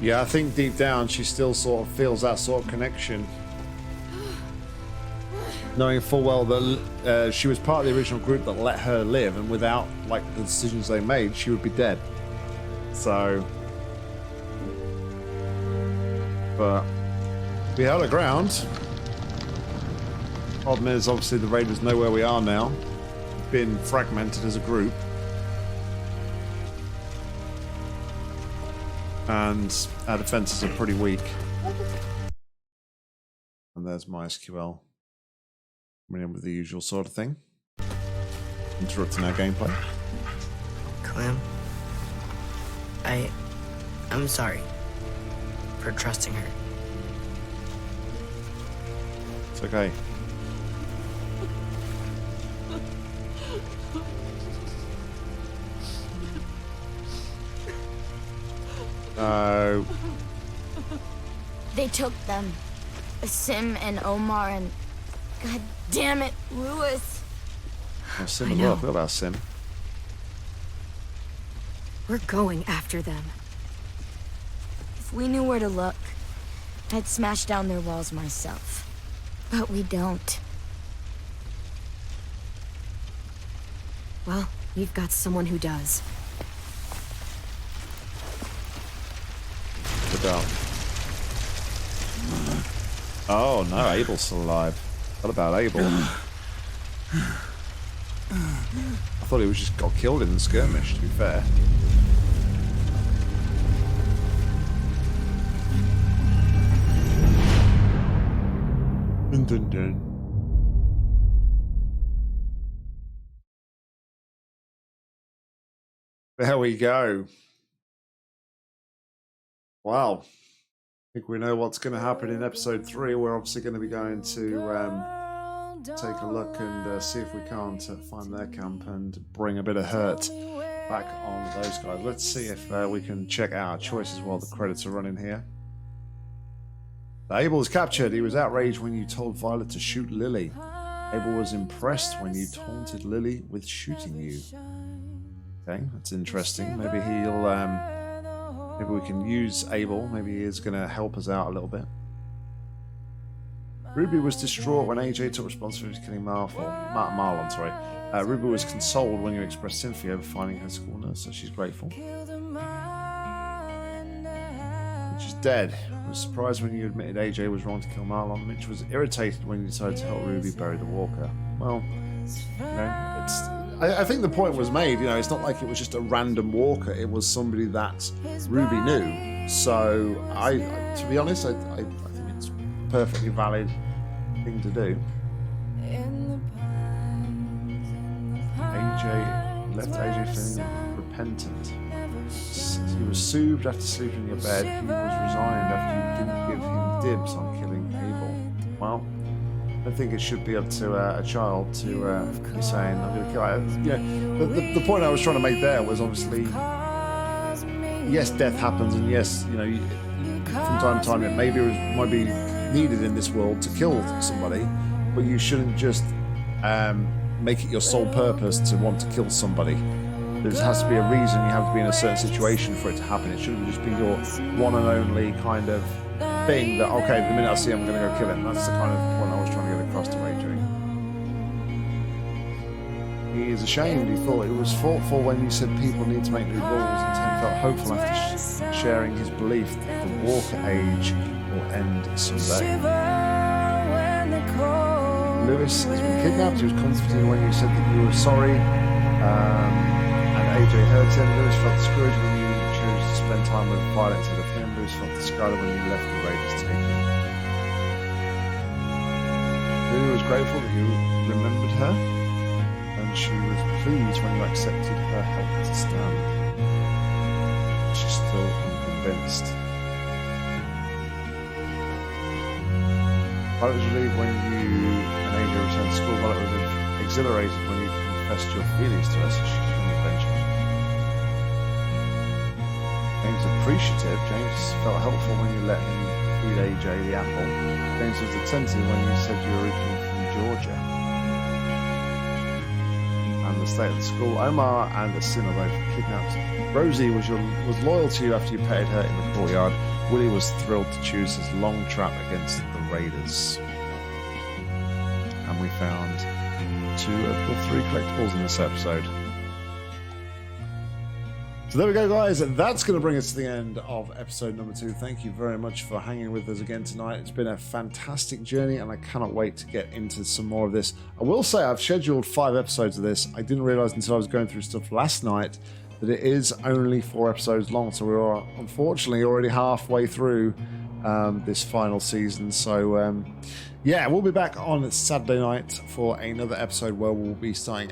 Yeah, I think deep down she still sort of feels that sort of connection. Knowing full well that she was part of the original group that let her live, and without like the decisions they made, she would be dead. So But we held our ground. Problem is, obviously, the raiders know where we are now. Been fragmented as a group. And our defenses are pretty weak. And there's MySQL coming in with the usual sort of thing. Interrupting our gameplay. Clem, I'm sorry for trusting her. It's okay. No. They took them. Sim and Omar and... God damn it, Lewis. Oh, Sim as well. I forgot about Sim. We're going after them. If we knew where to look, I'd smash down their walls myself. But we don't. Well, we've got someone who does. Good out. Oh no, Abel's still alive. What about Abel? I thought he was just got killed in the skirmish, to be fair. Dun dun dun. There we go. Wow. I think we know what's going to happen in episode 3. We're obviously going to be going to take a look and see if we can't find their camp and bring a bit of hurt back on those guys. Let's see if we can check out our choices while the credits are running here. Abel was captured. He was outraged when you told Violet to shoot Lily. Abel was impressed when you taunted Lily with shooting you. Okay, that's interesting. Maybe he'll... maybe we can use Abel. Maybe he is going to help us out a little bit. Ruby was distraught when AJ took responsibility for killing Marlon. Sorry. Ruby was consoled when you expressed sympathy over finding her school nurse, so she's grateful. Mitch is dead. I was surprised when you admitted AJ was wrong to kill Marlon. Mitch was irritated when you decided to help Ruby bury the walker. Well, you know, it's... I think the point was made, you know, it's not like it was just a random walker, it was somebody that Ruby knew. So, to be honest, I think it's a perfectly valid thing to do. Left AJ feeling repentant. He was soothed after sleeping in your bed. He was resigned after you didn't give him dibs on killing Abel. Well, I think it should be up to a child to be saying, I'm going to kill her. You know, the point I was trying to make there was obviously, yes, death happens, and yes, you know, from time to time it might be needed in this world to kill somebody, but you shouldn't just make it your sole purpose to want to kill somebody. There has to be a reason. You have to be in a certain situation for it to happen. It shouldn't just be your one and only kind of thing that, okay, the minute I see him, I'm going to go kill him. That's the kind of point I was trying to get across to AJ. He is ashamed. He thought it was thoughtful when you said people need to make new rules, and Tim felt hopeful after sharing his belief that the Walker age will end someday. Lewis has been kidnapped. He was comforted when you said that you were sorry, and AJ hurt him. Lewis felt discouraged when you chose to spend time with Violet instead of him. Lewis felt discarded when you left the Raiders taken. Lily was grateful that you remembered her, and she was pleased when you accepted her help to stand. She's still unconvinced. Violet was relieved when you and AJ returned to school. Violet was exhilarated when you confessed your feelings to her, so she could adventure. James appreciative. James felt helpful when you let him feed AJ the apple. James was attentive when you said you were originally from Georgia. And the state of the school. Omar and Asim are both kidnapped. Rosie was loyal to you after you petted her in the courtyard. Willie was thrilled to choose his long trap against the Raiders. And we found 2 of the 3 collectibles in this episode. So there we go, guys. That's going to bring us to the end of episode number 2. Thank you very much for hanging with us again tonight. It's been a fantastic journey, and I cannot wait to get into some more of this. I will say I've scheduled 5 episodes of this. I didn't realize until I was going through stuff last night that it is only 4 episodes long. So we're unfortunately already halfway through this final season. So yeah, we'll be back on Saturday night for another episode where we'll be playing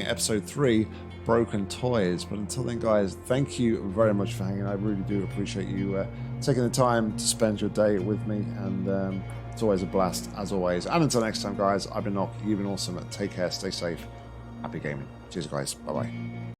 episode 3, Broken Toys. But until then, guys, thank you very much for hanging. I really do appreciate you taking the time to spend your day with me, and it's always a blast as always. And until next time, guys, I've been Nock, you've been awesome. Take care, stay safe, happy gaming. Cheers, guys. Bye bye.